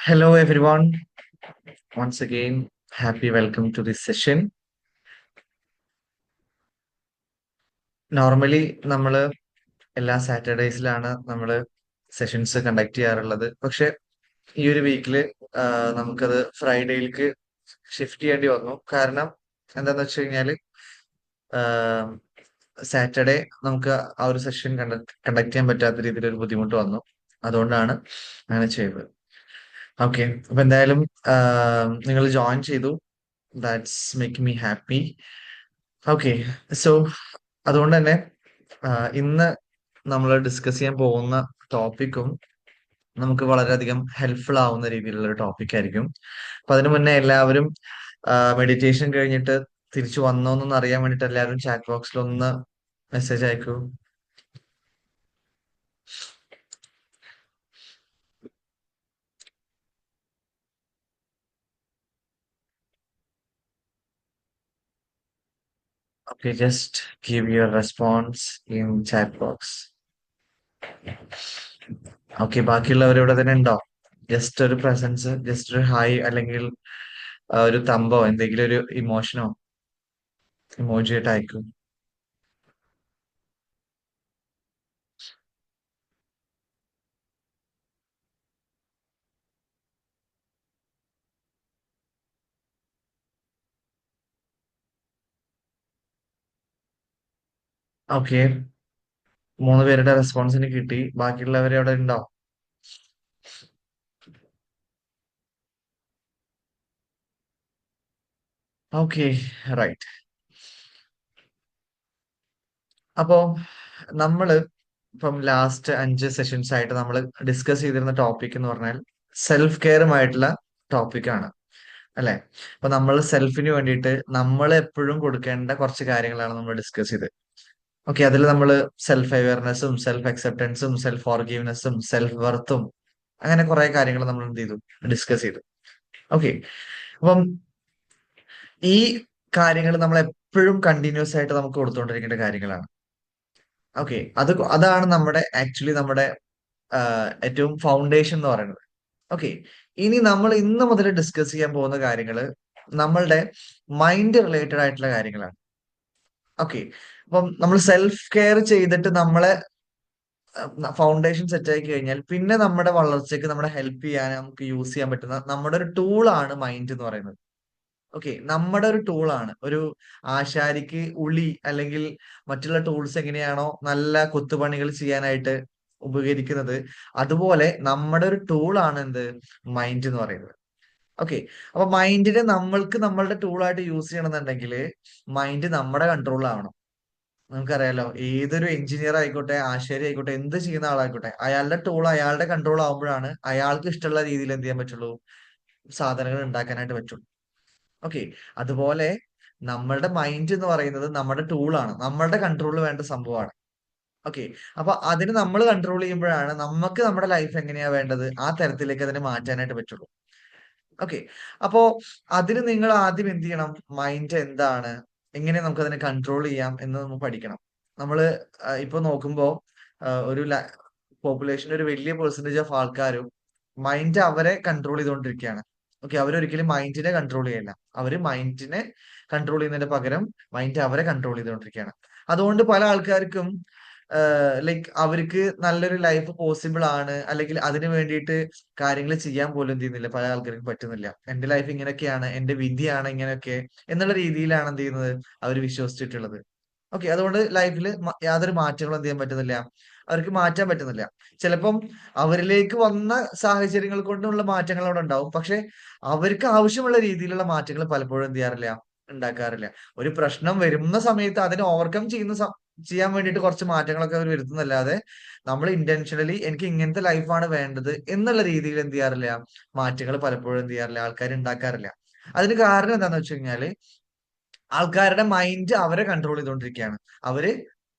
Hello, everyone. Once again, happy welcome to this session. Normally നമ്മൾ എല്ലാ സാറ്റർഡേസിലാണ് നമ്മൾ sessions conduct ചെയ്യാറുള്ളത്. പക്ഷെ ഈ ഒരു വീക്കില് നമുക്കത് ഫ്രൈഡേയിലേക്ക് ഷിഫ്റ്റ് ചെയ്യേണ്ടി വന്നു. കാരണം എന്താന്ന് വെച്ച് കഴിഞ്ഞാല് സാറ്റർഡേ നമുക്ക് ആ ഒരു സെഷൻ കണ്ടക്ട് ചെയ്യാൻ പറ്റാത്ത രീതിയിൽ ഒരു ബുദ്ധിമുട്ട് വന്നു. അതുകൊണ്ടാണ് അങ്ങനെ ചെയ്തത്. ഓക്കെ, അപ്പൊ എന്തായാലും നിങ്ങൾ ജോയിൻ ചെയ്തു. That's make me happy. Okay, so അതുകൊണ്ട് തന്നെ ഇന്ന് നമ്മൾ ഡിസ്കസ് ചെയ്യാൻ പോകുന്ന ടോപ്പിക്കും നമുക്ക് വളരെയധികം ഹെൽപ്ഫുൾ ആവുന്ന രീതിയിലുള്ള ഒരു ടോപ്പിക് ആയിരിക്കും. അപ്പൊ അതിനു മുന്നേ എല്ലാവരും മെഡിറ്റേഷൻ കഴിഞ്ഞിട്ട് തിരിച്ചു വന്നോ എന്നൊന്ന് അറിയാൻ വേണ്ടിട്ട് എല്ലാവരും ചാറ്റ് ബോക്സിൽ ഒന്ന് മെസ്സേജ് അയക്കൂ. Okay, just give your response in chat box. Okay, ബാക്കിയുള്ളവർ ഇവിടെ തന്നെ ഉണ്ടോ? ജസ്റ്റ് ഒരു പ്രസൻസ്, ജസ്റ്റ് ഒരു ഹായ്, അല്ലെങ്കിൽ ഒരു തമ്പോ എന്തെങ്കിലും ഒരു ഇമോഷനോ ഇമോജി ആയിട്ട് അയക്കും. ഓക്കെ, 3 പേരുടെ റെസ്പോൺസിന് കിട്ടി. ബാക്കിയുള്ളവരെ അവിടെ ഉണ്ടോ? Okay, right. അപ്പോ നമ്മള് ഇപ്പം ലാസ്റ്റ് 5 സെഷൻസ് ആയിട്ട് നമ്മൾ ഡിസ്കസ് ചെയ്തിരുന്ന ടോപ്പിക് എന്ന് പറഞ്ഞാൽ സെൽഫ് കെയറുമായിട്ടുള്ള ടോപ്പിക് ആണ്, അല്ലെ? അപ്പൊ നമ്മൾ സെൽഫിന് വേണ്ടിയിട്ട് നമ്മൾ എപ്പോഴും കൊടുക്കേണ്ട കുറച്ച് കാര്യങ്ങളാണ് നമ്മൾ ഡിസ്കസ് ചെയ്തത്. ഓക്കെ, അതിൽ നമ്മൾ സെൽഫ് അവയർനെസ്സും സെൽഫ് അക്സെപ്റ്റൻസും സെൽഫ് ഫോർഗീവ്നെസ്സും സെൽഫ് വെർത്തും അങ്ങനെ കുറെ കാര്യങ്ങൾ നമ്മൾ എന്ത് ചെയ്തു, ഡിസ്കസ് ചെയ്തു. ഓക്കെ, അപ്പം ഈ കാര്യങ്ങൾ നമ്മൾ എപ്പോഴും കണ്ടിന്യൂസ് ആയിട്ട് നമുക്ക് കൊടുത്തുകൊണ്ടിരിക്കേണ്ട കാര്യങ്ങളാണ്. ഓക്കെ, അതാണ് നമ്മുടെ ആക്ച്വലി നമ്മുടെ ഏറ്റവും ഫൗണ്ടേഷൻ എന്ന് പറയുന്നത്. ഓക്കെ, ഇനി നമ്മൾ ഇന്ന് മുതൽ ഡിസ്കസ് ചെയ്യാൻ പോകുന്ന കാര്യങ്ങൾ നമ്മളുടെ മൈൻഡ് റിലേറ്റഡ് ആയിട്ടുള്ള കാര്യങ്ങളാണ്. ഓക്കെ, അപ്പം നമ്മൾ സെൽഫ് കെയർ ചെയ്തിട്ട് നമ്മളെ ഫൗണ്ടേഷൻ സെറ്റ് ആക്കി കഴിഞ്ഞാൽ പിന്നെ നമ്മുടെ വളർച്ചയ്ക്ക് നമ്മളെ ഹെൽപ്പ് ചെയ്യാൻ നമുക്ക് യൂസ് ചെയ്യാൻ പറ്റുന്ന നമ്മുടെ ഒരു ടൂളാണ് മൈൻഡ് എന്ന് പറയുന്നത്. ഓക്കെ, നമ്മുടെ ഒരു ടൂളാണ്. ഒരു ആശാരിക്ക് ഉളി അല്ലെങ്കിൽ മറ്റുള്ള ടൂൾസ് എങ്ങനെയാണോ നല്ല കൊത്തുപണികൾ ചെയ്യാനായിട്ട് ഉപകരിക്കുന്നത്, അതുപോലെ നമ്മുടെ ഒരു ടൂളാണ് എന്ത്, മൈൻഡ് എന്ന് പറയുന്നത്. ഓക്കെ, അപ്പൊ മൈൻഡിനെ നമ്മൾക്ക് നമ്മളുടെ ടൂളായിട്ട് യൂസ് ചെയ്യണമെന്നുണ്ടെങ്കിൽ മൈൻഡ് നമ്മുടെ കൺട്രോളിലാവണം. നമുക്കറിയാലോ, ഏതൊരു എഞ്ചിനീയർ ആയിക്കോട്ടെ, ആശാരി ആയിക്കോട്ടെ, എന്ത് ചെയ്യുന്ന ആളായിക്കോട്ടെ, അയാളുടെ ടൂൾ അയാളുടെ കൺട്രോൾ ആവുമ്പോഴാണ് അയാൾക്ക് ഇഷ്ടമുള്ള രീതിയിൽ എന്ത് ചെയ്യാൻ പറ്റുള്ളൂ, സാധനങ്ങൾ ഉണ്ടാക്കാനായിട്ട് പറ്റുള്ളൂ. ഓക്കെ, അതുപോലെ നമ്മളുടെ മൈൻഡ് എന്ന് പറയുന്നത് നമ്മുടെ ടൂളാണ്, നമ്മളുടെ കൺട്രോളിൽ വേണ്ട സംഭവമാണ്. ഓക്കെ, അപ്പൊ അതിന് നമ്മൾ കൺട്രോൾ ചെയ്യുമ്പോഴാണ് നമുക്ക് നമ്മുടെ ലൈഫ് എങ്ങനെയാ വേണ്ടത് ആ തരത്തിലേക്ക് അതിനെ മാറ്റാനായിട്ട് പറ്റുള്ളൂ. ഓക്കെ, അപ്പോ അതിന് നിങ്ങൾ ആദ്യം എന്ത് ചെയ്യണം, മൈൻഡ് എന്താണ്, എങ്ങനെ നമുക്ക് അതിനെ കൺട്രോൾ ചെയ്യാം എന്ന് നമ്മൾ പഠിക്കണം. നമ്മള് ഇപ്പൊ നോക്കുമ്പോ ഒരു പോപ്പുലേഷന്റെ ഒരു വലിയ പെർസെന്റേജ് ഓഫ് ആൾക്കാരും മൈൻഡ് അവരെ കൺട്രോൾ ചെയ്തുകൊണ്ടിരിക്കുകയാണ്. ഓക്കെ, അവരൊരിക്കലും മൈൻഡിനെ കൺട്രോൾ ചെയ്യില്ല. അവര് മൈൻഡിനെ കൺട്രോൾ ചെയ്യുന്നതിന് പകരം മൈൻഡ് അവരെ കൺട്രോൾ ചെയ്തുകൊണ്ടിരിക്കുകയാണ്. അതുകൊണ്ട് പല ആൾക്കാർക്കും ലൈക്ക് അവർക്ക് നല്ലൊരു ലൈഫ് പോസിബിൾ ആണ്, അല്ലെങ്കിൽ അതിന് വേണ്ടിയിട്ട് കാര്യങ്ങൾ ചെയ്യാൻ പോലും എന്ത് ചെയ്യുന്നില്ല, പല ആൾക്കാർക്കും പറ്റുന്നില്ല. എന്റെ ലൈഫ് ഇങ്ങനെയൊക്കെയാണ്, എന്റെ വിധിയാണ് ഇങ്ങനെയൊക്കെ എന്നുള്ള രീതിയിലാണ് എന്ത് ചെയ്യുന്നത്, അവർ വിശ്വസിച്ചിട്ടുള്ളത്. ഓക്കെ, അതുകൊണ്ട് ലൈഫിൽ യാതൊരു മാറ്റങ്ങളും എന്ത് ചെയ്യാൻ പറ്റുന്നില്ല, അവർക്ക് മാറ്റാൻ പറ്റുന്നില്ല. ചിലപ്പം അവരിലേക്ക് വന്ന സാഹചര്യങ്ങൾ കൊണ്ടുള്ള മാറ്റങ്ങൾ അവിടെ ഉണ്ടാവും. പക്ഷെ അവർക്ക് ആവശ്യമുള്ള രീതിയിലുള്ള മാറ്റങ്ങൾ പലപ്പോഴും എന്ത് ചെയ്യാറില്ല, ഉണ്ടാക്കാറില്ല. ഒരു പ്രശ്നം വരുന്ന സമയത്ത് അതിനെ ഓവർകം ചെയ്യാൻ വേണ്ടിയിട്ട് കുറച്ച് മാറ്റങ്ങളൊക്കെ അവർ വരുത്തുന്നല്ലാതെ നമ്മൾ ഇന്റൻഷനലി എനിക്ക് ഇങ്ങനത്തെ ലൈഫാണ് വേണ്ടത് എന്നുള്ള രീതിയിൽ എന്ത് ചെയ്യാറില്ല, മാറ്റങ്ങൾ പലപ്പോഴും എന്ത് ചെയ്യാറില്ല, ആൾക്കാർ ഉണ്ടാക്കാറില്ല. അതിന് കാരണം എന്താന്ന് വെച്ച് കഴിഞ്ഞാല് ആൾക്കാരുടെ മൈൻഡ് അവരെ കൺട്രോൾ ചെയ്തുകൊണ്ടിരിക്കുകയാണ്. അവര്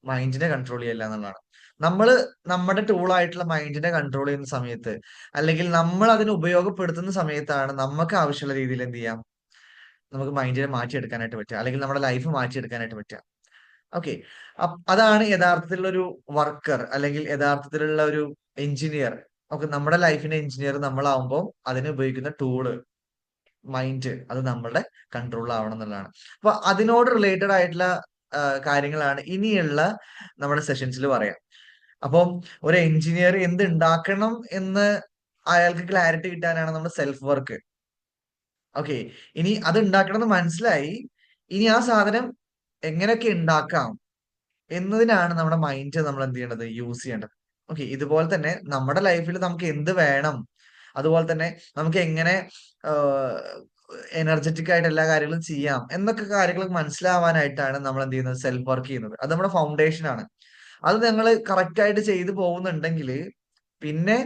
മൈൻഡിനെ കൺട്രോൾ ചെയ്യല്ല എന്നുള്ളതാണ്. നമ്മള് നമ്മുടെ ടൂൾ ആയിട്ടുള്ള മൈൻഡിനെ കൺട്രോൾ ചെയ്യുന്ന സമയത്ത്, അല്ലെങ്കിൽ നമ്മൾ അതിനെ ഉപയോഗപ്പെടുത്തുന്ന സമയത്താണ് നമുക്ക് ആവശ്യമുള്ള രീതിയിൽ എന്ത് ചെയ്യാം, നമുക്ക് മൈൻഡിനെ മാറ്റിയെടുക്കാനായിട്ട് പറ്റുക, അല്ലെങ്കിൽ നമ്മുടെ ലൈഫ് മാറ്റിയെടുക്കാനായിട്ട് പറ്റുക. ഓക്കെ, അതാണ് യഥാർത്ഥത്തിലുള്ള ഒരു വർക്കർ, അല്ലെങ്കിൽ യഥാർത്ഥത്തിലുള്ള ഒരു എഞ്ചിനീയർ. ഓക്കെ, നമ്മുടെ ലൈഫിന്റെ എഞ്ചിനീയർ നമ്മളാവുമ്പോൾ അതിന് ഉപയോഗിക്കുന്ന ടൂള് മൈൻഡ് അത് നമ്മളുടെ കൺട്രോൾ ആവണം എന്നുള്ളതാണ്. അപ്പൊ അതിനോട് റിലേറ്റഡ് ആയിട്ടുള്ള കാര്യങ്ങളാണ് ഇനിയുള്ള നമ്മുടെ സെഷൻസിൽ പറയാം. അപ്പം ഒരു എഞ്ചിനീയർ എന്ത് ഉണ്ടാക്കണം എന്ന് അയാൾക്ക് ക്ലാരിറ്റി കിട്ടാനാണ് നമ്മുടെ സെൽഫ് വർക്ക്. ഓക്കെ, ഇനി അത് ഉണ്ടാക്കണം എന്ന് മനസ്സിലായി. ഇനി ആ സാധനം എങ്ങനെയൊക്കെ ഉണ്ടാക്കാം എന്നതിനാണ് നമ്മുടെ മൈൻഡ് നമ്മൾ എന്ത് ചെയ്യേണ്ടത്, യൂസ് ചെയ്യേണ്ടത്. ഓക്കെ, ഇതുപോലെ തന്നെ നമ്മുടെ ലൈഫിൽ നമുക്ക് എന്ത് വേണം, അതുപോലെ തന്നെ നമുക്ക് എങ്ങനെ എനർജറ്റിക് ആയിട്ട് എല്ലാ കാര്യങ്ങളും ചെയ്യാം എന്നൊക്കെ കാര്യങ്ങൾ മനസ്സിലാവാനായിട്ടാണ് നമ്മൾ എന്ത് ചെയ്യുന്നത്, സെൽഫ് വർക്ക് ചെയ്യുന്നത്. അത് നമ്മുടെ ഫൗണ്ടേഷൻ ആണ്. അത് ഞങ്ങൾ കറക്റ്റ് ആയിട്ട് ചെയ്തു പോകുന്നുണ്ടെങ്കിൽ പിന്നെ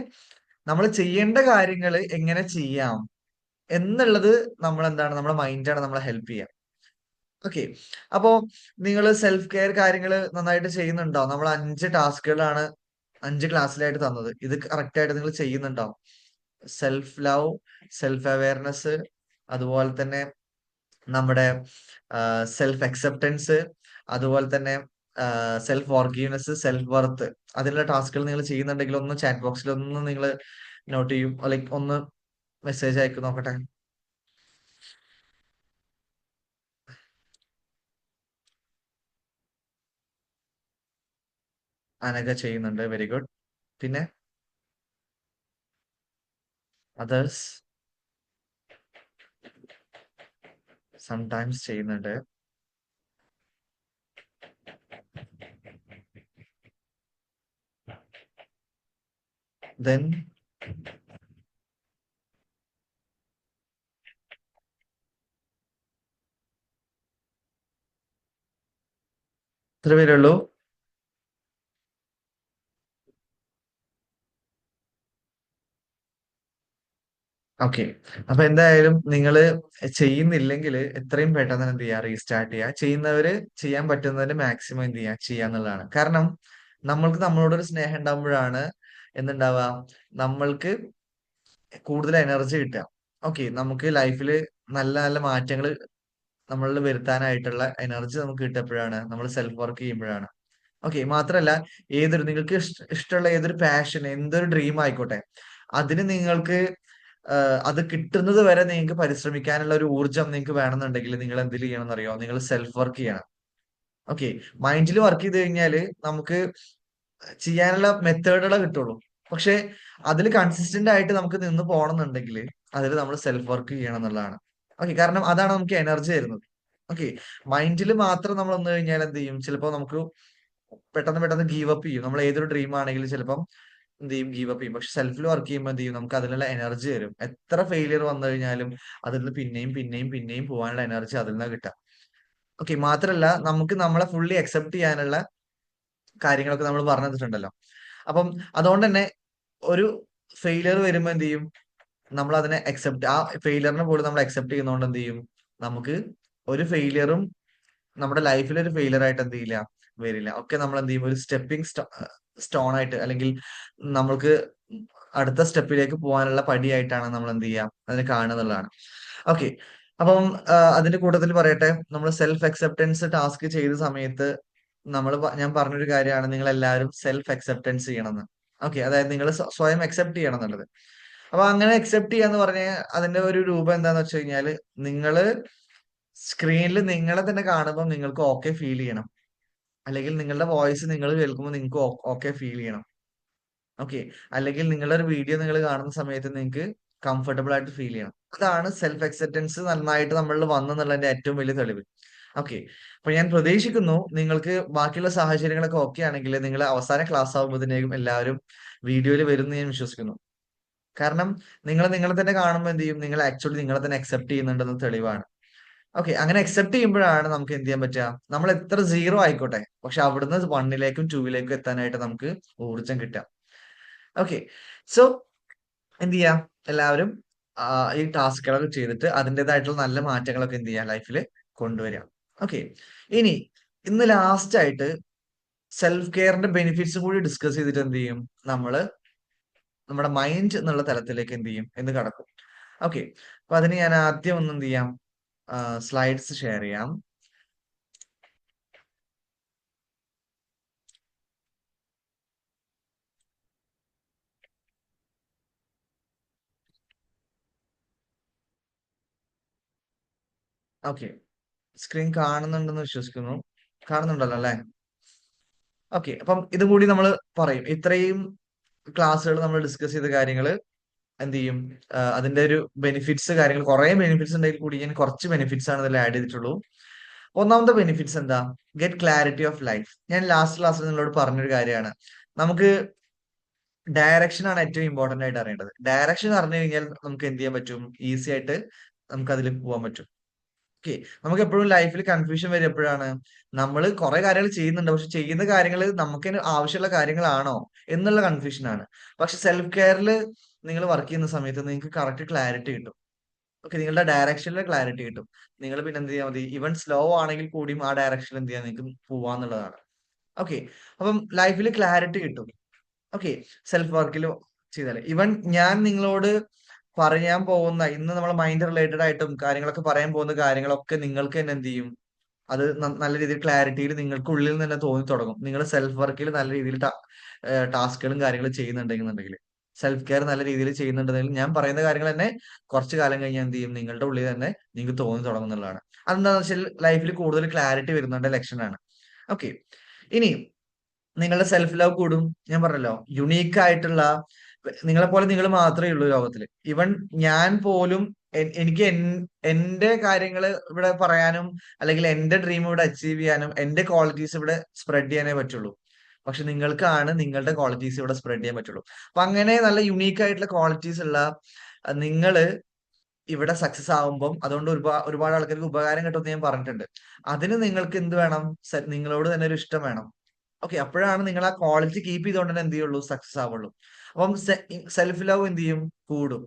നമ്മൾ ചെയ്യേണ്ട കാര്യങ്ങൾ എങ്ങനെ ചെയ്യാം എന്നുള്ളത് നമ്മൾ എന്താണ്, നമ്മുടെ മൈൻഡാണ് നമ്മളെ ഹെൽപ്പ് ചെയ്യുക. ഓക്കെ, അപ്പോ നിങ്ങൾ സെൽഫ് കെയർ കാര്യങ്ങൾ നന്നായിട്ട് ചെയ്യുന്നുണ്ടോ? നമ്മൾ 5 ടാസ്കുകളാണ് 5 ക്ലാസ്സിലായിട്ട് തന്നത്. ഇത് കറക്റ്റ് ആയിട്ട് നിങ്ങൾ ചെയ്യുന്നുണ്ടോ? സെൽഫ് ലവ്, സെൽഫ് അവയർനെസ്, അതുപോലെ തന്നെ നമ്മുടെ സെൽഫ് അക്സെപ്റ്റൻസ്, അതുപോലെ തന്നെ സെൽഫ് ഫോർഗീവ്നെസ്, സെൽഫ് വർത്ത്, അതിനുള്ള ടാസ്കുകൾ നിങ്ങൾ ചെയ്യുന്നുണ്ടെങ്കിൽ ഒന്ന് ചാറ്റ് ബോക്സിൽ ഒന്ന് നിങ്ങൾ നോട്ട് ചെയ്യും, ലൈക്ക് ഒന്ന് മെസ്സേജ് അയക്കും നോക്കട്ടെ. അനഘ ചെയ്യുന്നുണ്ട്, വെരി ഗുഡ്. പിന്നെ അതേഴ്സ് സംടൈംസ് ചെയ്യുന്നുണ്ട്. ദെൻ ഇത്ര പേരുള്ളൂ. ഓക്കെ, അപ്പൊ എന്തായാലും നിങ്ങൾ ചെയ്യുന്നില്ലെങ്കിൽ എത്രയും പെട്ടെന്ന് എന്ത് ചെയ്യുക, റീസ്റ്റാർട്ട് ചെയ്യുക. ചെയ്യുന്നവര് ചെയ്യാൻ പറ്റുന്നതിന് മാക്സിമം എന്ത് ചെയ്യുക, ചെയ്യാന്നുള്ളതാണ്. കാരണം നമ്മൾക്ക് നമ്മളോടൊരു സ്നേഹം ഉണ്ടാകുമ്പോഴാണ് എന്തുണ്ടാവുക, നമ്മൾക്ക് കൂടുതൽ എനർജി കിട്ടുക. ഓക്കെ, നമുക്ക് ലൈഫിൽ നല്ല നല്ല മാറ്റങ്ങൾ നമ്മളിൽ വരുത്താനായിട്ടുള്ള എനർജി നമുക്ക് കിട്ടപ്പോഴാണ്, നമ്മൾ സെൽഫ് വർക്ക് ചെയ്യുമ്പോഴാണ്. ഓക്കെ, മാത്രല്ല നിങ്ങൾക്ക് ഇഷ്ടമുള്ള ഏതൊരു പാഷൻ, എന്തൊരു ഡ്രീം ആയിക്കോട്ടെ, അതിന് നിങ്ങൾക്ക് അത് കിട്ടുന്നത് വരെ നിങ്ങൾക്ക് പരിശ്രമിക്കാനുള്ള ഒരു ഊർജം നിങ്ങൾക്ക് വേണമെന്നുണ്ടെങ്കിൽ നിങ്ങൾ എന്തിൽ ചെയ്യണം എന്നറിയോ, നിങ്ങൾ സെൽഫ് വർക്ക് ചെയ്യണം. ഓക്കെ, മൈൻഡിൽ വർക്ക് ചെയ്ത് കഴിഞ്ഞാൽ നമുക്ക് ചെയ്യാനുള്ള മെത്തേഡുകളെ കിട്ടുള്ളൂ. പക്ഷെ അതിൽ കൺസിസ്റ്റന്റ് ആയിട്ട് നമുക്ക് നിന്ന് പോകണമെന്നുണ്ടെങ്കിൽ അതിൽ നമ്മൾ സെൽഫ് വർക്ക് ചെയ്യണം എന്നുള്ളതാണ്. ഓക്കെ, കാരണം അതാണ് നമുക്ക് എനർജി തരുന്നത്. ഓക്കെ, മൈൻഡിൽ മാത്രം നമ്മൾ വന്നു കഴിഞ്ഞാൽ എന്ത് ചെയ്യും, ചിലപ്പോൾ നമുക്ക് പെട്ടെന്ന് പെട്ടെന്ന് ഗീവ് അപ്പ് ചെയ്യും. നമ്മൾ ഏതൊരു ഡ്രീം ആണെങ്കിലും ചിലപ്പം എന്ത് ചെയ്യും, ഗീവ് അപ്പ് ചെയ്യും. പക്ഷെ സെൽഫിൽ വർക്ക് ചെയ്യുമ്പോൾ എന്ത് ചെയ്യും, നമുക്ക് അതിനുള്ള എനർജി തരും. എത്ര ഫെയിലിയർ വന്നു കഴിഞ്ഞാലും അതിൽ നിന്ന് പിന്നെയും പിന്നെയും പിന്നെയും പോകാനുള്ള എനർജി അതിൽ നിന്ന് കിട്ടാം. ഓക്കെ, മാത്രല്ല നമുക്ക് നമ്മളെ ഫുള്ളി അക്സെപ്റ്റ് ചെയ്യാനുള്ള കാര്യങ്ങളൊക്കെ നമ്മൾ പറഞ്ഞു തന്നിട്ടുണ്ടല്ലോ. അപ്പം അതുകൊണ്ട് തന്നെ ഒരു ഫെയിലിയർ വരുമ്പോൾ എന്ത് ചെയ്യും, നമ്മൾ അതിനെ അക്സെപ്റ്റ്, ആ ഫെയിലിയറിനെ പോലും നമ്മൾ അക്സെപ്റ്റ് ചെയ്യുന്നതുകൊണ്ട് എന്ത് ചെയ്യും, നമുക്ക് ഒരു ഫെയിലിയറും നമ്മുടെ ലൈഫിൽ ഒരു ഫെയിലിയർ ആയിട്ട് എന്ത് ചെയ്യില്ല, വരില്ല. ഒക്കെ നമ്മൾ എന്ത് ചെയ്യും, ഒരു സ്റ്റെപ്പിംഗ് സ്റ്റോൺ ആയിട്ട്, അല്ലെങ്കിൽ നമ്മൾക്ക് അടുത്ത സ്റ്റെപ്പിലേക്ക് പോകാനുള്ള പടിയായിട്ടാണ് നമ്മൾ എന്ത് ചെയ്യുക, അതിനെ കാണുന്നുള്ളതാണ്. ഓക്കെ, അപ്പം അതിന്റെ കൂട്ടത്തിൽ പറയട്ടെ, നമ്മൾ സെൽഫ് അക്സെപ്റ്റൻസ് ടാസ്ക് ചെയ്ത സമയത്ത് ഞാൻ പറഞ്ഞൊരു കാര്യമാണ്, നിങ്ങൾ എല്ലാവരും സെൽഫ് അക്സെപ്റ്റൻസ് ചെയ്യണമെന്ന്. ഓക്കെ, അതായത് നിങ്ങൾ സ്വയം അക്സെപ്റ്റ് ചെയ്യണം എന്നുള്ളത്. അപ്പൊ അങ്ങനെ അക്സെപ്റ്റ് ചെയ്യാന്ന് പറഞ്ഞ അതിന്റെ ഒരു രൂപം എന്താന്ന് വെച്ച് കഴിഞ്ഞാല്, നിങ്ങള് സ്ക്രീനിൽ നിങ്ങളെ തന്നെ കാണുമ്പോൾ നിങ്ങൾക്ക് ഓക്കെ ഫീൽ ചെയ്യണം. അല്ലെങ്കിൽ നിങ്ങളുടെ വോയിസ് നിങ്ങൾ കേൾക്കുമ്പോൾ നിങ്ങൾക്ക് ഓക്കെ ഫീൽ ചെയ്യണം. ഓക്കെ, അല്ലെങ്കിൽ നിങ്ങളുടെ ഒരു വീഡിയോ നിങ്ങൾ കാണുന്ന സമയത്ത് നിങ്ങൾക്ക് കംഫർട്ടബിൾ ആയിട്ട് ഫീൽ ചെയ്യണം. അതാണ് സെൽഫ് അക്സെപ്റ്റൻസ് നന്നായിട്ട് നമ്മളിൽ വന്നെന്നുള്ളതിന്റെ ഏറ്റവും വലിയ തെളിവ്. ഓക്കെ, അപ്പൊ ഞാൻ പ്രതീക്ഷിക്കുന്നു നിങ്ങൾക്ക് ബാക്കിയുള്ള സാഹചര്യങ്ങളൊക്കെ ഓക്കെ ആണെങ്കിൽ നിങ്ങൾ അവസാന ക്ലാസ് ആകുമ്പോഴത്തേക്കും എല്ലാവരും വീഡിയോയിൽ വരും എന്ന് ഞാൻ വിശ്വസിക്കുന്നു. കാരണം നിങ്ങൾ നിങ്ങളെ തന്നെ കാണുമ്പോൾ എന്ത് ചെയ്യും, നിങ്ങൾ ആക്ച്വലി നിങ്ങളെ തന്നെ അക്സെപ്റ്റ് ചെയ്യുന്നുണ്ടെന്ന് തെളിവാണ്. ഓക്കെ, അങ്ങനെ അക്സെപ്റ്റ് ചെയ്യുമ്പോഴാണ് നമുക്ക് എന്ത് ചെയ്യാൻ പറ്റുക, നമ്മൾ എത്ര സീറോ ആയിക്കോട്ടെ, പക്ഷെ അവിടുന്ന് വണ്ണിലേക്കും ടൂവിലേക്കും എത്താനായിട്ട് നമുക്ക് ഊർജം കിട്ടാം. ഓക്കെ, സോ എന്ത് ചെയ്യാം, എല്ലാവരും ആ, ഈ ടാസ്കുകളൊക്കെ ചെയ്തിട്ട് അതിൻ്റെതായിട്ടുള്ള നല്ല മാറ്റങ്ങളൊക്കെ എന്ത് ചെയ്യാം, ലൈഫിൽ കൊണ്ടുവരാം. ഓക്കെ, ഇനി ഇന്ന് ലാസ്റ്റ് ആയിട്ട് സെൽഫ് കെയറിന്റെ ബെനിഫിറ്റ്സും കൂടി ഡിസ്കസ് ചെയ്തിട്ട് എന്ത് ചെയ്യും, നമ്മള് നമ്മുടെ മൈൻഡ് എന്നുള്ള തലത്തിലേക്ക് എന്ത് ചെയ്യും എന്ന് കടക്കും. ഓക്കെ, അപ്പൊ അതിന് ഞാൻ ആദ്യം ഒന്ന് എന്ത് ചെയ്യാം, സ്ലൈഡ്സ് ഷെയർ ചെയ്യാം. ഓക്കെ. സ്ക്രീൻ കാണുന്നുണ്ടെന്ന് വിശ്വസിക്കുന്നു. കാണുന്നുണ്ടല്ലോ അല്ലെ? ഓക്കെ. അപ്പം ഇതും കൂടി നമ്മൾ പറയും. ഇത്രയും ക്ലാസ്സുകൾ നമ്മൾ ഡിസ്കസ് ചെയ്ത കാര്യങ്ങൾ എന്ത് ചെയ്യും? അതിന്റെ ഒരു ബെനിഫിറ്റ്സ് കാര്യങ്ങൾ കുറെ ബെനിഫിറ്റ്സ് ഉണ്ടെങ്കിൽ കൂടി ഞാൻ കുറച്ച് ബെനിഫിറ്റ്സ് ആണ് ഇതിൽ ആഡ് ചെയ്തിട്ടുള്ളൂ. ഒന്നാമത്തെ ബെനിഫിറ്റ്സ് എന്താ? Get clarity of life. ഞാൻ ലാസ്റ്റ് ക്ലാസ്സിൽ നിങ്ങളോട് പറഞ്ഞൊരു കാര്യമാണ്. നമുക്ക് ഡയറക്ഷൻ ആണ് ഏറ്റവും ഇമ്പോർട്ടന്റ് ആയിട്ട് അറിയേണ്ടത്. ഡയറക്ഷൻ അറിഞ്ഞു കഴിഞ്ഞാൽ നമുക്ക് എന്ത് ചെയ്യാൻ പറ്റും? ഈസി ആയിട്ട് നമുക്ക് അതിൽ പോകാൻ പറ്റും. ഓക്കെ. നമുക്ക് എപ്പോഴും ലൈഫിൽ കൺഫ്യൂഷൻ വരും എപ്പോഴാണ്? നമ്മൾ കുറെ കാര്യങ്ങൾ ചെയ്യുന്നുണ്ട്. പക്ഷെ ചെയ്യുന്ന കാര്യങ്ങൾ നമുക്ക് ആവശ്യമുള്ള കാര്യങ്ങളാണോ എന്നുള്ള കൺഫ്യൂഷൻ ആണ്. പക്ഷെ സെൽഫ് കെയറിൽ നിങ്ങൾ വർക്ക് ചെയ്യുന്ന സമയത്ത് നിങ്ങൾക്ക് കറക്റ്റ് ക്ലാരിറ്റി കിട്ടും. ഓക്കെ. നിങ്ങളുടെ ഡയറക്ഷനിൽ ക്ലാരിറ്റി കിട്ടും. നിങ്ങൾ പിന്നെ എന്ത് ചെയ്യാൻ മതി? ഈവൻ സ്ലോ ആണെങ്കിൽ കൂടിയും ആ ഡയറക്ഷനിൽ എന്ത് ചെയ്യാൻ നിങ്ങൾക്ക് പോവാന്നുള്ളതാണ്. ഓക്കെ. അപ്പം ലൈഫിൽ ക്ലാരിറ്റി കിട്ടും. ഓക്കെ. സെൽഫ് വർക്കിൽ ചെയ്താൽ ഇവൻ ഞാൻ നിങ്ങളോട് പറയാൻ പോകുന്ന ഇന്ന് നമ്മൾ മൈൻഡ് റിലേറ്റഡ് ആയിട്ടും കാര്യങ്ങളൊക്കെ പറയാൻ പോകുന്ന കാര്യങ്ങളൊക്കെ നിങ്ങൾക്ക് തന്നെ എന്ത് ചെയ്യും? അത് നല്ല രീതിയിൽ ക്ലാരിറ്റിയിൽ നിങ്ങൾക്ക് ഉള്ളിൽ നിന്ന് തന്നെ തോന്നി തുടങ്ങും. നിങ്ങൾ സെൽഫ് വർക്കിൽ നല്ല രീതിയിൽ ടാസ്കുകളും കാര്യങ്ങളും ചെയ്യുന്നുണ്ടെന്നുണ്ടെങ്കിൽ സെൽഫ് കെയർ നല്ല രീതിയിൽ ചെയ്യുന്നുണ്ടെങ്കിൽ ഞാൻ പറയുന്ന കാര്യങ്ങൾ തന്നെ കുറച്ച് കാലം കഴിഞ്ഞാൽ എന്ത് ചെയ്യും? നിങ്ങളുടെ ഉള്ളിൽ തന്നെ നിങ്ങൾക്ക് തോന്നി തുടങ്ങും എന്നുള്ളതാണ്. അതെന്താണെന്ന് വെച്ചാൽ ലൈഫിൽ കൂടുതൽ ക്ലാരിറ്റി വരുന്നതിന്റെ ലക്ഷണമാണ്. ഓക്കെ. ഇനി നിങ്ങളുടെ സെൽഫ് ലവ് കൂടും. ഞാൻ പറഞ്ഞല്ലോ യുണീക്ക് ആയിട്ടുള്ള നിങ്ങളെ പോലെ നിങ്ങൾ മാത്രമേ ഉള്ളൂ ലോകത്തില്. ഇവൻ ഞാൻ പോലും എനിക്ക് എന്റെ കാര്യങ്ങൾ ഇവിടെ പറയാനും അല്ലെങ്കിൽ എന്റെ ഡ്രീം ഇവിടെ അച്ചീവ് ചെയ്യാനും എന്റെ ക്വാളിറ്റീസ് ഇവിടെ സ്പ്രെഡ് ചെയ്യാനേ പറ്റുള്ളൂ. പക്ഷെ നിങ്ങൾക്കാണ് നിങ്ങളുടെ ക്വാളിറ്റീസ് ഇവിടെ സ്പ്രെഡ് ചെയ്യാൻ പറ്റുള്ളൂ. അപ്പൊ അങ്ങനെ നല്ല യുണീക്ക് ആയിട്ടുള്ള ക്വാളിറ്റീസ് ഉള്ള നിങ്ങള് ഇവിടെ സക്സസ് ആവുമ്പം അതുകൊണ്ട് ഒരുപാട് ആൾക്കാർക്ക് ഉപകാരം കിട്ടുമെന്ന് ഞാൻ പറഞ്ഞിട്ടുണ്ട്. അതിന് നിങ്ങൾക്ക് എന്ത് വേണം? നിങ്ങളോട് തന്നെ ഒരു ഇഷ്ടം വേണം. ഓക്കെ. അപ്പോഴാണ് നിങ്ങൾ ആ ക്വാളിറ്റി കീപ്പ് ചെയ്തുകൊണ്ട് തന്നെ എന്ത് ചെയ്യുള്ളൂ? സക്സസ് ആവുള്ളൂ. അപ്പം സെൽഫ് ലവ് എന്ത് ചെയ്യും? കൂടും.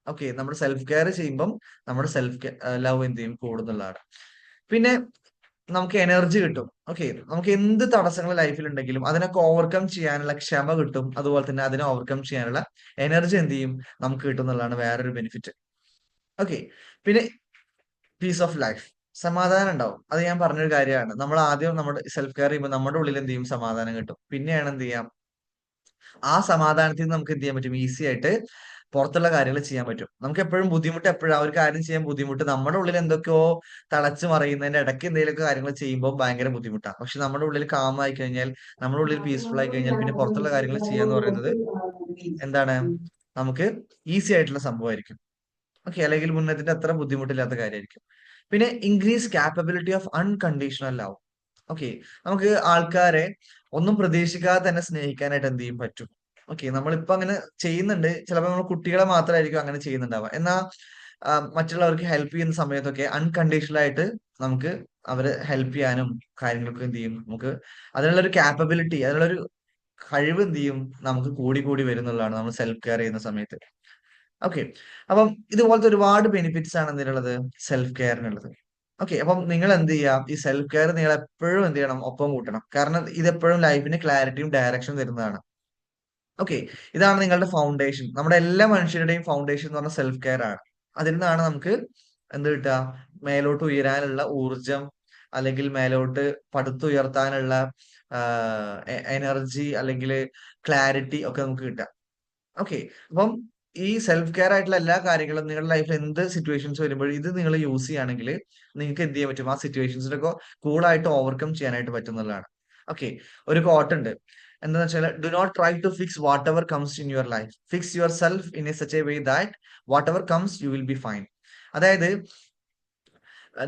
ഓക്കെ. നമ്മൾ സെൽഫ് കെയർ ചെയ്യുമ്പം നമ്മുടെ സെൽഫ് ലവ് എന്ത് ചെയ്യും? കൂടുന്നുള്ളതാണ്. പിന്നെ നമുക്ക് എനർജി കിട്ടും. ഓക്കെ. നമുക്ക് എന്ത് തടസ്സങ്ങൾ ലൈഫിൽ ഉണ്ടെങ്കിലും അതിനൊക്കെ ഓവർകം ചെയ്യാനുള്ള ക്ഷമ കിട്ടും. അതുപോലെ തന്നെ അതിനെ ഓവർകം ചെയ്യാനുള്ള എനർജി എന്ത് ചെയ്യും? നമുക്ക് കിട്ടും എന്നുള്ളതാണ് വേറൊരു ബെനിഫിറ്റ്. ഓക്കെ. പിന്നെ പീസ് ഓഫ് ലൈഫ്. സമാധാനം ഉണ്ടാവും. അത് ഞാൻ പറഞ്ഞൊരു കാര്യമാണ്. നമ്മൾ ആദ്യം നമ്മുടെ സെൽഫ് കെയർ ചെയ്യുമ്പോൾ നമ്മുടെ ഉള്ളിൽ എന്ത് ചെയ്യും? സമാധാനം കിട്ടും. പിന്നെയാണ് എന്ത് ചെയ്യാം? ആ സമാധാനത്തിൽ നിന്ന് നമുക്ക് എന്ത് ചെയ്യാൻ പറ്റും? ഈസി ആയിട്ട് പുറത്തുള്ള കാര്യങ്ങൾ ചെയ്യാൻ പറ്റും. നമുക്ക് എപ്പോഴും ബുദ്ധിമുട്ട് എപ്പോഴാ ഒരു കാര്യം ചെയ്യാൻ ബുദ്ധിമുട്ട് നമ്മുടെ ഉള്ളിൽ എന്തൊക്കെയോ തളച്ചു മറിയുന്നതിന്റെ ഇടയ്ക്ക് എന്തെങ്കിലുമൊക്കെ കാര്യങ്ങൾ ചെയ്യുമ്പോൾ ഭയങ്കര ബുദ്ധിമുട്ടാണ്. പക്ഷെ നമ്മുടെ ഉള്ളിൽ കാം ആയി കഴിഞ്ഞാൽ നമ്മുടെ ഉള്ളിൽ പീസ്ഫുൾ ആയി കഴിഞ്ഞാൽ പിന്നെ പുറത്തുള്ള കാര്യങ്ങൾ ചെയ്യാന്ന് പറയുന്നത് എന്താണ്? നമുക്ക് ഈസി ആയിട്ടുള്ള സംഭവമായിരിക്കും. ഓക്കെ. അല്ലെങ്കിൽ മുന്നത്തിന്റെ അത്ര ബുദ്ധിമുട്ടില്ലാത്ത കാര്യമായിരിക്കും. പിന്നെ increase capability of unconditional love. Okay. നമുക്ക് ആൾക്കാരെ ഒന്നും പ്രതീക്ഷിക്കാതെ തന്നെ സ്നേഹിക്കാനായിട്ട് എന്ത് ചെയ്യും? പറ്റും. ഓക്കെ. നമ്മളിപ്പോ അങ്ങനെ ചെയ്യുന്നുണ്ട്. ചിലപ്പോൾ നമ്മൾ കുട്ടികളെ മാത്രമായിരിക്കും അങ്ങനെ ചെയ്യുന്നുണ്ടാവുക. എന്നാൽ മറ്റുള്ളവർക്ക് ഹെൽപ്പ് ചെയ്യുന്ന സമയത്തൊക്കെ അൺകണ്ടീഷണൽ ആയിട്ട് നമുക്ക് അവരെ ഹെൽപ്പ് ചെയ്യാനും കാര്യങ്ങളൊക്കെ എന്ത് ചെയ്യും? നമുക്ക് അതിനുള്ള ഒരു കാപ്പബിലിറ്റി അതിനുള്ള ഒരു കഴിവ് എന്ത് ചെയ്യും? നമുക്ക് കൂടി കൂടി വരുന്നുള്ളതാണ് നമ്മൾ സെൽഫ് കെയർ ചെയ്യുന്ന സമയത്ത്. ഓക്കെ. അപ്പം ഇതുപോലത്തെ ഒരുപാട് ബെനിഫിറ്റ്സ് ആണ് എന്തിനുള്ളത്? സെൽഫ് കെയറിനുള്ളത്. ഓക്കെ. അപ്പം നിങ്ങൾ എന്ത് ചെയ്യാം? ഈ സെൽഫ് കെയർ നിങ്ങൾ എപ്പോഴും എന്ത് ചെയ്യണം? ഒപ്പം കൂട്ടണം. കാരണം ഇതെപ്പോഴും ലൈഫിന് ക്ലാരിറ്റിയും ഡയറക്ഷനും തരുന്നതാണ്. ഓക്കെ. ഇതാണ് നിങ്ങളുടെ ഫൗണ്ടേഷൻ. നമ്മുടെ എല്ലാ മനുഷ്യരുടെയും ഫൗണ്ടേഷൻ എന്ന് പറഞ്ഞാൽ സെൽഫ് കെയർ ആണ്. അതിൽ നിന്നാണ് നമുക്ക് എന്ത് കിട്ടുക? മേലോട്ട് ഉയരാനുള്ള ഊർജം അല്ലെങ്കിൽ മേലോട്ട് പടുത്തുയർത്താനുള്ള എനർജി അല്ലെങ്കിൽ ക്ലാരിറ്റി ഒക്കെ നമുക്ക് കിട്ടുക. ഓക്കെ. അപ്പം ഈ സെൽഫ് കെയർ ആയിട്ടുള്ള എല്ലാ കാര്യങ്ങളും നിങ്ങളുടെ ലൈഫിൽ എന്ത് സിറ്റുവേഷൻസ് വരുമ്പോഴും ഇത് നിങ്ങൾ യൂസ് ചെയ്യുകയാണെങ്കിൽ നിങ്ങൾക്ക് എന്ത് ചെയ്യാൻ പറ്റും? ആ സിറ്റുവേഷൻസിനൊക്കെ കൂളായിട്ട് ഓവർകം ചെയ്യാനായിട്ട് പറ്റുന്നതാണ്. ഓക്കെ. ഒരു കോട്ട് ഉണ്ട്. എന്താന്ന് വെച്ചാൽ do not try to fix whatever comes in your life. Fix yourself in a such a way that whatever comes you will be fine. അതായത്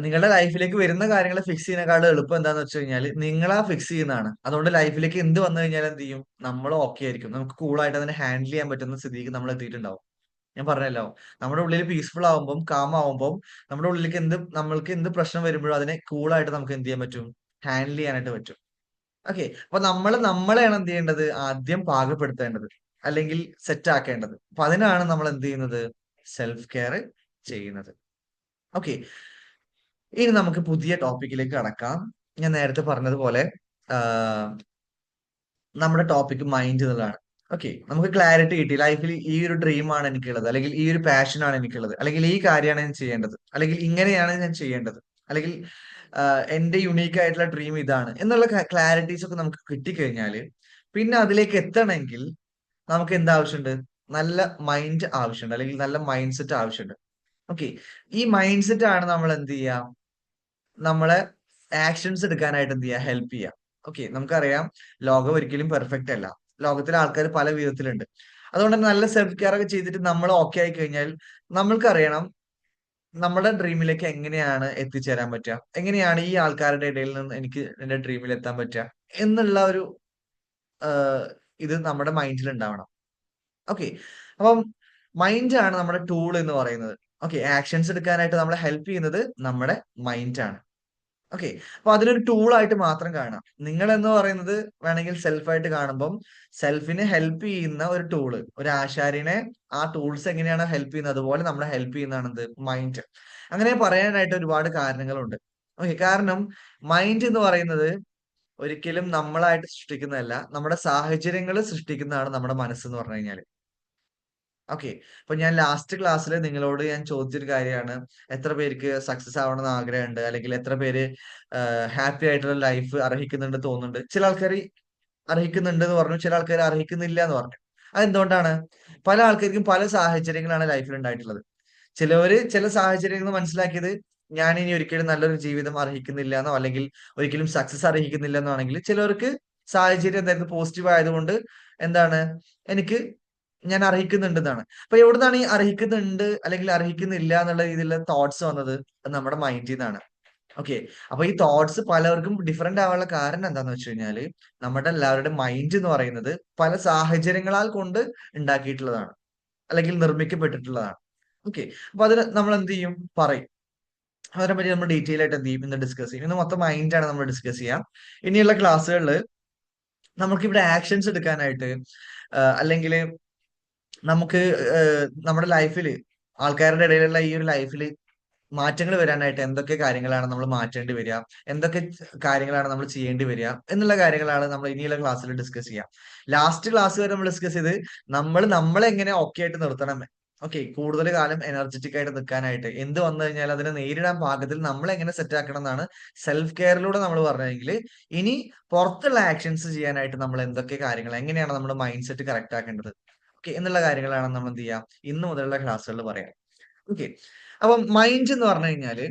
നിങ്ങളുടെ ലൈഫിലേക്ക് വരുന്ന കാര്യങ്ങൾ ഫിക്സ് ചെയ്യുന്നതിനേക്കാളും എളുപ്പം എന്താന്ന് വെച്ച് കഴിഞ്ഞാൽ നിങ്ങളാ ഫിക്സ് ചെയ്യുന്നതാണ്. അതുകൊണ്ട് ലൈഫിലേക്ക് എന്ത് വന്നു കഴിഞ്ഞാൽ എന്ത് ചെയ്യും? നമ്മൾ ഓക്കെ ആയിരിക്കും. നമുക്ക് കൂളായിട്ട് അതിനെ ഹാൻഡിൽ ചെയ്യാൻ പറ്റുന്ന സ്ഥിതിക്ക് നമ്മൾ എത്തിയിട്ടുണ്ടാവും. ഞാൻ പറഞ്ഞല്ലോ നമ്മുടെ ഉള്ളിൽ പീസ്ഫുൾ ആവുമ്പം കാം ആവുമ്പം നമ്മുടെ ഉള്ളിലേക്ക് നമ്മൾക്ക് എന്ത് പ്രശ്നം വരുമ്പോഴും അതിനെ കൂളായിട്ട് നമുക്ക് എന്ത് ചെയ്യാൻ പറ്റും? ഹാൻഡിൽ ചെയ്യാനായിട്ട് പറ്റും. ഓക്കെ. അപ്പൊ നമ്മളെയാണ് എന്ത് ചെയ്യേണ്ടത്? ആദ്യം പാകപ്പെടുത്തേണ്ടത് അല്ലെങ്കിൽ സെറ്റ് ആക്കേണ്ടത്. അപ്പൊ അതിനാണ് നമ്മൾ എന്ത് ചെയ്യുന്നത്? സെൽഫ് കെയർ ചെയ്യുന്നത്. ഓക്കെ. ഇനി നമുക്ക് പുതിയ ടോപ്പിക്കിലേക്ക് കടക്കാം. ഞാൻ നേരത്തെ പറഞ്ഞതുപോലെ ആഹ് നമ്മുടെ ടോപ്പിക് മൈൻഡ് എന്നുള്ളതാണ്. ഓക്കെ. നമുക്ക് ക്ലാരിറ്റി കിട്ടി. ലൈഫിൽ ഈ ഒരു ഡ്രീമാണ് എനിക്കുള്ളത്. അല്ലെങ്കിൽ ഈ ഒരു പാഷൻ ആണ് എനിക്കുള്ളത്. അല്ലെങ്കിൽ ഈ കാര്യമാണ് ഞാൻ ചെയ്യേണ്ടത്. അല്ലെങ്കിൽ ഇങ്ങനെയാണ് ഞാൻ ചെയ്യേണ്ടത്. അല്ലെങ്കിൽ എന്റെ യുണീക്ക് ആയിട്ടുള്ള ഡ്രീം ഇതാണ് എന്നുള്ള ക്ലാരിറ്റീസ് ഒക്കെ നമുക്ക് കിട്ടിക്കഴിഞ്ഞാല് പിന്നെ അതിലേക്ക് എത്തണമെങ്കിൽ നമുക്ക് എന്ത് ആവശ്യമുണ്ട്? നല്ല മൈൻഡ് ആവശ്യമുണ്ട്. അല്ലെങ്കിൽ നല്ല മൈൻഡ് സെറ്റ് ആവശ്യമുണ്ട്. ഓക്കെ. ഈ മൈൻഡ് സെറ്റ് ആണ് നമ്മൾ എന്ത് ചെയ്യുക? നമ്മളെ ആക്ഷൻസ് എടുക്കാനായിട്ട് എന്ത് ചെയ്യുക, ഹെൽപ്പ് ചെയ്യുക. ഓക്കെ, നമുക്കറിയാം ലോകം ഒരിക്കലും പെർഫെക്റ്റ് അല്ല. ലോകത്തിലെ ആൾക്കാർ പല വിധത്തിലുണ്ട്. അതുകൊണ്ട് തന്നെ നല്ല സെൽഫ് കെയർ ഒക്കെ ചെയ്തിട്ട് നമ്മൾ ഓക്കെ ആയി കഴിഞ്ഞാൽ നമ്മൾക്കറിയണം നമ്മുടെ ഡ്രീമിലേക്ക് എങ്ങനെയാണ് എത്തിച്ചേരാൻ പറ്റുക, എങ്ങനെയാണ് ഈ ആൾക്കാരുടെ ഇടയിൽ നിന്ന് എനിക്ക് എന്റെ ഡ്രീമിൽ എത്താൻ പറ്റുക എന്നുള്ള ഒരു ആഹ്, ഇത് നമ്മുടെ മൈൻഡിൽ ഉണ്ടാവണം. ഓക്കെ, അപ്പം മൈൻഡ് ആണ് നമ്മുടെ ടൂൾ എന്ന് പറയുന്നത്. ഓക്കെ, ആക്ഷൻസ് എടുക്കാനായിട്ട് നമ്മളെ ഹെൽപ്പ് ചെയ്യുന്നത് നമ്മുടെ മൈൻഡ് ആണ്. ഓക്കെ, അപ്പൊ അതിനൊരു ടൂൾ ആയിട്ട് മാത്രം കാണാം. നിങ്ങൾ എന്ന് പറയുന്നത് വേണമെങ്കിൽ സെൽഫായിട്ട് കാണുമ്പം സെൽഫിനെ ഹെൽപ്പ് ചെയ്യുന്ന ഒരു ടൂള്, ഒരു ആശാരിനെ ആ ടൂൾസ് എങ്ങനെയാണ് ഹെൽപ്പ് ചെയ്യുന്നത് അതുപോലെ നമ്മളെ ഹെൽപ്പ് ചെയ്യുന്നതാണ് എന്ത്, മൈൻഡ്. അങ്ങനെ പറയാനായിട്ട് ഒരുപാട് കാരണങ്ങളുണ്ട്. ഓക്കെ, കാരണം മൈൻഡ് എന്ന് പറയുന്നത് ഒരിക്കലും നമ്മളായിട്ട് സൃഷ്ടിക്കുന്നതല്ല, നമ്മുടെ സാഹചര്യങ്ങൾ സൃഷ്ടിക്കുന്നതാണ് നമ്മുടെ മനസ്സെന്ന് പറഞ്ഞു കഴിഞ്ഞാൽ. ഓക്കെ, അപ്പൊ ഞാൻ ലാസ്റ്റ് ക്ലാസ്സിൽ നിങ്ങളോട് ഞാൻ ചോദിച്ചൊരു കാര്യമാണ്, എത്ര പേർക്ക് സക്സസ് ആവണമെന്ന് ആഗ്രഹമുണ്ട്, അല്ലെങ്കിൽ എത്ര പേര് ഹാപ്പി ആയിട്ടുള്ള ലൈഫ് അർഹിക്കുന്നുണ്ട് തോന്നുന്നുണ്ട്. ചില ആൾക്കാർ അർഹിക്കുന്നുണ്ട് എന്ന് പറഞ്ഞു, ചില ആൾക്കാർ അർഹിക്കുന്നില്ല എന്ന് പറഞ്ഞു. അതെന്തുകൊണ്ടാണ്? പല ആൾക്കാർക്കും പല സാഹചര്യങ്ങളാണ് ലൈഫിൽ ഉണ്ടായിട്ടുള്ളത്. ചിലവര് ചില സാഹചര്യങ്ങൾ മനസ്സിലാക്കിയത് ഞാൻ ഇനി ഒരിക്കലും നല്ലൊരു ജീവിതം അർഹിക്കുന്നില്ല എന്നോ, അല്ലെങ്കിൽ ഒരിക്കലും സക്സസ് അർഹിക്കുന്നില്ല എന്നോ ആണെങ്കിൽ, ചിലവർക്ക് സാഹചര്യം എന്തായിരുന്നു പോസിറ്റീവ് ആയതുകൊണ്ട് എന്താണ്, എനിക്ക് ഞാൻ അർഹിക്കുന്നുണ്ടെന്നാണ്. അപ്പൊ എവിടുന്നാണ് ഈ അർഹിക്കുന്നുണ്ട് അല്ലെങ്കിൽ അർഹിക്കുന്നില്ല എന്നുള്ള രീതിയിലുള്ള തോട്ട്സ് വന്നത്? അത് നമ്മുടെ മൈൻഡിൽ നിന്നാണ്. ഓക്കെ, അപ്പൊ ഈ തോട്ട്സ് പലർക്കും ഡിഫറെന്റ് ആവാനുള്ള കാരണം എന്താന്ന് വെച്ച് കഴിഞ്ഞാല്, നമ്മുടെ എല്ലാവരുടെ മൈൻഡ് എന്ന് പറയുന്നത് പല സാഹചര്യങ്ങളാൽ കൊണ്ട് ഉണ്ടാക്കിയിട്ടുള്ളതാണ്, അല്ലെങ്കിൽ നിർമ്മിക്കപ്പെട്ടിട്ടുള്ളതാണ്. ഓക്കെ, അപ്പൊ അതിന് നമ്മൾ എന്ത് ചെയ്യും, പറയും. അതിനെപ്പറ്റി നമ്മൾ ഡീറ്റെയിൽ ആയിട്ട് എന്ത് ചെയ്യും, ഇന്ന് ഡിസ്കസ് ചെയ്യും. ഇന്ന് മൊത്തം മൈൻഡാണ് നമ്മൾ ഡിസ്കസ് ചെയ്യാം. ഇനിയുള്ള ക്ലാസ്സുകളിൽ നമുക്കിവിടെ ആക്ഷൻസ് എടുക്കാനായിട്ട് അല്ലെങ്കിൽ നമുക്ക് നമ്മുടെ ലൈഫിൽ, ആൾക്കാരുടെ ഇടയിലുള്ള ഈ ഒരു ലൈഫിൽ മാറ്റങ്ങൾ വരാനായിട്ട് എന്തൊക്കെ കാര്യങ്ങളാണ് നമ്മൾ മാറ്റേണ്ടി വരിക, എന്തൊക്കെ കാര്യങ്ങളാണ് നമ്മൾ ചെയ്യേണ്ടി വരിക എന്നുള്ള കാര്യങ്ങളാണ് നമ്മൾ ഇനിയുള്ള ക്ലാസ്സിൽ ഡിസ്കസ് ചെയ്യാം. ലാസ്റ്റ് ക്ലാസ് വരെ നമ്മൾ ഡിസ്കസ് ചെയ്ത് നമ്മളെ എങ്ങനെ ഓക്കെ ആയിട്ട് നിർത്തണം. ഓക്കെ, കൂടുതൽ കാലം എനർജറ്റിക് ആയിട്ട് നിൽക്കാനായിട്ട് എന്ത് വന്നു കഴിഞ്ഞാൽ അതിനെ നേരിടാൻ പാകത്തിൽ നമ്മളെ എങ്ങനെ സെറ്റ് ആക്കണം എന്നാണ് സെൽഫ് കെയറിലൂടെ നമ്മൾ പറഞ്ഞതെങ്കിൽ, ഇനി പുറത്തുള്ള ആക്ഷൻസ് ചെയ്യാനായിട്ട് നമ്മൾ എന്തൊക്കെ കാര്യങ്ങൾ, എങ്ങനെയാണ് നമ്മുടെ മൈൻഡ് സെറ്റ് കറക്റ്റ് ആക്കേണ്ടത്, ഓക്കെ എന്നുള്ള കാര്യങ്ങളാണ് നമ്മൾ എന്ത് ചെയ്യാം, ഇന്ന് മുതലുള്ള ക്ലാസ്സുകളിൽ പറയാം. ഓക്കെ, അപ്പം മൈൻഡ് എന്ന് പറഞ്ഞു കഴിഞ്ഞാല്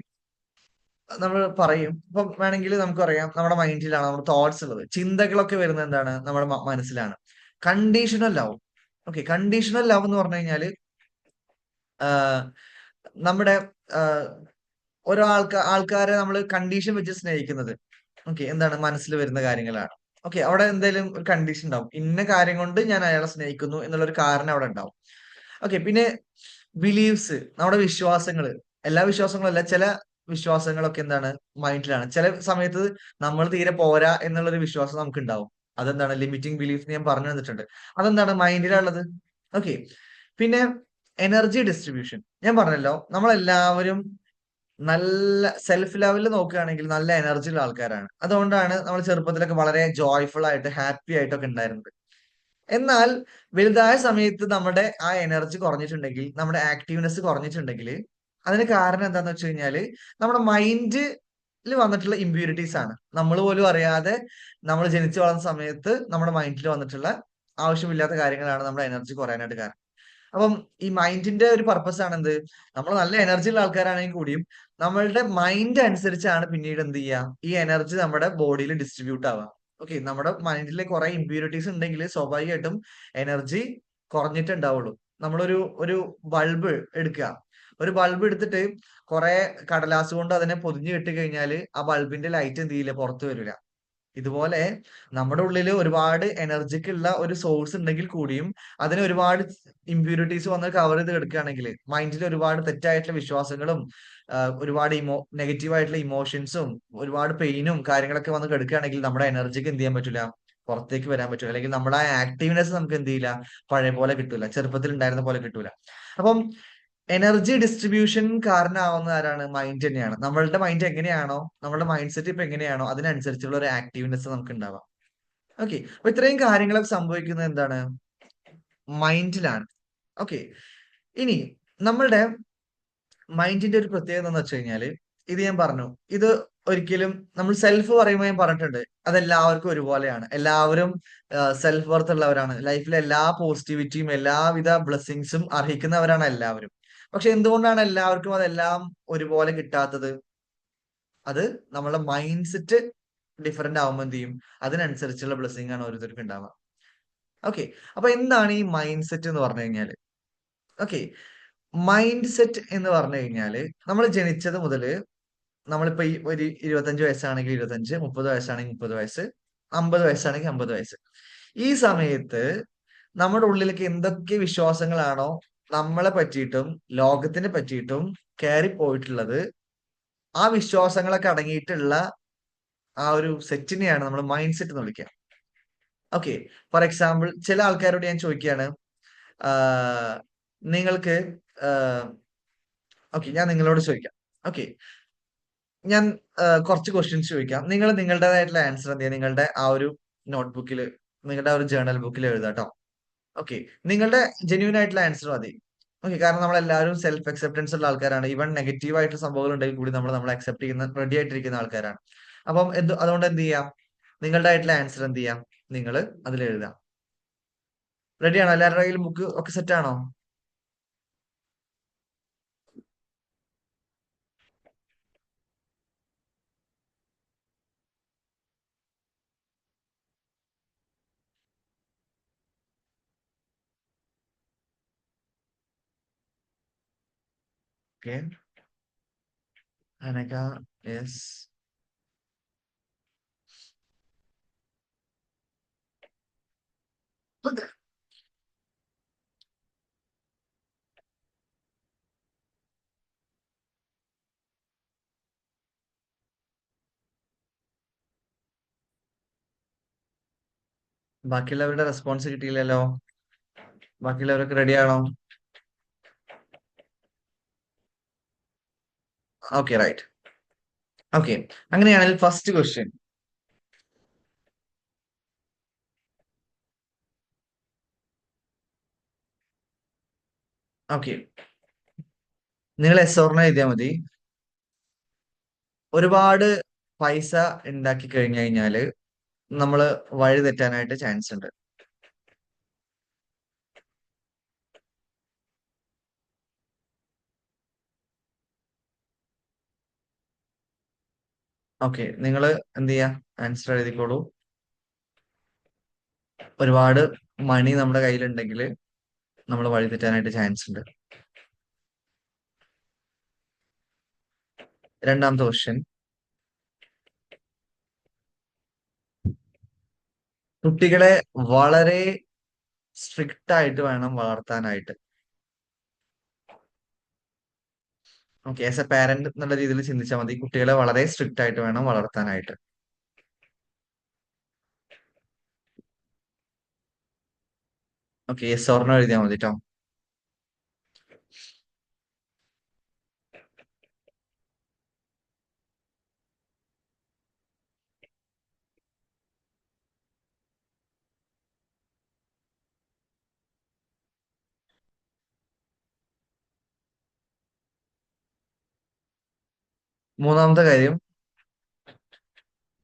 നമ്മൾ പറയും, ഇപ്പം വേണമെങ്കിൽ നമുക്കറിയാം നമ്മുടെ മൈൻഡിലാണ് നമ്മുടെ തോട്ട്സ് ഉള്ളത്. ചിന്തകളൊക്കെ വരുന്നത് എന്താണ്, നമ്മുടെ മനസ്സിലാണ്. Conditional love. Okay, conditional love എന്ന് പറഞ്ഞു കഴിഞ്ഞാല് ആഹ് നമ്മുടെ ആഹ് ആൾക്കാരെ നമ്മൾ കണ്ടീഷൻ വെച്ച് സ്നേഹിക്കുന്നത്. ഓക്കെ, എന്താണ് മനസ്സിൽ വരുന്ന കാര്യങ്ങളാണ്. ഓക്കെ, അവിടെ എന്തെങ്കിലും ഒരു കണ്ടീഷൻ ഉണ്ടാവും, ഇന്ന കാര്യം കൊണ്ട് ഞാൻ അയാളെ സ്നേഹിക്കുന്നു എന്നുള്ള ഒരു കാരണം അവിടെ ഉണ്ടാവും. ഓക്കെ, പിന്നെ ബിലീവ്സ്, നമ്മുടെ വിശ്വാസങ്ങള്. എല്ലാ വിശ്വാസങ്ങളും അല്ല, ചില വിശ്വാസങ്ങളൊക്കെ എന്താണ്, മൈൻഡിലാണ്. ചില സമയത്ത് നമ്മൾ തീരെ പോരാ എന്നുള്ളൊരു വിശ്വാസം നമുക്ക് ഉണ്ടാവും. അതെന്താണ്, ലിമിറ്റിംഗ് ബിലീഫ് ഞാൻ പറഞ്ഞു തന്നിട്ടുണ്ട്. അതെന്താണ്, മൈൻഡിലുള്ളത്. ഓക്കെ, പിന്നെ എനർജി ഡിസ്ട്രിബ്യൂഷൻ. ഞാൻ പറഞ്ഞല്ലോ, നമ്മളെല്ലാവരും നല്ല സെൽഫ് ലെവലിൽ നോക്കുകയാണെങ്കിൽ നല്ല എനർജി ഉള്ള ആൾക്കാരാണ്. അതുകൊണ്ടാണ് നമ്മൾ ചെറുപ്പത്തിലൊക്കെ വളരെ ജോയ്ഫുൾ ആയിട്ട് ഹാപ്പി ആയിട്ടൊക്കെ ഉണ്ടായിരുന്നത്. എന്നാൽ വലുതായ സമയത്ത് നമ്മുടെ ആ എനർജി കുറഞ്ഞിട്ടുണ്ടെങ്കിൽ, നമ്മുടെ ആക്റ്റീവ്നെസ് കുറഞ്ഞിട്ടുണ്ടെങ്കിൽ, അതിന് കാരണം എന്താന്ന് വെച്ച് കഴിഞ്ഞാല് നമ്മുടെ മൈൻഡിൽ വന്നിട്ടുള്ള ഇമ്പ്യൂരിറ്റീസ് ആണ്. നമ്മൾ പോലും അറിയാതെ നമ്മൾ ജനിച്ചു വളർന്ന സമയത്ത് നമ്മുടെ മൈൻഡിൽ വന്നിട്ടുള്ള ആവശ്യമില്ലാത്ത കാര്യങ്ങളാണ് നമ്മുടെ എനർജി കുറയാനായിട്ട് കാരണം. അപ്പം ഈ മൈൻഡിന്റെ ഒരു പർപ്പസ് ആണ് എന്ത്, നമ്മൾ നല്ല എനർജി ഉള്ള ആൾക്കാരാണെങ്കിൽ കൂടിയും നമ്മളുടെ മൈൻഡ് അനുസരിച്ചാണ് പിന്നീട് എന്ത് ചെയ്യുക, ഈ എനർജി നമ്മുടെ ബോഡിയിൽ ഡിസ്ട്രിബ്യൂട്ട് ആവുക. ഓക്കെ, നമ്മുടെ മൈൻഡിൽ കുറെ ഇമ്പ്യൂരിറ്റീസ് ഉണ്ടെങ്കിൽ സ്വാഭാവികമായിട്ടും എനർജി കുറഞ്ഞിട്ടുണ്ടാവുള്ളൂ. നമ്മളൊരു ഒരു ബൾബ് എടുക്കുക, ഒരു ബൾബ് എടുത്തിട്ട് കുറെ കടലാസ് കൊണ്ട് അതിനെ പൊതിഞ്ഞു കെട്ടി കഴിഞ്ഞാൽ ആ ബൾബിന്റെ ലൈറ്റ് എന്ത് ചെയ്യില്ല, പുറത്തു വരില്ല. ഇതുപോലെ നമ്മുടെ ഉള്ളില് ഒരുപാട് എനർജിക്ക് ഉള്ള ഒരു സോഴ്സ് ഉണ്ടെങ്കിൽ കൂടിയും അതിന് ഒരുപാട് ഇമ്പ്യൂരിറ്റീസ് വന്ന് കവർ ചെയ്ത് കിടക്കുകയാണെങ്കിൽ, മൈൻഡിൽ ഒരുപാട് തെറ്റായിട്ടുള്ള വിശ്വാസങ്ങളും ഒരുപാട് നെഗറ്റീവ് ആയിട്ടുള്ള ഇമോഷൻസും ഒരുപാട് പെയിനും കാര്യങ്ങളൊക്കെ വന്ന് കിടക്കുകയാണെങ്കിൽ നമ്മുടെ എനർജിക്ക് എന്ത് ചെയ്യാൻ പറ്റില്ല, പുറത്തേക്ക് വരാൻ പറ്റില്ല. അല്ലെങ്കിൽ നമ്മുടെ ആ ആക്റ്റീവ്നെസ് നമുക്ക് എന്ത് ചെയ്യില്ല, പഴയ പോലെ കിട്ടൂല, ചെറുപ്പത്തിൽ ഉണ്ടായിരുന്ന പോലെ കിട്ടൂല. അപ്പം എനർജി ഡിസ്ട്രിബ്യൂഷൻ കാരണമാവുന്ന ആരാണ്, മൈൻഡ് തന്നെയാണ്. നമ്മളുടെ മൈൻഡ് എങ്ങനെയാണോ, നമ്മുടെ മൈൻഡ് സെറ്റ് ഇപ്പൊ എങ്ങനെയാണോ അതിനനുസരിച്ചുള്ള ഒരു ആക്റ്റീവ്നെസ് നമുക്ക് ഉണ്ടാവാം. ഓക്കെ, അപ്പൊ ഇത്രയും കാര്യങ്ങളൊക്കെ സംഭവിക്കുന്നത് എന്താണ്, മൈൻഡിലാണ്. ഓക്കെ, ഇനി നമ്മളുടെ മൈൻഡിന്റെ ഒരു പ്രത്യേകത എന്ന് വെച്ച് കഴിഞ്ഞാല്, ഇത് ഞാൻ പറഞ്ഞു, ഇത് ഒരിക്കലും നമ്മൾ സെൽഫ് പറയുമ്പോൾ ഞാൻ പറഞ്ഞിട്ടുണ്ട്, അതെല്ലാവർക്കും ഒരുപോലെയാണ്. എല്ലാവരും സെൽഫ് വർത്ത് ഉള്ളവരാണ്. ലൈഫിലെ എല്ലാ പോസിറ്റിവിറ്റിയും എല്ലാവിധ ബ്ലെസ്സിങ്സും അർഹിക്കുന്നവരാണ് എല്ലാവരും. പക്ഷെ എന്തുകൊണ്ടാണ് എല്ലാവർക്കും അതെല്ലാം ഒരുപോലെ കിട്ടാത്തത്? അത് നമ്മളെ മൈൻഡ് സെറ്റ് ഡിഫറെന്റ് ആവുമ്പോൾ എന്ത് ചെയ്യും, അതിനനുസരിച്ചുള്ള ബ്ലെസ്സിങ് ആണ് ഓരോരുത്തർക്കും ഉണ്ടാവുക. ഓക്കെ, അപ്പൊ എന്താണ് ഈ മൈൻഡ് സെറ്റ് എന്ന് പറഞ്ഞു കഴിഞ്ഞാല്? ഓക്കെ, മൈൻഡ് സെറ്റ് എന്ന് പറഞ്ഞു കഴിഞ്ഞാല് നമ്മൾ ജനിച്ചത് മുതല്, നമ്മളിപ്പോ ഈ ഒരു 25 വയസ്സാണെങ്കിൽ 25, 30 വയസ്സാണെങ്കിൽ 30 വയസ്സ്, 50 വയസ്സാണെങ്കിൽ 50 വയസ്സ്, ഈ സമയത്ത് നമ്മുടെ ഉള്ളിലേക്ക് എന്തൊക്കെ വിശ്വാസങ്ങളാണോ നമ്മളെ പറ്റിയിട്ടും ലോകത്തിനെ പറ്റിയിട്ടും കയറി പോയിട്ടുള്ളത്, ആ വിശ്വാസങ്ങളൊക്കെ അടങ്ങിയിട്ടുള്ള ആ ഒരു സെറ്റിനെയാണ് നമ്മൾ മൈൻഡ് സെറ്റ് എന്ന് വിളിക്കുക. ഓക്കെ, ഫോർ എക്സാമ്പിൾ ചില ആൾക്കാരോട് ഞാൻ ചോദിക്കുകയാണ്, നിങ്ങൾക്ക് ഓക്കെ, ഞാൻ നിങ്ങളോട് ചോദിക്കാം. ഓക്കെ, ഞാൻ കുറച്ച് ക്വസ്റ്റ്യൻസ് ചോദിക്കാം. നിങ്ങൾ നിങ്ങളുടേതായിട്ടുള്ള ആൻസർ എന്ത് ചെയ്യുക, നിങ്ങളുടെ ആ ഒരു നോട്ട്ബുക്കിൽ, നിങ്ങളുടെ ആ ഒരു ജേർണൽ ബുക്കിൽ എഴുതാട്ടോ. ഓക്കെ, നിങ്ങളുടെ ജെന്യൂൻ ആയിട്ടുള്ള ആൻസർ മതി. ഓക്കെ, കാരണം നമ്മളെല്ലാവരും സെൽഫ് അക്സെപ്റ്റൻസ് ഉള്ള ആൾക്കാരാണ്. ഈവൻ നെഗറ്റീവ് ആയിട്ടുള്ള സംഭവങ്ങൾ ഉണ്ടെങ്കിൽ കൂടി നമ്മൾ അക്സെപ്റ്റ് ചെയ്യുന്ന റെഡി ആയിട്ടിരിക്കുന്ന ആൾക്കാരാണ്. അപ്പം അതുകൊണ്ട് എന്ത് ചെയ്യാം, നിങ്ങളുടെ ആയിട്ടുള്ള ആൻസർ എന്ത് ചെയ്യാം, നിങ്ങൾ അതിൽ എഴുതാം. റെഡിയാണോ? എല്ലാവരുടെ കയ്യിലും ബുക്ക് ഒക്കെ സെറ്റ് ആണോ? ഓക്കെ, അനക, യെസ്. ബാക്കിയുള്ളവരുടെ റെസ്പോൺസ് കിട്ടിയില്ലല്ലോ. ബാക്കിയുള്ളവരൊക്കെ റെഡിയാണോ? Okay, right. ഓക്കെ, അങ്ങനെയാണെങ്കിൽ ഫസ്റ്റ് ക്വസ്റ്റ്യൻ. ഓക്കെ, നിങ്ങൾ എസ് ഓർണോ എഴുതിയാൽ മതി. ഒരുപാട് പൈസ ഉണ്ടാക്കി കഴിഞ്ഞു കഴിഞ്ഞാല് നമ്മള് വഴി തെറ്റാനായിട്ട് ചാൻസ് ഉണ്ട്. ഓക്കെ, നിങ്ങൾ എന്ത് ചെയ്യാ, ആൻസർ എഴുതിക്കോളൂ. ഒരുപാട് മണി നമ്മുടെ കയ്യിലുണ്ടെങ്കിൽ നമ്മൾ വഴി തെറ്റാനായിട്ട് ചാൻസ് ഉണ്ട്. രണ്ടാമത്തെ ക്വസ്റ്റ്യൻ, കുട്ടികളെ വളരെ സ്ട്രിക്റ്റ് ആയിട്ട് വേണം വളർത്താനായിട്ട്. ഓക്കെ, ആസ് എ പാരന്റ് എന്നുള്ള രീതിയിൽ ചിന്തിച്ചാൽ മതി, കുട്ടികളെ വളരെ സ്ട്രിക്റ്റ് ആയിട്ട് വേണം വളർത്താനായിട്ട്. ഓക്കെ, യെസ് ഓർണോ എഴുതിയാൽ മതി കേട്ടോ. മൂന്നാമത്തെ കാര്യം,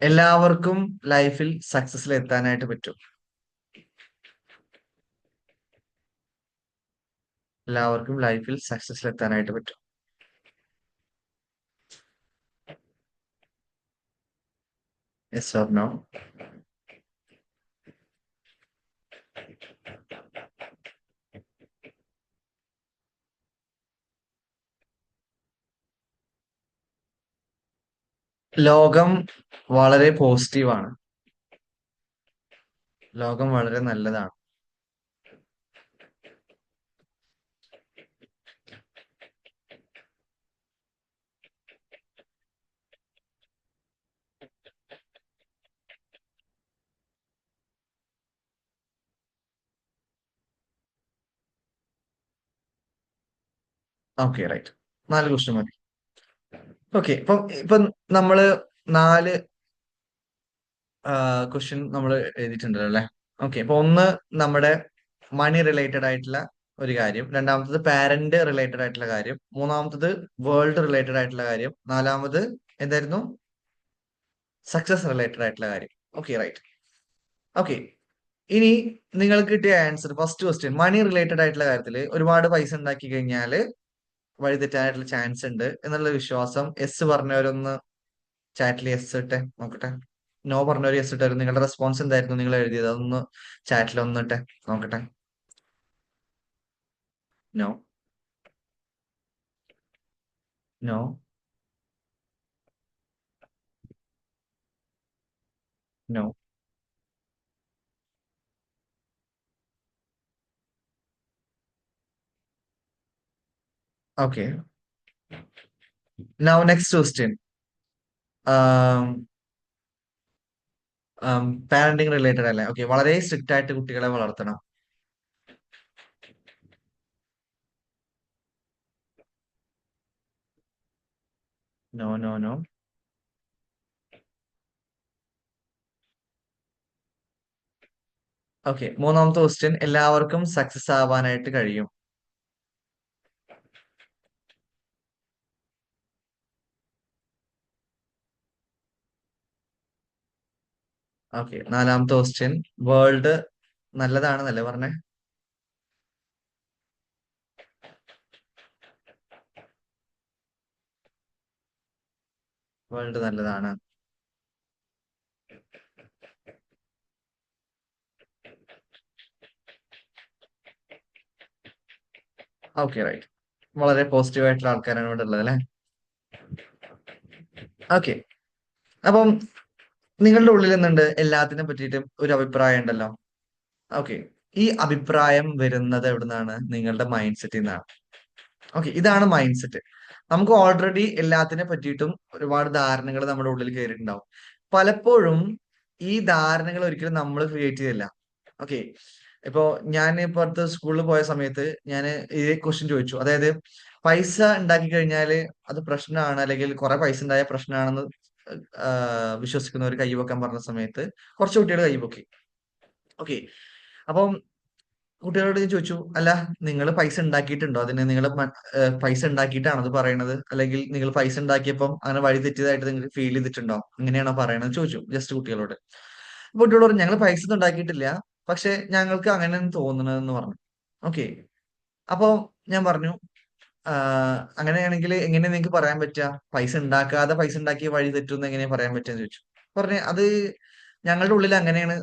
എല്ലാവർക്കും ലൈഫിൽ സക്സസിൽ എത്താനായിട്ട് പറ്റും. എല്ലാവർക്കും ലൈഫിൽ സക്സസിൽ എത്താനായിട്ട് പറ്റും. Yes or no? ലോകം വളരെ പോസിറ്റീവാണ്. ലോകം വളരെ നല്ലതാണ്. Okay, right. 4 ക്വസ്റ്റ്യൻ മതി. ഓക്കെ, ഇപ്പം നമ്മള് 4 ക്വസ്റ്റ്യൻ നമ്മൾ എഴുതിയിട്ടുണ്ടല്ലോ അല്ലെ? ഓക്കെ, അപ്പൊ ഒന്ന് നമ്മുടെ മണി റിലേറ്റഡ് ആയിട്ടുള്ള ഒരു കാര്യം, രണ്ടാമത്തത് പാരന്റ് റിലേറ്റഡ് ആയിട്ടുള്ള കാര്യം, മൂന്നാമത്തത് വേൾഡ് റിലേറ്റഡ് ആയിട്ടുള്ള കാര്യം, നാലാമത് എന്തായിരുന്നു, സക്സസ് റിലേറ്റഡ് ആയിട്ടുള്ള കാര്യം. Okay, right. ഓക്കെ, ഇനി നിങ്ങൾക്ക് കിട്ടിയ ആൻസർ, ഫസ്റ്റ് ക്വസ്റ്റ്യൻ മണി റിലേറ്റഡ് ആയിട്ടുള്ള കാര്യത്തിൽ ഒരുപാട് പൈസ ഉണ്ടാക്കി കഴിഞ്ഞാല് വഴിതെറ്റാനായിട്ടുള്ള ചാൻസ് ഉണ്ട് എന്നുള്ള വിശ്വാസം എസ് പറഞ്ഞവരൊന്ന് ചാറ്റിൽ യെസ് ഇട്ടെ നോക്കട്ടെ. നോ പറഞ്ഞൊരു യെസ് ഇട്ടായിരുന്നു. നിങ്ങളുടെ റെസ്പോൺസ് എന്തായിരുന്നു നിങ്ങൾ എഴുതിയത്? അതൊന്ന് ചാറ്റിൽ ഒന്ന് ഇട്ടെ നോക്കട്ടെ. No, no. No. Okay. Now next question. Parenting related അല്ലേ? ഓക്കെ. വളരെ സ്ട്രിക്റ്റ് ആയിട്ട് കുട്ടികളെ വളർത്തണം. No, no, no. ഓക്കെ. മൂന്നാമത്തെ ക്വസ്റ്റ്യൻ. എല്ലാവർക്കും സക്സസ് ആവാനായിട്ട് കഴിയും. ഓക്കെ. നാലാമത്തെ ക്വസ്റ്റ്യൻ. വേൾഡ് നല്ലതാണെന്നല്ലേ പറഞ്ഞേ? വേൾഡ് നല്ലതാണ്. Okay, right. വളരെ പോസിറ്റീവ് ആയിട്ടുള്ള ആൾക്കാരാണ് ഇവിടെ ഉള്ളത് അല്ലെ? ഓക്കെ. അപ്പം നിങ്ങളുടെ ഉള്ളിൽ നിന്നുണ്ട് എല്ലാത്തിനെ പറ്റിയിട്ടും ഒരു അഭിപ്രായം ഉണ്ടല്ലോ. ഓക്കെ. ഈ അഭിപ്രായം വരുന്നത് എവിടുന്നാണ്? നിങ്ങളുടെ മൈൻഡ് സെറ്റിൽ നിന്നാണ്. ഓക്കെ. ഇതാണ് മൈൻഡ് സെറ്റ്. നമുക്ക് ഓൾറെഡി എല്ലാത്തിനെ പറ്റിയിട്ടും ഒരുപാട് ധാരണകൾ നമ്മുടെ ഉള്ളിൽ കയറിയിട്ടുണ്ടാവും. പലപ്പോഴും ഈ ധാരണകൾ ഒരിക്കലും നമ്മൾ ക്രിയേറ്റ് ചെയ്തില്ല. ഓക്കെ. ഇപ്പോ ഞാൻ ഇപ്പൊ അടുത്ത് സ്കൂളിൽ പോയ സമയത്ത് ഞാൻ ഇതേ ക്വസ്റ്റ്യൻ ചോദിച്ചു. അതായത് പൈസ ഉണ്ടാക്കി കഴിഞ്ഞാല് അത് പ്രശ്നമാണ്, അല്ലെങ്കിൽ കുറെ പൈസ ഉണ്ടായ പ്രശ്നമാണെന്ന് വിശ്വസിക്കുന്നവർ കൈവക്കാൻ പറഞ്ഞ സമയത്ത് കുറച്ച് കുട്ടികൾ കൈവക്കി. ഓക്കെ. അപ്പം കുട്ടികളോട് ഞാൻ ചോദിച്ചു, അല്ല, നിങ്ങൾ പൈസ ഉണ്ടാക്കിയിട്ടുണ്ടോ? അതിന് നിങ്ങൾ പൈസ ഉണ്ടാക്കിയിട്ടാണോ അത് പറയണത്? അല്ലെങ്കിൽ നിങ്ങൾ പൈസ ഉണ്ടാക്കിയപ്പം അങ്ങനെ വഴി തെറ്റിയതായിട്ട് നിങ്ങൾക്ക് ഫീൽ ചെയ്തിട്ടുണ്ടോ? എങ്ങനെയാണോ പറയണത് ചോദിച്ചു ജസ്റ്റ് കുട്ടികളോട്. അപ്പൊ കുട്ടികളോട് പറഞ്ഞു, ഞങ്ങൾ പൈസ ഒന്നും ഉണ്ടാക്കിയിട്ടില്ല, പക്ഷെ ഞങ്ങൾക്ക് അങ്ങനെയാണ് തോന്നുന്നതെന്ന് പറഞ്ഞു. ഓക്കെ. അപ്പൊ ഞാൻ പറഞ്ഞു, അങ്ങനെയാണെങ്കിൽ എങ്ങനെ നിങ്ങൾക്ക് പറയാൻ പറ്റുക? പൈസ ഉണ്ടാക്കാതെ പൈസ ഉണ്ടാക്കിയ വഴി തെറ്റുമെന്ന് എങ്ങനെ പറയാൻ പറ്റുക ചോദിച്ചു. പറഞ്ഞു, അത് ഞങ്ങളുടെ ഉള്ളിൽ അങ്ങനെയാണ്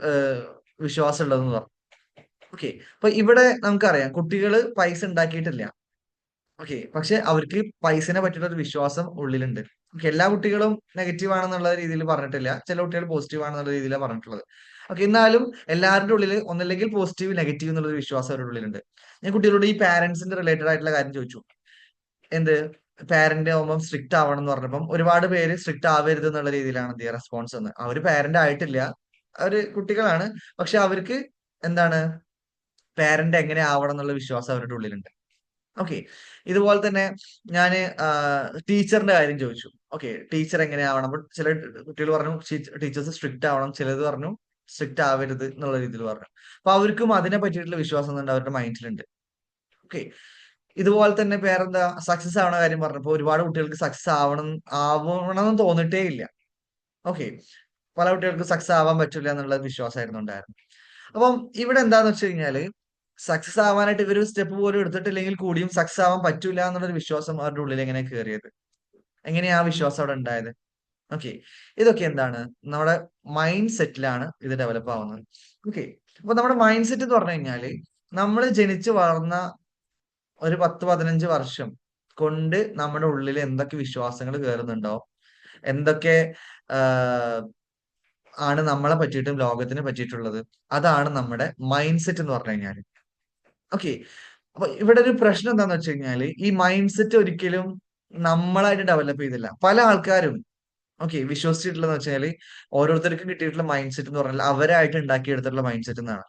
ഏഹ് വിശ്വാസം ഉള്ളതെന്ന് പറഞ്ഞു. ഓക്കെ. അപ്പൊ ഇവിടെ നമുക്കറിയാം കുട്ടികള് പൈസ ഉണ്ടാക്കിയിട്ടില്ല. ഓക്കെ. പക്ഷെ അവർക്ക് പൈസനെ പറ്റിയുള്ള ഒരു വിശ്വാസം ഉള്ളിലുണ്ട്. ഓക്കെ. എല്ലാ കുട്ടികളും നെഗറ്റീവ് ആണെന്നുള്ള രീതിയിൽ പറഞ്ഞിട്ടില്ല. ചില കുട്ടികൾ പോസിറ്റീവ് ആണെന്നുള്ള രീതിയിലാണ് പറഞ്ഞിട്ടുള്ളത്. ഓക്കെ. എന്നാലും എല്ലാവരുടെ ഉള്ളിൽ ഒന്നല്ലെങ്കിൽ പോസിറ്റീവ്, നെഗറ്റീവ് എന്നുള്ള ഒരു വിശ്വാസം അവരുടെ ഉള്ളിലുണ്ട്. ഞാൻ കുട്ടികളോട് ഈ പാരന്റ്സിന്റെ റിലേറ്റഡ് ആയിട്ടുള്ള കാര്യം ചോദിച്ചു. എന്ത് പാരന്റ് ആവുമ്പോൾ സ്ട്രിക്റ്റ് ആവണം എന്ന് പറഞ്ഞപ്പം ഒരുപാട് പേര് സ്ട്രിക്റ്റ് ആവരുത് എന്നുള്ള രീതിയിലാണ് എന്ത് ചെയ്യുക റെസ്പോൺസ് വന്നത്. അവര് പാരന്റ് ആയിട്ടില്ല, അവര് കുട്ടികളാണ്. പക്ഷെ അവർക്ക് എന്താണ് പാരന്റ് എങ്ങനെ ആവണം എന്നുള്ള വിശ്വാസം അവരുടെ ഉള്ളിലുണ്ട്. ഓക്കെ. ഇതുപോലെ തന്നെ ഞാന് ടീച്ചറിന്റെ കാര്യം ചോദിച്ചു. ഓക്കെ. ടീച്ചർ എങ്ങനെയാവണം? അപ്പൊ ചില കുട്ടികൾ പറഞ്ഞു ടീച്ചേഴ്സ് സ്ട്രിക്റ്റ് ആവണം, ചിലത് പറഞ്ഞു സ്ട്രിക്റ്റ് ആവരുത് എന്നുള്ള രീതിയിൽ പറഞ്ഞു. അപ്പൊ അവർക്കും അതിനെ പറ്റിയിട്ടുള്ള വിശ്വാസം തന്നെ അവരുടെ മൈൻഡിലുണ്ട്. ഓക്കെ. ഇതുപോലെ തന്നെ വേറെന്താ, സക്സസ് ആവണ കാര്യം പറഞ്ഞപ്പോ ഒരുപാട് കുട്ടികൾക്ക് സക്സസ് ആവണമെന്ന് തോന്നിട്ടേ ഇല്ല. ഓക്കെ. പല കുട്ടികൾക്ക് സക്സസ് ആവാൻ പറ്റില്ല എന്നുള്ള വിശ്വാസമായിരുന്നു ഉണ്ടായിരുന്നത്. അപ്പം ഇവിടെ എന്താന്ന് വെച്ച് കഴിഞ്ഞാല് സക്സസ് ആവാനായിട്ട് ഇവര് സ്റ്റെപ്പ് പോലും എടുത്തിട്ടില്ലെങ്കിൽ കൂടിയും സക്സസ് ആവാൻ പറ്റൂല എന്നുള്ളൊരു വിശ്വാസം അവരുടെ ഉള്ളിൽ എങ്ങനെ കയറിയത്? എങ്ങനെയാ ആ വിശ്വാസം അവിടെ ഉണ്ടായത്? ഓക്കെ. ഇതൊക്കെ എന്താണ്? നമ്മുടെ മൈൻഡ് സെറ്റിലാണ് ഇത് ഡെവലപ്പ് ആവുന്നത്. ഓക്കെ. അപ്പൊ നമ്മുടെ മൈൻഡ് സെറ്റ് എന്ന് പറഞ്ഞു കഴിഞ്ഞാല് നമ്മൾ ജനിച്ചു വളർന്ന ഒരു 10-15 വർഷം കൊണ്ട് നമ്മുടെ ഉള്ളിൽ എന്തൊക്കെ വിശ്വാസങ്ങൾ കയറുന്നുണ്ടോ, എന്തൊക്കെ ആഹ് ആണ് നമ്മളെ പറ്റിയിട്ടും ലോകത്തിനെ പറ്റിയിട്ടുള്ളത്, അതാണ് നമ്മുടെ മൈൻഡ് സെറ്റ് എന്ന് പറഞ്ഞു കഴിഞ്ഞാല്. ഓക്കെ. അപ്പൊ ഇവിടെ ഒരു പ്രശ്നം എന്താന്ന് വെച്ച് കഴിഞ്ഞാല് ഈ മൈൻഡ് സെറ്റ് ഒരിക്കലും നമ്മളായിട്ട് ഡെവലപ്പ് ചെയ്തില്ല. പല ആൾക്കാരും ഓക്കെ വിശ്വസിച്ചിട്ടുള്ളതെന്ന് വെച്ചാല് ഓരോരുത്തർക്കും കിട്ടിയിട്ടുള്ള മൈൻഡ് സെറ്റ് എന്ന് പറഞ്ഞാൽ അവരായിട്ട് ഉണ്ടാക്കിയെടുത്തിട്ടുള്ള മൈൻഡ് സെറ്റ് എന്നാണ്.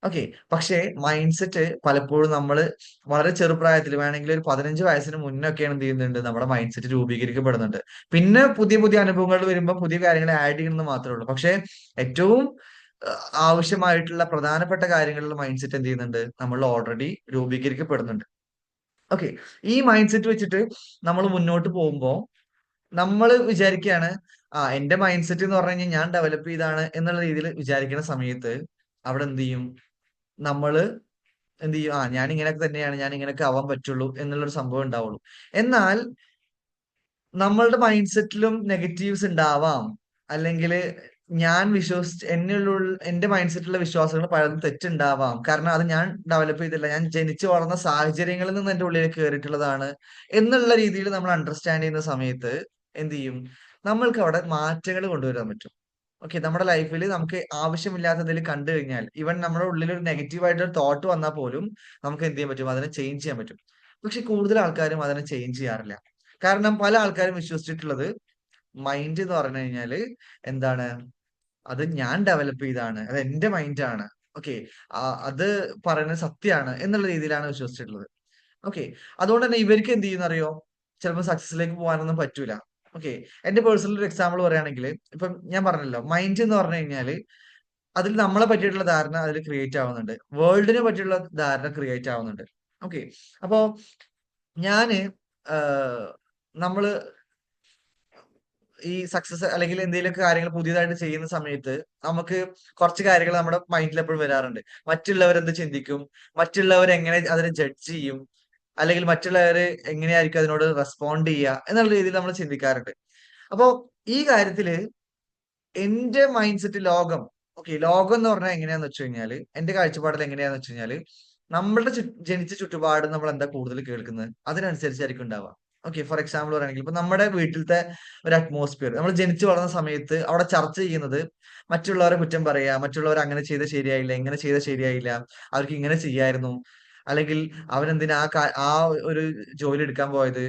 ഓക്കെ. പക്ഷേ മൈൻഡ് സെറ്റ് പലപ്പോഴും നമ്മള് വളരെ ചെറുപ്രായത്തിൽ വേണമെങ്കിൽ ഒരു 15 വയസ്സിന് മുന്നൊക്കെയാണ് എന്ത് ചെയ്യുന്നുണ്ട് നമ്മുടെ മൈൻഡ് സെറ്റ് രൂപീകരിക്കപ്പെടുന്നുണ്ട്. പിന്നെ പുതിയ പുതിയ അനുഭവങ്ങൾ വരുമ്പോൾ പുതിയ കാര്യങ്ങൾ ആഡ് ചെയ്യണമെന്ന് മാത്രമേ ഉള്ളൂ. പക്ഷേ ഏറ്റവും ആവശ്യമായിട്ടുള്ള പ്രധാനപ്പെട്ട കാര്യങ്ങളിൽ മൈൻഡ് സെറ്റ് എന്ത് ചെയ്യുന്നുണ്ട് നമ്മൾ ഓൾറെഡി രൂപീകരിക്കപ്പെടുന്നുണ്ട്. ഓക്കെ. ഈ മൈൻഡ് സെറ്റ് വെച്ചിട്ട് നമ്മൾ മുന്നോട്ട് പോകുമ്പോൾ നമ്മൾ വിചാരിക്കുകയാണ്, എന്റെ മൈൻഡ് സെറ്റ് എന്ന് പറഞ്ഞു കഴിഞ്ഞാൽ ഞാൻ ഡെവലപ്പ് ചെയ്താണ് എന്നുള്ള രീതിയിൽ വിചാരിക്കുന്ന സമയത്ത് അവിടെ എന്ത് ചെയ്യും? നമ്മള് എന്ത് ചെയ്യും? ഞാൻ ഇങ്ങനെയൊക്കെ തന്നെയാണ്, ഞാൻ ഇങ്ങനെയൊക്കെ ആവാൻ പറ്റുള്ളൂ എന്നുള്ളൊരു സംഭവം ഉണ്ടാവുള്ളൂ. എന്നാൽ നമ്മളുടെ മൈൻഡ് സെറ്റിലും നെഗറ്റീവ്സ് ഉണ്ടാവാം. അല്ലെങ്കിൽ ഞാൻ എന്റെ മൈൻഡ് സെറ്റിലുള്ള വിശ്വാസങ്ങൾ പലതും തെറ്റുണ്ടാവാം. കാരണം അത് ഞാൻ ഡെവലപ്പ് ചെയ്തില്ല. ഞാൻ ജനിച്ചു വളർന്ന സാഹചര്യങ്ങളിൽ നിന്ന് എന്റെ ഉള്ളിൽ കയറിയിട്ടുള്ളതാണ് എന്നുള്ള രീതിയിൽ നമ്മൾ അണ്ടർസ്റ്റാൻഡ് ചെയ്യുന്ന സമയത്ത് എന്ത് ചെയ്യും? നമ്മൾക്ക് അവിടെ മാറ്റങ്ങൾ കൊണ്ടുവരാൻ പറ്റും. ഓക്കെ, നമ്മുടെ ലൈഫിൽ നമുക്ക് ആവശ്യമില്ലാത്ത എന്തെങ്കിലും കണ്ടു കഴിഞ്ഞാൽ, ഈവൻ നമ്മുടെ ഉള്ളിൽ ഒരു നെഗറ്റീവ് ആയിട്ടൊരു തോട്ട് വന്നാൽ പോലും നമുക്ക് എന്ത് ചെയ്യാൻ പറ്റും? അതിനെ ചേഞ്ച് ചെയ്യാൻ പറ്റും. പക്ഷെ കൂടുതൽ ആൾക്കാരും അതിനെ ചേഞ്ച് ചെയ്യാറില്ല. കാരണം പല ആൾക്കാരും വിശ്വസിച്ചിട്ടുള്ളത് മൈൻഡ് എന്ന് പറഞ്ഞു കഴിഞ്ഞാല് എന്താണ്? അത് ഞാൻ ഡെവലപ്പ് ചെയ്താണ്. അത് എന്റെ മൈൻഡാണ്. ഓക്കെ. അത് പറയുന്നത് സത്യമാണ് എന്നുള്ള രീതിയിലാണ് വിശ്വസിച്ചിട്ടുള്ളത്. ഓക്കെ. അതുകൊണ്ട് തന്നെ ഇവർക്ക് എന്ത് ചെയ്യുന്നറിയോ? ചിലപ്പോൾ സക്സസിലേക്ക് പോകാനൊന്നും പറ്റൂല. ഓക്കെ. എന്റെ പേഴ്സണൽ ഒരു എക്സാമ്പിൾ പറയുകയാണെങ്കിൽ, ഇപ്പം ഞാൻ പറഞ്ഞല്ലോ, മൈൻഡ് എന്ന് പറഞ്ഞു കഴിഞ്ഞാല് അതിൽ നമ്മളെ പറ്റിയിട്ടുള്ള ധാരണ അതിൽ ക്രിയേറ്റ് ആവുന്നുണ്ട്. വേൾഡിനെ പറ്റിയുള്ള ധാരണ ക്രിയേറ്റ് ആവുന്നുണ്ട്. ഓക്കെ. അപ്പോ ഞാന് ആഹ് നമ്മള് ഈ സക്സസ് അല്ലെങ്കിൽ എന്തെങ്കിലുമൊക്കെ കാര്യങ്ങൾ പുതിയതായിട്ട് ചെയ്യുന്ന സമയത്ത് നമുക്ക് കുറച്ച് കാര്യങ്ങൾ നമ്മുടെ മൈൻഡിൽ എപ്പോഴും വരാറുണ്ട്. മറ്റുള്ളവരെന്ത് ചിന്തിക്കും? മറ്റുള്ളവർ എങ്ങനെ അതിനെ ജഡ്ജ് ചെയ്യും? അല്ലെങ്കിൽ മറ്റുള്ളവര് എങ്ങനെയായിരിക്കും അതിനോട് റെസ്പോണ്ട് ചെയ്യുക എന്നുള്ള രീതിയിൽ നമ്മൾ ചിന്തിക്കാറുണ്ട്. അപ്പോ ഈ കാര്യത്തില് എന്റെ മൈൻഡ് സെറ്റ് ലോകം, ഓക്കെ, ലോകം എന്ന് പറഞ്ഞാൽ എങ്ങനെയാന്ന് വെച്ച് കഴിഞ്ഞാല്, എന്റെ കാഴ്ചപ്പാടിൽ എങ്ങനെയാന്ന് വെച്ച് കഴിഞ്ഞാല്, നമ്മളുടെ ജനിച്ച ചുറ്റുപാട് നമ്മൾ എന്താ കൂടുതൽ കേൾക്കുന്നത് അതിനനുസരിച്ചായിരിക്കും ഉണ്ടാവുക. ഓക്കെ, ഫോർ എക്സാമ്പിൾ പറയുകയാണെങ്കിൽ ഇപ്പൊ നമ്മുടെ വീട്ടിലത്തെ ഒരു അറ്റ്മോസ്ഫിയർ, നമ്മൾ ജനിച്ചു വളർന്ന സമയത്ത് അവിടെ ചർച്ച ചെയ്യുന്നത് മറ്റുള്ളവരെ കുറ്റം പറയാ, മറ്റുള്ളവർ അങ്ങനെ ചെയ്ത ശരിയായില്ല, ഇങ്ങനെ ചെയ്ത ശരിയായില്ല, അവർക്ക് ഇങ്ങനെ ചെയ്യായിരുന്നു, അല്ലെങ്കിൽ അവനെന്തിനാ ആ ഒരു ജോലി എടുക്കാൻ പോയത്,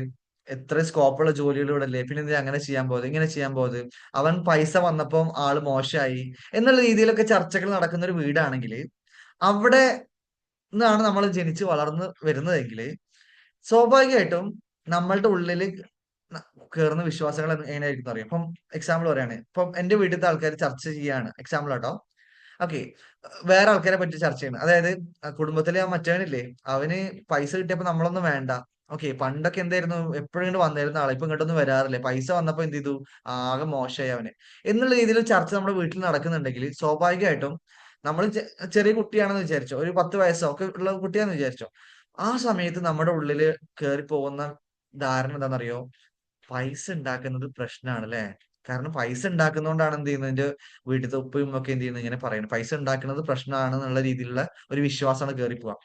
എത്ര സ്കോപ്പുള്ള ജോലികളിലൂടെ, പിന്നെ എന്തിനാ അങ്ങനെ ചെയ്യാൻ പോയത്, ഇങ്ങനെ ചെയ്യാൻ പോയത്, അവൻ പൈസ വന്നപ്പം ആള് മോശമായി എന്നുള്ള രീതിയിലൊക്കെ ചർച്ചകൾ നടക്കുന്ന ഒരു വീടാണെങ്കിൽ, അവിടെ നിന്നാണ് നമ്മൾ ജനിച്ച് വളർന്ന് വരുന്നതെങ്കിൽ സ്വാഭാവികമായിട്ടും നമ്മളുടെ ഉള്ളിൽ കേറുന്ന വിശ്വാസങ്ങൾ എങ്ങനെയായിരിക്കും അറിയാം. ഇപ്പം എക്സാമ്പിൾ പറയാണ്, ഇപ്പം എന്റെ വീട്ടിലത്തെ ആൾക്കാർ ചർച്ച ചെയ്യാണ്, എക്സാമ്പിൾ ആട്ടോ. ഓക്കെ. വേറെ ആൾക്കാരെ പറ്റി ചർച്ച ചെയ്യണം. അതായത് കുടുംബത്തിലെ ആ മറ്റവനില്ലേ, അവന് പൈസ കിട്ടിയപ്പോ നമ്മളൊന്നും വേണ്ട. ഓക്കെ, പണ്ടൊക്കെ എന്തായിരുന്നു, എപ്പോഴും ഇങ്ങോട്ട് വന്നിരുന്ന ആളെ ഇപ്പൊ ഇങ്ങോട്ടൊന്നും വരാറില്ല. പൈസ വന്നപ്പോ എന്ത് ചെയ്തു? ആകെ മോശമായി അവന് എന്നുള്ള രീതിയിൽ ചർച്ച നമ്മുടെ വീട്ടിൽ നടക്കുന്നുണ്ടെങ്കിൽ സ്വാഭാവികമായിട്ടും നമ്മൾ ചെറിയ കുട്ടിയാണെന്ന് വിചാരിച്ചോ, ഒരു 10 വയസ്സോ ഒക്കെ ഉള്ള കുട്ടിയാണെന്ന് വിചാരിച്ചോ, ആ സമയത്ത് നമ്മുടെ ഉള്ളില് കേറി പോകുന്ന ധാരണ എന്താണെന്നറിയോ? പൈസ ഉണ്ടാക്കുന്നത് പ്രശ്നമാണ് അല്ലേ? കാരണം പൈസ ഉണ്ടാക്കുന്നോണ്ടാണ് എന്ത് ചെയ്യുന്നത്, എന്റെ വീട്ടിലത്തെ ഉപ്പയും ഒക്കെ എന്ത് ചെയ്യുന്നത്, ഇങ്ങനെ പറയുന്നത് പൈസ ഉണ്ടാക്കുന്നത് പ്രശ്നമാണ് എന്നുള്ള രീതിയിലുള്ള ഒരു വിശ്വാസമാണ് കയറിപ്പോവുക.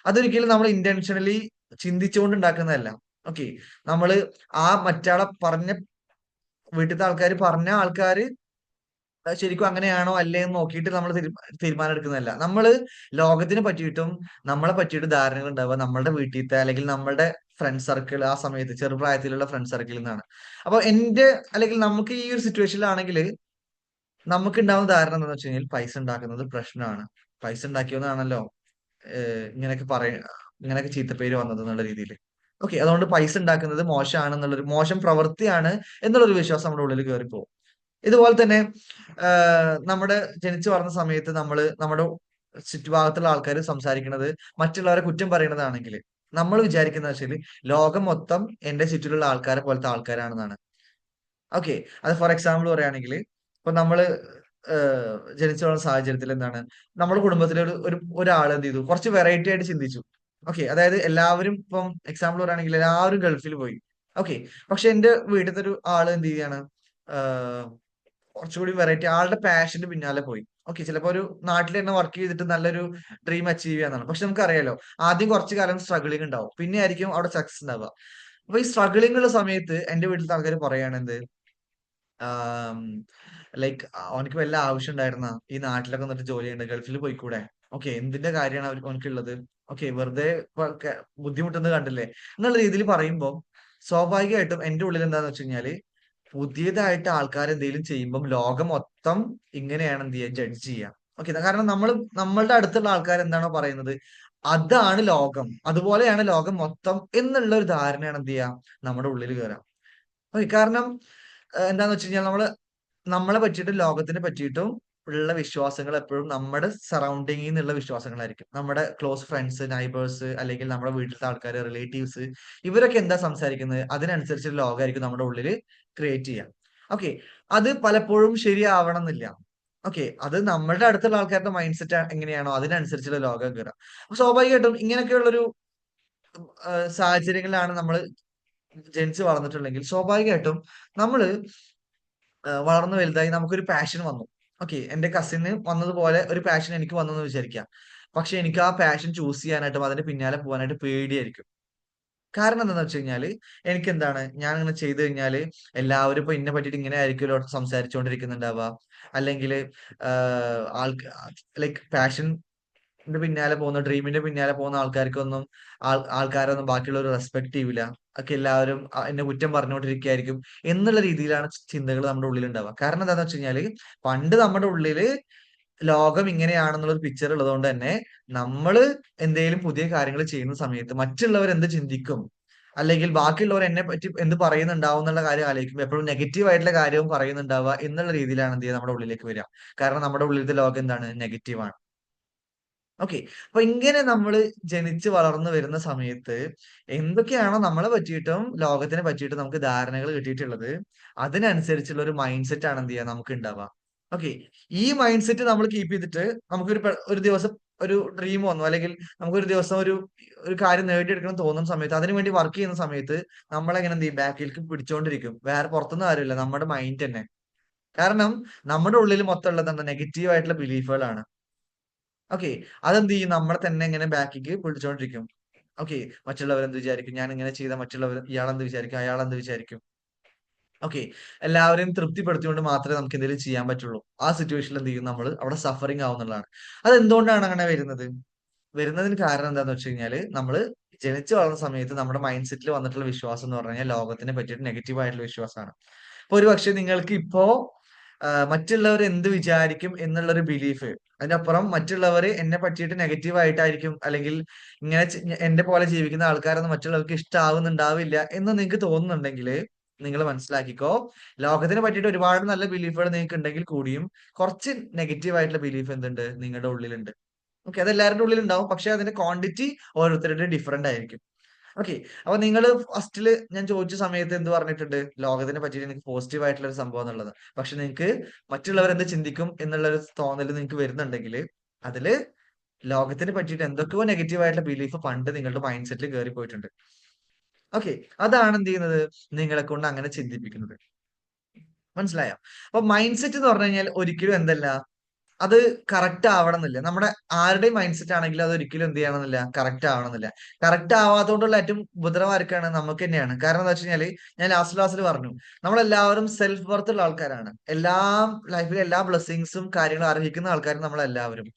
അതൊരിക്കലും നമ്മൾ ഇന്റൻഷനലി ചിന്തിച്ചുകൊണ്ട് ഉണ്ടാക്കുന്നതല്ല. ഓക്കെ. നമ്മള് ആ മറ്റാളെ പറഞ്ഞ വീട്ടിലത്തെ ആൾക്കാർ പറഞ്ഞ ആൾക്കാര് ശരിക്കും അങ്ങനെയാണോ അല്ലേ എന്ന് നോക്കിയിട്ട് നമ്മൾ തീരുമാനം എടുക്കുന്നതല്ല. നമ്മള് ലോകത്തിനെ പറ്റിയിട്ടും നമ്മളെ പറ്റിയിട്ട് ധാരണകൾ ഉണ്ടാവുക നമ്മളുടെ വീട്ടിലത്തെ അല്ലെങ്കിൽ നമ്മളുടെ ഫ്രണ്ട് സർക്കിൾ, ആ സമയത്ത് ചെറുപ്രായത്തിലുള്ള ഫ്രണ്ട് സർക്കിളിൽ നിന്നാണ്. അപ്പൊ അല്ലെങ്കിൽ നമുക്ക് ഈ ഒരു സിറ്റുവേഷനിലാണെങ്കിൽ നമുക്ക് ഉണ്ടാവുന്ന ധാരണ എന്താണെന്ന് വെച്ച് കഴിഞ്ഞാൽ പൈസ ഉണ്ടാക്കുന്നത് പ്രശ്നമാണ്. പൈസ ഉണ്ടാക്കിയതാണല്ലോ ഇങ്ങനെയൊക്കെ ഇങ്ങനെയൊക്കെ ചീത്തപ്പേര് വന്നത് എന്നുള്ള രീതിയിൽ. ഓക്കെ, അതുകൊണ്ട് പൈസ ഉണ്ടാക്കുന്നത് മോശമാണെന്നുള്ളൊരു മോശം പ്രവൃത്തിയാണ് എന്നുള്ളൊരു വിശ്വാസം നമ്മുടെ ഉള്ളിൽ കയറിപ്പോകും. ഇതുപോലെ തന്നെ നമ്മുടെ ജനിച്ചു വളർന്ന സമയത്ത് നമ്മുടെ ചുറ്റുഭാഗത്തുള്ള ആൾക്കാർ സംസാരിക്കുന്നത് മറ്റുള്ളവരെ കുറ്റം പറയണതാണെങ്കിൽ നമ്മൾ വിചാരിക്കുന്ന വെച്ചാല് ലോകം മൊത്തം എന്റെ ചുറ്റിലുള്ള ആൾക്കാരെ പോലത്തെ ആൾക്കാരാണെന്നാണ്. ഓക്കെ. അത് ഫോർ എക്സാമ്പിൾ പറയുകയാണെങ്കിൽ ഇപ്പൊ നമ്മള് ജനിച്ചു വളർന്ന സാഹചര്യത്തിൽ എന്താണ്, നമ്മുടെ കുടുംബത്തിലെ ഒരാൾ എന്ത് ചെയ്തു, കുറച്ച് വെറൈറ്റി ആയിട്ട് ചിന്തിച്ചു. ഓക്കെ. അതായത് എല്ലാവരും ഇപ്പം എക്സാമ്പിൾ പറയുകയാണെങ്കിൽ എല്ലാവരും ഗൾഫിൽ പോയി. ഓക്കെ. പക്ഷെ എന്റെ വീട്ടിലത്തെ ഒരു ആള് എന്ത് ചെയ്യാണ്, കുറച്ചുകൂടി വെറൈറ്റി ആളുടെ പാഷന്റെ പിന്നാലെ പോയി. ഓക്കെ. ചിലപ്പോ ഒരു നാട്ടിൽ തന്നെ വർക്ക് ചെയ്തിട്ട് നല്ലൊരു ഡ്രീം അച്ചീവ് ചെയ്യാന്നാണ്. പക്ഷെ നമുക്കറിയാലോ, ആദ്യം കുറച്ചു കാലം സ്ട്രഗിളിംഗ് ഉണ്ടാവും, പിന്നെ ആയിരിക്കും അവിടെ സക്സസ് ഉണ്ടാവുക. അപ്പൊ ഈ സ്ട്രഗിളിംഗ് ഉള്ള സമയത്ത് എന്റെ വീട്ടിലത്തെ ആൾക്കാർ പറയാണ് എന്ത്, ലൈക്ക് അവനക്ക് വല്ല ആവശ്യം ഉണ്ടായിരുന്ന ഈ നാട്ടിലൊക്കെ വന്നിട്ട് ജോലി ചെയ്യണ്ട, ഗൾഫിൽ പോയിക്കൂടെ? ഓക്കെ, എന്തിന്റെ കാര്യമാണ് അവനക്കുള്ളത്? ഓക്കെ, വെറുതെ ബുദ്ധിമുട്ടുന്നത് കണ്ടില്ലേ എന്നുള്ള രീതിയിൽ പറയുമ്പോൾ സ്വാഭാവികമായിട്ടും എന്റെ ഉള്ളിൽ എന്താന്ന് വെച്ച് കഴിഞ്ഞാല്, പുതിയതായിട്ട് ആൾക്കാർ എന്തെങ്കിലും ചെയ്യുമ്പം ലോകം മൊത്തം ഇങ്ങനെയാണ് എന്ത് ചെയ്യുക, ജഡ്ജ് ചെയ്യുക. ഓക്കെ, കാരണം നമ്മളുടെ അടുത്തുള്ള ആൾക്കാർ എന്താണോ പറയുന്നത് അതാണ് ലോകം, അതുപോലെയാണ് ലോകം മൊത്തം എന്നുള്ള ഒരു ധാരണയാണ് എന്ത് ചെയ്യുക, നമ്മുടെ ഉള്ളിൽ കയറാം. ഓക്കെ, കാരണം എന്താന്ന് വെച്ച് കഴിഞ്ഞാൽ നമ്മളെ പറ്റിയിട്ടും ലോകത്തിനെ പറ്റിയിട്ടും ഉള്ള വിശ്വാസങ്ങൾ എപ്പോഴും നമ്മുടെ സറൗണ്ടിങ്ങിൽ നിന്നുള്ള വിശ്വാസങ്ങളായിരിക്കും. നമ്മുടെ ക്ലോസ് ഫ്രണ്ട്സ്, നൈബേഴ്സ്, അല്ലെങ്കിൽ നമ്മുടെ വീട്ടിലത്തെ ആൾക്കാർ, റിലേറ്റീവ്സ്, ഇവരൊക്കെ എന്താ സംസാരിക്കുന്നത് അതിനനുസരിച്ചുള്ള ലോകമായിരിക്കും നമ്മുടെ ഉള്ളിൽ ക്രിയേറ്റ് ചെയ്യാം. ഓക്കെ. അത് പലപ്പോഴും ശരിയാവണം എന്നില്ല. ഓക്കെ. അത് നമ്മളുടെ അടുത്തുള്ള ആൾക്കാരുടെ മൈൻഡ് സെറ്റ് എങ്ങനെയാണോ അതിനനുസരിച്ചുള്ള ലോകം കയറാം. അപ്പൊ സ്വാഭാവികമായിട്ടും ഇങ്ങനെയൊക്കെയുള്ളൊരു സാഹചര്യങ്ങളിലാണ് നമ്മൾ ജനിച്ച് വളർന്നിട്ടുണ്ടെങ്കിൽ സ്വാഭാവികമായിട്ടും നമ്മള് വളർന്നു വലുതായി നമുക്കൊരു പാഷൻ വന്നു. ഓക്കെ, എന്റെ കസിന് വന്നതുപോലെ ഒരു പാഷൻ എനിക്ക് വന്നു എന്ന് വിചാരിക്കാം. പക്ഷെ എനിക്ക് ആ പാഷൻ ചൂസ് ചെയ്യാനായിട്ടും അതിന്റെ പിന്നാലെ പോകാനായിട്ട് പേടിയായിരിക്കും. കാരണം എന്താന്ന് വെച്ച് കഴിഞ്ഞാല് എനിക്ക് എന്താണ് ഞാൻ അങ്ങനെ ചെയ്തു കഴിഞ്ഞാല് എല്ലാവരും ഇപ്പൊ എന്നെ പറ്റിയിട്ട് ഇങ്ങനെ ആയിരിക്കുമല്ലോ സംസാരിച്ചുകൊണ്ടിരിക്കുന്നുണ്ടാവുക. അല്ലെങ്കിൽ ആൾക്ക് ലൈക്ക് പാഷന്റെ പിന്നാലെ പോകുന്ന ഡ്രീമിന്റെ പിന്നാലെ പോകുന്ന ആൾക്കാർക്കൊന്നും ആൾക്കാരൊന്നും ബാക്കിയുള്ളവർ റെസ്പെക്ട് ചെയ്യൂല. ഒക്കെ എല്ലാവരും എന്നെ കുറ്റം പറഞ്ഞുകൊണ്ടിരിക്കുകയായിരിക്കും എന്നുള്ള രീതിയിലാണ് ചിന്തകൾ നമ്മുടെ ഉള്ളിൽ ഉണ്ടാവുക. കാരണം എന്താന്ന് വെച്ച് കഴിഞ്ഞാല് പണ്ട് നമ്മുടെ ഉള്ളില് ലോകം ഇങ്ങനെയാണെന്നുള്ള ഒരു പിക്ചർ ഉള്ളതുകൊണ്ട് തന്നെ നമ്മള് എന്തെങ്കിലും പുതിയ കാര്യങ്ങൾ ചെയ്യുന്ന സമയത്ത് മറ്റുള്ളവർ എന്ത് ചിന്തിക്കും, അല്ലെങ്കിൽ ബാക്കിയുള്ളവർ എന്നെ പറ്റി എന്ത് പറയുന്നുണ്ടാവും എന്നുള്ള കാര്യം ആലോചിക്കുമ്പോൾ എപ്പോഴും നെഗറ്റീവ് ആയിട്ടുള്ള കാര്യവും പറയുന്നുണ്ടാവുക എന്നുള്ള രീതിയിലാണ് എന്ത് ചെയ്യുക നമ്മുടെ ഉള്ളിലേക്ക് വരിക. കാരണം നമ്മുടെ ഉള്ളിലത്തെ ലോകം എന്താണ്, നെഗറ്റീവാണ്. ഓക്കെ. അപ്പൊ ഇങ്ങനെ നമ്മള് ജനിച്ച് വളർന്നു വരുന്ന സമയത്ത് എന്തൊക്കെയാണോ നമ്മളെ പറ്റിയിട്ടും ലോകത്തിനെ പറ്റിയിട്ടും നമുക്ക് ധാരണകൾ കിട്ടിയിട്ടുള്ളത്, അതിനനുസരിച്ചുള്ള ഒരു മൈൻഡ് സെറ്റ് ആണ് എന്ത് ചെയ്യുക നമുക്ക് ഉണ്ടാവുക. ഓക്കെ. ഈ മൈൻഡ് സെറ്റ് നമ്മൾ കീപ്പ് ചെയ്തിട്ട് നമുക്കൊരു ഒരു ദിവസം ഒരു ഡ്രീം വന്നു, അല്ലെങ്കിൽ നമുക്കൊരു ദിവസം ഒരു ഒരു കാര്യം നേടിയെടുക്കണം തോന്നുന്ന സമയത്ത് അതിനു വേണ്ടി വർക്ക് ചെയ്യുന്ന സമയത്ത് നമ്മളെങ്ങനെ എന്ത് ചെയ്യും, ബാക്കിലേക്ക് പിടിച്ചോണ്ടിരിക്കും. വേറെ പുറത്തുനിന്ന് ആരുമില്ല, നമ്മുടെ മൈൻഡ് തന്നെ. കാരണം നമ്മുടെ ഉള്ളിൽ മൊത്തം ഉള്ളത് എന്താ, നെഗറ്റീവ് ആയിട്ടുള്ള ബിലീഫുകളാണ്. ഓക്കെ. അതെന്ത് ചെയ്യും, നമ്മളെ തന്നെ ഇങ്ങനെ ബാക്കിക്ക് പിടിച്ചോണ്ടിരിക്കും. ഓക്കെ. മറ്റുള്ളവരെന്ത് വിചാരിക്കും, ഞാൻ ഇങ്ങനെ ചെയ്താൽ മറ്റുള്ളവർ ഇയാളെന്ത് വിചാരിക്കും, അയാളെന്ത് വിചാരിക്കും. ഓക്കെ. എല്ലാവരെയും തൃപ്തിപ്പെടുത്തിക്കൊണ്ട് മാത്രമേ നമുക്ക് എന്തെങ്കിലും ചെയ്യാൻ പറ്റുള്ളൂ. ആ സിറ്റുവേഷനിൽ എന്ത് ചെയ്യും, നമ്മൾ അവിടെ സഫറിങ് ആവുന്നുള്ളതാണ്. അതെന്തുകൊണ്ടാണ് അങ്ങനെ വരുന്നത്? വരുന്നതിന് കാരണം എന്താന്ന് വെച്ച് കഴിഞ്ഞാല് നമ്മള് ജനിച്ചു വളർന്ന സമയത്ത് നമ്മുടെ മൈൻഡ് സെറ്റിൽ വന്നിട്ടുള്ള വിശ്വാസം എന്ന് പറഞ്ഞു കഴിഞ്ഞാൽ ലോകത്തിനെ പറ്റിയിട്ട് നെഗറ്റീവ് ആയിട്ടുള്ള വിശ്വാസമാണ്. അപ്പൊ ഒരുപക്ഷെ നിങ്ങൾക്ക് ഇപ്പോ മറ്റുള്ളവർ എന്ത് വിചാരിക്കും എന്നുള്ളൊരു ബിലീഫ്, അതിനപ്പുറം മറ്റുള്ളവർ എന്നെ പറ്റിയിട്ട് നെഗറ്റീവ് ആയിട്ടായിരിക്കും, അല്ലെങ്കിൽ ഇങ്ങനെ എന്റെ പോലെ ജീവിക്കുന്ന ആൾക്കാരൊന്നും മറ്റുള്ളവർക്ക് ഇഷ്ടമാവുന്നുണ്ടാവില്ല എന്ന് നിങ്ങൾക്ക് തോന്നുന്നുണ്ടെങ്കിൽ നിങ്ങൾ മനസ്സിലാക്കിക്കോ, ലോകത്തിനെ പറ്റിയിട്ട് ഒരുപാട് നല്ല ബിലീഫുകൾ നിങ്ങൾക്ക് ഉണ്ടെങ്കിൽ കൂടിയും കുറച്ച് നെഗറ്റീവ് ആയിട്ടുള്ള ബിലീഫ് എന്തുണ്ട്, നിങ്ങളുടെ ഉള്ളിലുണ്ട്. ഓക്കെ. അത് എല്ലാവരുടെ ഉള്ളിൽ ഉണ്ടാവും. പക്ഷെ അതിന്റെ ക്വാണ്ടിറ്റി ഓരോരുത്തരുടെ ഡിഫറന്റ് ആയിരിക്കും. ഓക്കെ. അപ്പൊ നിങ്ങള് ഫസ്റ്റില് ഞാൻ ചോദിച്ച സമയത്ത് എന്ത് പറഞ്ഞിട്ടുണ്ട്, ലോകത്തിനെ പറ്റിയിട്ട് എനിക്ക് പോസിറ്റീവ് ആയിട്ടുള്ള ഒരു സംഭവം എന്നുള്ളത്. പക്ഷെ നിങ്ങൾക്ക് മറ്റുള്ളവർ എന്ത് ചിന്തിക്കും എന്നുള്ള ഒരു തോന്നൽ നിങ്ങൾക്ക് വരുന്നുണ്ടെങ്കിൽ അതില് ലോകത്തിനെ പറ്റിയിട്ട് എന്തൊക്കെയോ നെഗറ്റീവ് ആയിട്ടുള്ള ബിലീഫ് പണ്ട് നിങ്ങളുടെ മൈൻഡ് സെറ്റിൽ കയറി പോയിട്ടുണ്ട്. ഓക്കെ. അതാണ് എന്ത് ചെയ്യുന്നത്, നിങ്ങളെ കൊണ്ട് അങ്ങനെ ചിന്തിപ്പിക്കുന്നത്. മനസ്സിലായോ? അപ്പൊ മൈൻഡ് സെറ്റ് എന്ന് പറഞ്ഞു കഴിഞ്ഞാൽ ഒരിക്കലും എന്തല്ല, അത് കറക്റ്റ് ആവണമെന്നില്ല. നമ്മുടെ ആരുടെയും മൈൻഡ് സെറ്റ് ആണെങ്കിലും അത് ഒരിക്കലും എന്ത് ചെയ്യണമെന്നില്ല, കറക്റ്റ് ആവണമെന്നില്ല. കറക്റ്റ് ആവാത്തതുകൊണ്ടുള്ള ഏറ്റവും ഉപദ്രവം ആർക്കാണ്, നമുക്ക് തന്നെയാണ്. കാരണം എന്താ വെച്ച് കഴിഞ്ഞാല് ഞാൻ ലാസ്റ്റിൽ പറഞ്ഞു, നമ്മളെല്ലാവരും സെൽഫ് വർത്ത് ഉള്ള ആൾക്കാരാണ്. ലൈഫിലെ എല്ലാ ബ്ലെസ്സിങ്സും കാര്യങ്ങളും അർഹിക്കുന്ന ആൾക്കാരും നമ്മളെല്ലാവരും.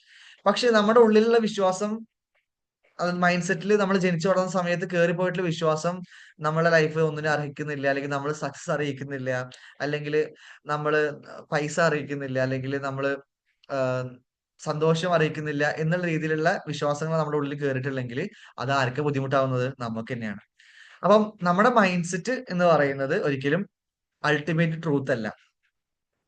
പക്ഷെ നമ്മുടെ ഉള്ളിലുള്ള വിശ്വാസം, അത് മൈൻഡ് സെറ്റിൽ നമ്മൾ ജനിച്ചു വളർന്ന സമയത്ത് കയറിപ്പോയിട്ടുള്ള വിശ്വാസം നമ്മളെ ലൈഫ് ഒന്നിനും അർഹിക്കുന്നില്ല, അല്ലെങ്കിൽ നമ്മൾ സക്സസ് അറിയിക്കുന്നില്ല, അല്ലെങ്കിൽ നമ്മള് പൈസ അറിയിക്കുന്നില്ല, അല്ലെങ്കിൽ നമ്മള് ആഹ് സന്തോഷം അറിയിക്കുന്നില്ല എന്നുള്ള രീതിയിലുള്ള വിശ്വാസങ്ങൾ നമ്മുടെ ഉള്ളിൽ കയറിയിട്ടില്ലെങ്കിൽ അത് ആർക്കാ ബുദ്ധിമുട്ടാവുന്നത്, നമുക്ക് തന്നെയാണ്. അപ്പം നമ്മുടെ മൈൻഡ് സെറ്റ് എന്ന് പറയുന്നത് ഒരിക്കലും അൾട്ടിമേറ്റ് ട്രൂത്ത് അല്ല.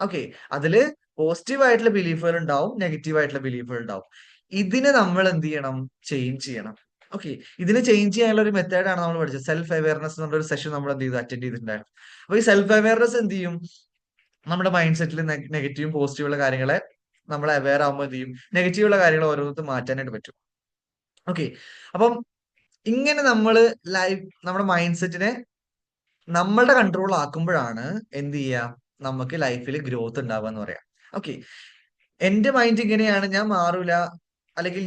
ഓക്കെ. അതില് പോസിറ്റീവ് ആയിട്ടുള്ള ബിലീഫുകൾ ഉണ്ടാവും, നെഗറ്റീവ് ആയിട്ടുള്ള ബിലീഫുകൾ ഉണ്ടാവും. ഇതിനെ നമ്മൾ എന്ത് ചെയ്യണം, ചേഞ്ച് ചെയ്യണം. ഓക്കെ. ഇതിനെ ചേഞ്ച് ചെയ്യാനുള്ള ഒരു മെത്തേഡാണ് നമ്മൾ പഠിച്ചത്. സെൽഫ് അവയർനെസ് എന്നുള്ള ഒരു സെഷൻ നമ്മൾ എന്ത് ചെയ്തു, അറ്റൻഡ് ചെയ്തിട്ടുണ്ടായിരുന്നു. അപ്പൊ ഈ സെൽഫ് അവയർനെസ് എന്ത് ചെയ്യും, നമ്മുടെ മൈൻഡ് സെറ്റിൽ നെഗറ്റീവും പോസിറ്റീവുള്ള കാര്യങ്ങളെ നമ്മൾ അവെയർ ആകുമ്പോൾ എന്ത് ചെയ്യും, നെഗറ്റീവുള്ള കാര്യങ്ങൾ ഓരോരുത്തർ മാറ്റാനായിട്ട് പറ്റും. ഓക്കെ. അപ്പം ഇങ്ങനെ നമ്മള് നമ്മുടെ മൈൻഡ് സെറ്റിനെ നമ്മളുടെ കൺട്രോൾ ആക്കുമ്പോഴാണ് എന്ത് ചെയ്യുക, നമുക്ക് ലൈഫിൽ ഗ്രോത്ത് ഉണ്ടാവുക എന്ന് പറയാം. ഓക്കെ. എന്റെ മൈൻഡ് ഇങ്ങനെയാണ്, ഞാൻ മാറൂല, അല്ലെങ്കിൽ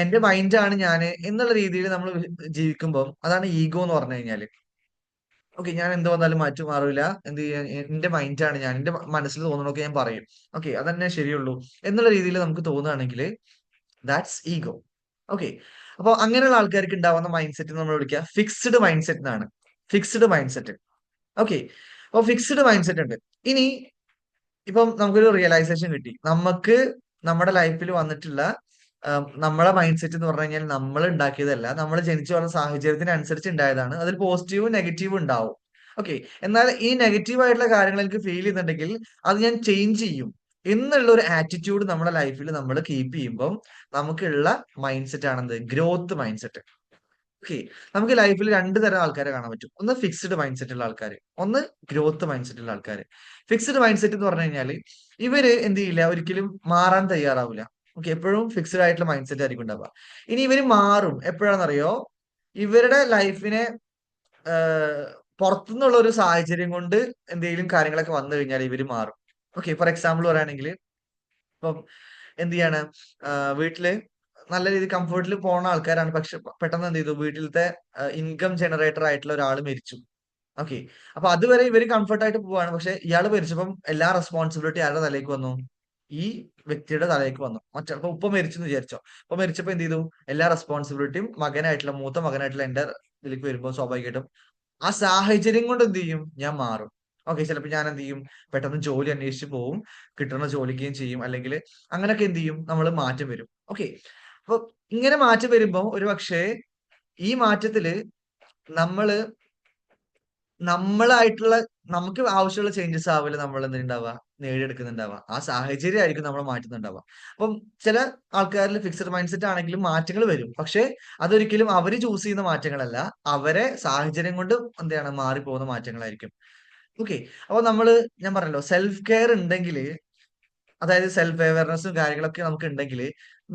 എന്റെ മൈൻഡാണ് ഞാന് എന്നുള്ള രീതിയിൽ നമ്മൾ ജീവിക്കുമ്പോൾ അതാണ് ഈഗോ എന്ന് പറഞ്ഞു കഴിഞ്ഞാല്. ഓക്കെ. ഞാൻ എന്ത് വന്നാലും മാറ്റി മാറൂല, എന്ത് ചെയ്യാൻ, എന്റെ മൈൻഡാണ് ഞാൻ, എന്റെ മനസ്സിൽ തോന്നണൊക്കെ ഞാൻ പറയും. ഓക്കെ. അതന്നെ ശരിയുള്ളൂ എന്നുള്ള രീതിയിൽ നമുക്ക് തോന്നുകയാണെങ്കിൽ ദാറ്റ്സ് ഈഗോ. ഓക്കെ. അപ്പൊ അങ്ങനെയുള്ള ആൾക്കാർക്ക് ഉണ്ടാവുന്ന മൈൻഡ് സെറ്റ് നമ്മൾ വിളിക്കുക ഫിക്സ്ഡ് മൈൻഡ് സെറ്റ് എന്നാണ്. Fixed mind set. ഓക്കെ. അപ്പൊ ഫിക്സ്ഡ് മൈൻഡ് സെറ്റ് ഉണ്ട്. ഇനി ഇപ്പം നമുക്കൊരു റിയലൈസേഷൻ കിട്ടി. നമുക്ക് നമ്മുടെ ലൈഫിൽ വന്നിട്ടുള്ള നമ്മളെ മൈൻഡ് സെറ്റ് എന്ന് പറഞ്ഞു കഴിഞ്ഞാൽ നമ്മൾ ഉണ്ടാക്കിയതല്ല. നമ്മൾ ജനിച്ചു വളർന്ന സാഹചര്യത്തിനനുസരിച്ച് ഉണ്ടായതാണ്. അതിൽ പോസിറ്റീവും നെഗറ്റീവും ഉണ്ടാവും. ഓക്കെ. എന്നാൽ ഈ നെഗറ്റീവ് ആയിട്ടുള്ള കാര്യങ്ങൾ എനിക്ക് ഫീൽ ചെയ്യുന്നുണ്ടെങ്കിൽ അത് ഞാൻ ചേഞ്ച് ചെയ്യും എന്നുള്ള ഒരു ആറ്റിറ്റ്യൂഡ് നമ്മുടെ ലൈഫിൽ നമ്മൾ കീപ്പ് ചെയ്യുമ്പം നമുക്കുള്ള മൈൻഡ് സെറ്റ് ആണെന്ത്, ഗ്രോത്ത് മൈൻഡ് സെറ്റ്. ഓക്കെ. നമുക്ക് ലൈഫിൽ രണ്ട് തരം ആൾക്കാരെ കാണാൻ പറ്റും. ഒന്ന് ഫിക്സ്ഡ് മൈൻഡ് സെറ്റ് ഉള്ള ആൾക്കാര്, ഒന്ന് ഗ്രോത്ത് മൈൻഡ് സെറ്റ് ഉള്ള ആൾക്കാര്. ഫിക്സ്ഡ് മൈൻഡ് സെറ്റ് എന്ന് പറഞ്ഞു കഴിഞ്ഞാല് ഇവര് എന്ത് ചെയ്യില്ല, ഒരിക്കലും മാറാൻ തയ്യാറാവില്ല. ഓക്കെ. എപ്പോഴും ഫിക്സ്ഡ് ആയിട്ടുള്ള മൈൻഡ് സെറ്റ് ആയിരിക്കും ഉണ്ടാവുക. ഇനി ഇവര് മാറും എപ്പോഴാണെന്നറിയോ, ഇവരുടെ ലൈഫിനെ പുറത്തുനിന്നുള്ള ഒരു സാഹചര്യം കൊണ്ട് എന്തെങ്കിലും കാര്യങ്ങളൊക്കെ വന്നു കഴിഞ്ഞാൽ ഇവര് മാറും. ഓക്കെ, ഫോർ എക്സാമ്പിൾ പറയുകയാണെങ്കിൽ ഇപ്പം എന്ത് ചെയ്യാണ്, വീട്ടില് നല്ല രീതിയിൽ കംഫർട്ടിൽ പോകുന്ന ആൾക്കാരാണ്. പക്ഷെ പെട്ടെന്ന് എന്ത് ചെയ്തു, വീട്ടിലത്തെ ഇൻകം ജനറേറ്റർ ആയിട്ടുള്ള ഒരാൾ മരിച്ചു. ഓക്കെ, അപ്പൊ അതുവരെ ഇവര് കംഫർട്ട് ആയിട്ട് പോവാണ്. പക്ഷെ ഇയാള് മരിച്ചപ്പം എല്ലാ റെസ്പോൺസിബിലിറ്റി ആരുടെ തലയ്ക്ക് വന്നു? ഈ വ്യക്തിയുടെ തലയ്ക്ക് വന്നു. ഇപ്പൊ ഉപ്പ മരിച്ചു എന്ന് വിചാരിച്ചോ. ഉപ്പ മരിച്ചപ്പോ എന്ത് ചെയ്തു, എല്ലാ റെസ്പോൺസിബിലിറ്റിയും മകനായിട്ടുള്ള, മൂത്ത മകനായിട്ടുള്ള എന്റെ ഇതിലേക്ക് വരുമ്പോൾ സ്വാഭാവികമായിട്ടും ആ സാഹചര്യം കൊണ്ട് എന്ത് ചെയ്യും, ഞാൻ മാറും. ഓക്കെ, ചിലപ്പോൾ ഞാൻ എന്ത് ചെയ്യും, പെട്ടെന്ന് ജോലി അന്വേഷിച്ച് പോവും, കിട്ടുന്ന ജോലിക്കുകയും ചെയ്യും. അല്ലെങ്കിൽ അങ്ങനെയൊക്കെ എന്ത് ചെയ്യും, നമ്മൾ മാറ്റം വരും. ഓക്കെ, അപ്പൊ ഇങ്ങനെ മാറ്റം വരുമ്പോ ഒരു പക്ഷേ ഈ മാറ്റത്തില് നമ്മള് നമ്മളായിട്ടുള്ള, നമുക്ക് ആവശ്യമുള്ള ചേഞ്ചസ് ആവില്ല നമ്മൾ എന്തുണ്ടാവുക, നേടിയെടുക്കുന്നുണ്ടാവുക. ആ സാഹചര്യം ആയിരിക്കും നമ്മളെ മാറ്റുന്നുണ്ടാവുക. അപ്പം ചില ആൾക്കാരിൽ ഫിക്സഡ് മൈൻഡ് സെറ്റ് ആണെങ്കിലും മാറ്റങ്ങൾ വരും. പക്ഷെ അതൊരിക്കലും അവര് ചൂസ് ചെയ്യുന്ന മാറ്റങ്ങളല്ല, അവരെ സാഹചര്യം കൊണ്ട് എന്താണ് മാറിപ്പോകുന്ന മാറ്റങ്ങളായിരിക്കും. ഓക്കെ, അപ്പൊ ഞാൻ പറഞ്ഞല്ലോ, സെൽഫ് കെയർ ഉണ്ടെങ്കിൽ, അതായത് സെൽഫ് അവയർനെസ്സും കാര്യങ്ങളൊക്കെ നമുക്ക് ഉണ്ടെങ്കിൽ,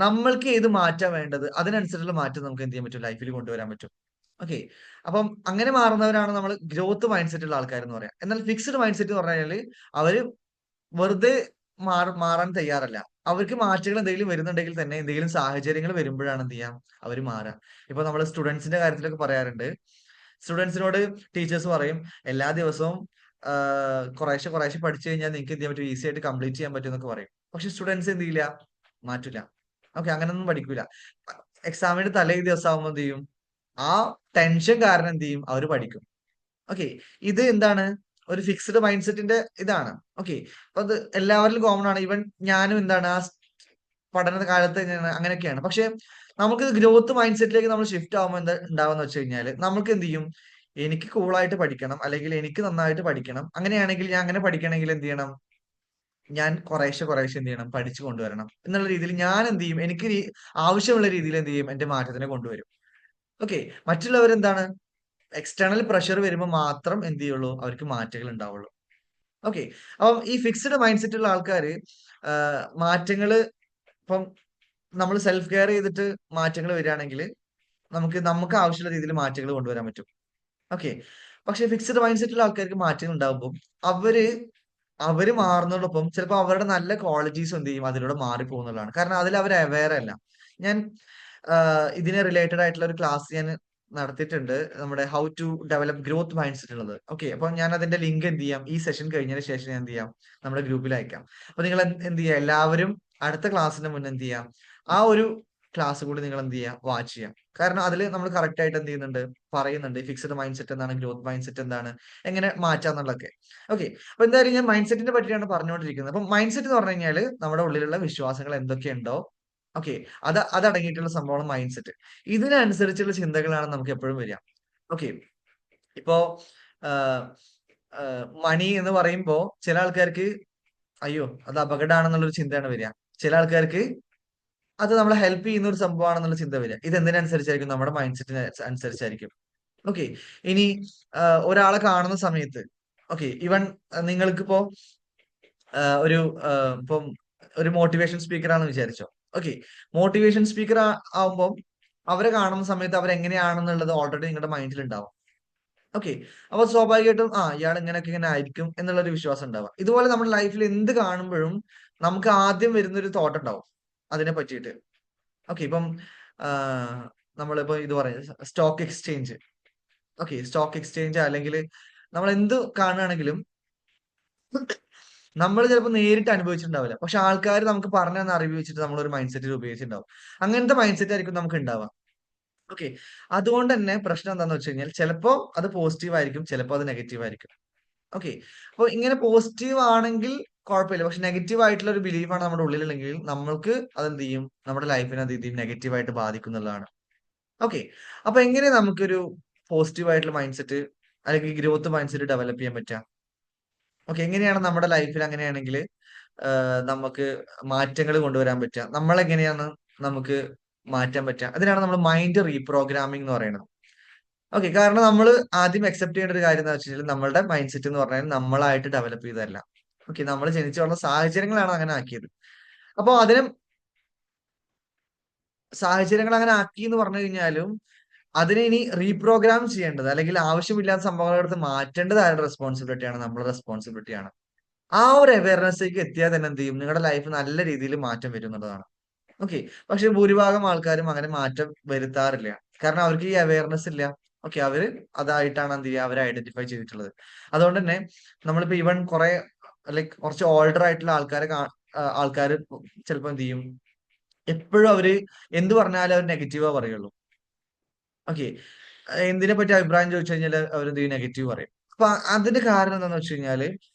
നമ്മൾക്ക് ഏത് മാറ്റാ വേണ്ടത് അതിനനുസരിച്ചുള്ള മാറ്റം നമുക്ക് എന്ത് ചെയ്യാൻ പറ്റും, ലൈഫിൽ കൊണ്ടുവരാൻ പറ്റും. ഓക്കെ, അപ്പം അങ്ങനെ മാറുന്നവരാണ് നമ്മൾ ഗ്രോത്ത് മൈൻഡ് സെറ്റ് ഉള്ള ആൾക്കാർ എന്ന് പറയാം. എന്നാൽ ഫിക്സ്ഡ് മൈൻഡ് സെറ്റ് എന്ന് പറഞ്ഞാൽ അവര് വെറുതെ മാറാൻ തയ്യാറല്ല. അവർക്ക് മാറ്റങ്ങൾ എന്തെങ്കിലും വരുന്നുണ്ടെങ്കിൽ തന്നെ എന്തെങ്കിലും സാഹചര്യങ്ങൾ വരുമ്പോഴാണ് എന്ത് ചെയ്യാം, അവർ മാറുക. ഇപ്പൊ നമ്മൾ സ്റ്റുഡൻസിന്റെ കാര്യത്തിലൊക്കെ പറയാറുണ്ട്. സ്റ്റുഡൻസിനോട് ടീച്ചേഴ്സ് പറയും എല്ലാ ദിവസവും കുറേശ്ശെ കുറേശ്ശെ പഠിച്ചു കഴിഞ്ഞാൽ നിങ്ങൾക്ക് എന്ത് ചെയ്യാൻ പറ്റും, ഈസി ആയിട്ട് കംപ്ലീറ്റ് ചെയ്യാൻ പറ്റും എന്നൊക്കെ പറയും. പക്ഷെ സ്റ്റുഡൻസ് എന്ത് ചെയ്യില്ല, മാറ്റില്ല. ഓക്കെ, അങ്ങനെയൊന്നും പഠിക്കൂല. എക്സാമിന്റെ തലേ ദിവസം ആവുമ്പോൾ എന്ത് ചെയ്യും, ആ ടെൻഷൻ കാരണം എന്ത് ചെയ്യും, അവർ പഠിക്കും. ഓക്കെ, ഇത് എന്താണ്, ഒരു ഫിക്സ്ഡ് മൈൻഡ് സെറ്റിന്റെ ഇതാണ്. ഓക്കെ, അപ്പൊ അത് എല്ലാവരിലും കോമൺ ആണ്. ഈവൻ ഞാനും എന്താണ് ആ പഠന കാലത്ത് അങ്ങനെയൊക്കെയാണ്. പക്ഷെ നമുക്ക് ഗ്രോത്ത് മൈൻഡ് സെറ്റിലേക്ക് നമ്മൾ ഷിഫ്റ്റ് ആവുമ്പോൾ എന്താ ഉണ്ടാവുന്ന വെച്ച് കഴിഞ്ഞാല്, നമുക്ക് എന്ത് ചെയ്യും, എനിക്ക് കൂളായിട്ട് പഠിക്കണം, അല്ലെങ്കിൽ എനിക്ക് നന്നായിട്ട് പഠിക്കണം. അങ്ങനെയാണെങ്കിൽ ഞാൻ അങ്ങനെ പഠിക്കണമെങ്കിൽ എന്ത് ചെയ്യണം, ഞാൻ കുറേശ്ശെ കുറേശ്ശെ എന്ത് ചെയ്യണം, പഠിച്ചു കൊണ്ടുവരണം എന്നുള്ള രീതിയിൽ ഞാൻ എന്ത് ചെയ്യും, എനിക്ക് ആവശ്യമുള്ള രീതിയിൽ എന്ത് ചെയ്യും, എന്റെ മാറ്റത്തിനെ കൊണ്ടുവരും. ഓക്കെ, മറ്റുള്ളവരെന്താണ്, എക്സ്റ്റേണൽ പ്രഷർ വരുമ്പോൾ മാത്രം എന്ത് ചെയ്യുള്ളൂ, അവർക്ക് മാറ്റങ്ങൾ ഉണ്ടാവുള്ളൂ. ഓക്കെ, അപ്പം ഈ ഫിക്സ്ഡ് മൈൻഡ് സെറ്റ് ഉള്ള ആൾക്കാര് മാറ്റങ്ങള്, ഇപ്പം നമ്മൾ സെൽഫ് കെയർ ചെയ്തിട്ട് മാറ്റങ്ങൾ വരികയാണെങ്കിൽ നമുക്ക് ആവശ്യമുള്ള രീതിയിൽ മാറ്റങ്ങൾ കൊണ്ടുവരാൻ പറ്റും. ഓക്കെ, പക്ഷെ ഫിക്സ്ഡ് മൈൻഡ് സെറ്റുള്ള ആൾക്കാർക്ക് മാറ്റങ്ങൾ ഉണ്ടാകുമ്പോൾ അവര് അവര് മാറുന്നതോടൊപ്പം ചിലപ്പോൾ അവരുടെ നല്ല ക്വാളിറ്റീസ് എന്ത് ചെയ്യും, അതിലൂടെ മാറിപ്പോകുന്നതാണ്. കാരണം അതിൽ അവർ അവെയർ അല്ല. ഞാൻ ഇതിനെ റിലേറ്റഡ് ആയിട്ടുള്ള ഒരു ക്ലാസ് ഞാൻ നടത്തിയിട്ടുണ്ട്, നമ്മുടെ how to develop growth mind set ഉള്ളത്. ഓക്കെ, അപ്പൊ ഞാൻ അതിന്റെ ലിങ്ക് എന്ത് ചെയ്യാം, ഈ സെഷൻ കഴിഞ്ഞതിന് ശേഷം ഞാൻ എന്ത് ചെയ്യാം, നമ്മുടെ ഗ്രൂപ്പിൽ അയക്കാം. അപ്പൊ നിങ്ങൾ എന്ത് ചെയ്യാം, എല്ലാവരും അടുത്ത ക്ലാസ്സിന് മുന്നേ എന്ത് ചെയ്യാം, ആ ഒരു ക്ലാസ് കൂടി നിങ്ങൾ എന്ത് ചെയ്യാം, വാച്ച് ചെയ്യാം. കാരണം അതിൽ നമ്മൾ കറക്റ്റ് ആയിട്ട് എന്ത് ചെയ്യുന്നുണ്ട്, പറയുന്നുണ്ട് ഫിക്സ്ഡ് മൈൻഡ് സെറ്റ് എന്താണ്, ഗ്രോത്ത് മൈൻഡ് സെറ്റ് എന്താണ്, എങ്ങനെ മാറ്റാന്നുള്ളതൊക്കെ. ഓക്കെ, അപ്പൊ എന്തായാലും ഞാൻ മൈൻഡ് സെറ്റിനെ പറ്റിയാണ് പറഞ്ഞുകൊണ്ടിരിക്കുന്നത്. അപ്പൊ മൈൻഡ് സെറ്റ് എന്ന് പറഞ്ഞു കഴിഞ്ഞാൽ നമ്മുടെ ഉള്ളിലുള്ള വിശ്വാസങ്ങൾ എന്തൊക്കെയുണ്ടോ, ഓക്കെ, അതടങ്ങിയിട്ടുള്ള സംഭവമാണ് മൈൻഡ് സെറ്റ്. ഇതിനനുസരിച്ചുള്ള ചിന്തകളാണ് നമുക്ക് എപ്പോഴും വരിക. ഓക്കെ, ഇപ്പോ മണി എന്ന് പറയുമ്പോ ചില ആൾക്കാർക്ക് അയ്യോ അത് അപകടമാണെന്നുള്ളൊരു ചിന്തയാണ് വരിക. ചില ആൾക്കാർക്ക് അത് നമ്മളെ ഹെൽപ്പ് ചെയ്യുന്ന ഒരു സംഭവമാണെന്നുള്ള ചിന്ത വരിക. ഇത് എന്തിനനുസരിച്ചായിരിക്കും, നമ്മുടെ മൈൻഡ് സെറ്റിന് അനുസരിച്ചായിരിക്കും. ഓക്കെ, ഇനി ഒരാളെ കാണുന്ന സമയത്ത്, ഓക്കെ, ഈവൻ നിങ്ങൾക്കിപ്പോ ഒരു ഇപ്പം ഒരു മോട്ടിവേഷൻ സ്പീക്കർ ആണെന്ന് വിചാരിച്ചോ. ഓക്കെ, മോട്ടിവേഷൻ സ്പീക്കർ ആവുമ്പോൾ അവരെ കാണുന്ന സമയത്ത് അവരെങ്ങനെയാണെന്നുള്ളത് ഓൾറെഡി നിങ്ങളുടെ മൈൻഡിൽ ഉണ്ടാവും. ഓക്കെ, അപ്പൊ സ്വാഭാവികമായിട്ടും ഇയാൾ ഇങ്ങനെയൊക്കെ ഇങ്ങനെ ആയിരിക്കും എന്നുള്ള ഒരു വിശ്വാസം ഉണ്ടാവുക. ഇതുപോലെ നമ്മുടെ ലൈഫിൽ എന്ത് കാണുമ്പോഴും നമുക്ക് ആദ്യം വരുന്ന ഒരു തോട്ട് ഉണ്ടാവും അതിനെ പറ്റിയിട്ട്. ഓക്കെ, ഇപ്പം നമ്മളിപ്പോ ഇത് പറയും stock exchange. Okay, stock exchange അല്ലെങ്കിൽ നമ്മൾ എന്ത് കാണുകയാണെങ്കിലും നമ്മൾ ചിലപ്പോൾ നേരിട്ട് അനുഭവിച്ചിട്ടുണ്ടാവില്ല. പക്ഷെ ആൾക്കാർ നമുക്ക് പറഞ്ഞു തന്ന അറിവ് വെച്ചിട്ട് നമ്മൾ ഒരു മൈൻഡ് സെറ്റിൽ ഉപയോഗിച്ചിട്ടുണ്ടാവും. അങ്ങനത്തെ മൈൻഡ് സെറ്റ് ആയിരിക്കും നമുക്ക് ഉണ്ടാവുക. ഓക്കെ, അതുകൊണ്ട് തന്നെ പ്രശ്നം എന്താന്ന് വെച്ച് കഴിഞ്ഞാൽ ചിലപ്പോ അത് പോസിറ്റീവ് ആയിരിക്കും, ചിലപ്പോ അത് നെഗറ്റീവ് ആയിരിക്കും. ഓക്കെ, അപ്പൊ ഇങ്ങനെ പോസിറ്റീവ് ആണെങ്കിൽ കുഴപ്പമില്ല. പക്ഷെ നെഗറ്റീവ് ആയിട്ടുള്ള ഒരു ബിലീഫാണ് നമ്മുടെ ഉള്ളിലുണ്ടെങ്കിൽ നമ്മൾക്ക് അതെന്ത് ചെയ്യും, നമ്മുടെ ലൈഫിനെ അത് ചെയ്യും, നെഗറ്റീവായിട്ട് ബാധിക്കുന്നുള്ളതാണ്. ഓക്കെ, അപ്പൊ എങ്ങനെ നമുക്കൊരു പോസിറ്റീവ് ആയിട്ടുള്ള മൈൻഡ് സെറ്റ് അല്ലെങ്കിൽ ഗ്രോത്ത് മൈൻഡ് സെറ്റ് ഡെവലപ്പ് ചെയ്യാൻ പറ്റുക? ഓക്കെ, എങ്ങനെയാണ് നമ്മുടെ ലൈഫിൽ അങ്ങനെയാണെങ്കിൽ നമുക്ക് മാറ്റങ്ങൾ കൊണ്ടുവരാൻ പറ്റുക? നമ്മളെങ്ങനെയാണ് നമുക്ക് മാറ്റാൻ പറ്റുക? അതിനാണ് നമ്മൾ മൈൻഡ് റീപ്രോഗ്രാമിംഗ് എന്ന് പറയുന്നത്. ഓക്കെ, കാരണം നമ്മൾ ആദ്യം അക്സെപ്റ്റ് ചെയ്യേണ്ട ഒരു കാര്യം എന്താ വെച്ച് കഴിഞ്ഞാൽ നമ്മളുടെ മൈൻഡ് സെറ്റ് എന്ന് പറഞ്ഞാൽ നമ്മളായിട്ട് ഡെവലപ്പ് ചെയ്തതല്ല. ഓക്കെ, നമ്മൾ ജനിച്ചു വളർന്ന സാഹചര്യങ്ങളാണ് അങ്ങനെ ആക്കിയത്. അപ്പൊ സാഹചര്യങ്ങൾ അങ്ങനെ ആക്കി എന്ന് പറഞ്ഞു കഴിഞ്ഞാലും അതിനെ ഇനി റീപ്രോഗ്രാം ചെയ്യേണ്ടത് അല്ലെങ്കിൽ ആവശ്യമില്ലാത്ത സംഭവങ്ങൾ എടുത്ത് മാറ്റേണ്ടത് ആരുടെ റെസ്പോൺസിബിലിറ്റിയാണ്? നമ്മുടെ റെസ്പോൺസിബിലിറ്റിയാണ്. ആ ഒരു അവയർനെസ്സിലേക്ക് എത്തിയാൽ തന്നെ എന്ത് ചെയ്യും? നിങ്ങളുടെ ലൈഫ് നല്ല രീതിയിൽ മാറ്റം വരും എന്നുള്ളതാണ്. ഓക്കെ. പക്ഷെ ഭൂരിഭാഗം ആൾക്കാരും അങ്ങനെ മാറ്റം വരുത്താറില്ല. കാരണം അവർക്ക് ഈ അവയർനെസ് ഇല്ല. ഓക്കെ. അവര് അതായിട്ടാണ് എന്ത് ചെയ്യുക? അവരെ ഐഡന്റിഫൈ ചെയ്തിട്ടുള്ളത്. അതുകൊണ്ട് തന്നെ നമ്മളിപ്പോ ഈവൻ കുറെ ലൈക്ക് കുറച്ച് ഓൾഡർ ആയിട്ടുള്ള ആൾക്കാര് ചിലപ്പോ എന്ത് ചെയ്യും? എപ്പോഴും അവര് എന്ത് പറഞ്ഞാലും അവർ നെഗറ്റീവാ പറയുള്ളൂ. ഓക്കെ. എന്തിനെ പറ്റി അഭിപ്രായം ചോദിച്ചു കഴിഞ്ഞാൽ അവരെന്ത് ചെയ്യും? നെഗറ്റീവ് പറയും. അപ്പൊ അതിന്റെ കാരണം എന്താന്ന് വെച്ച് കഴിഞ്ഞാല്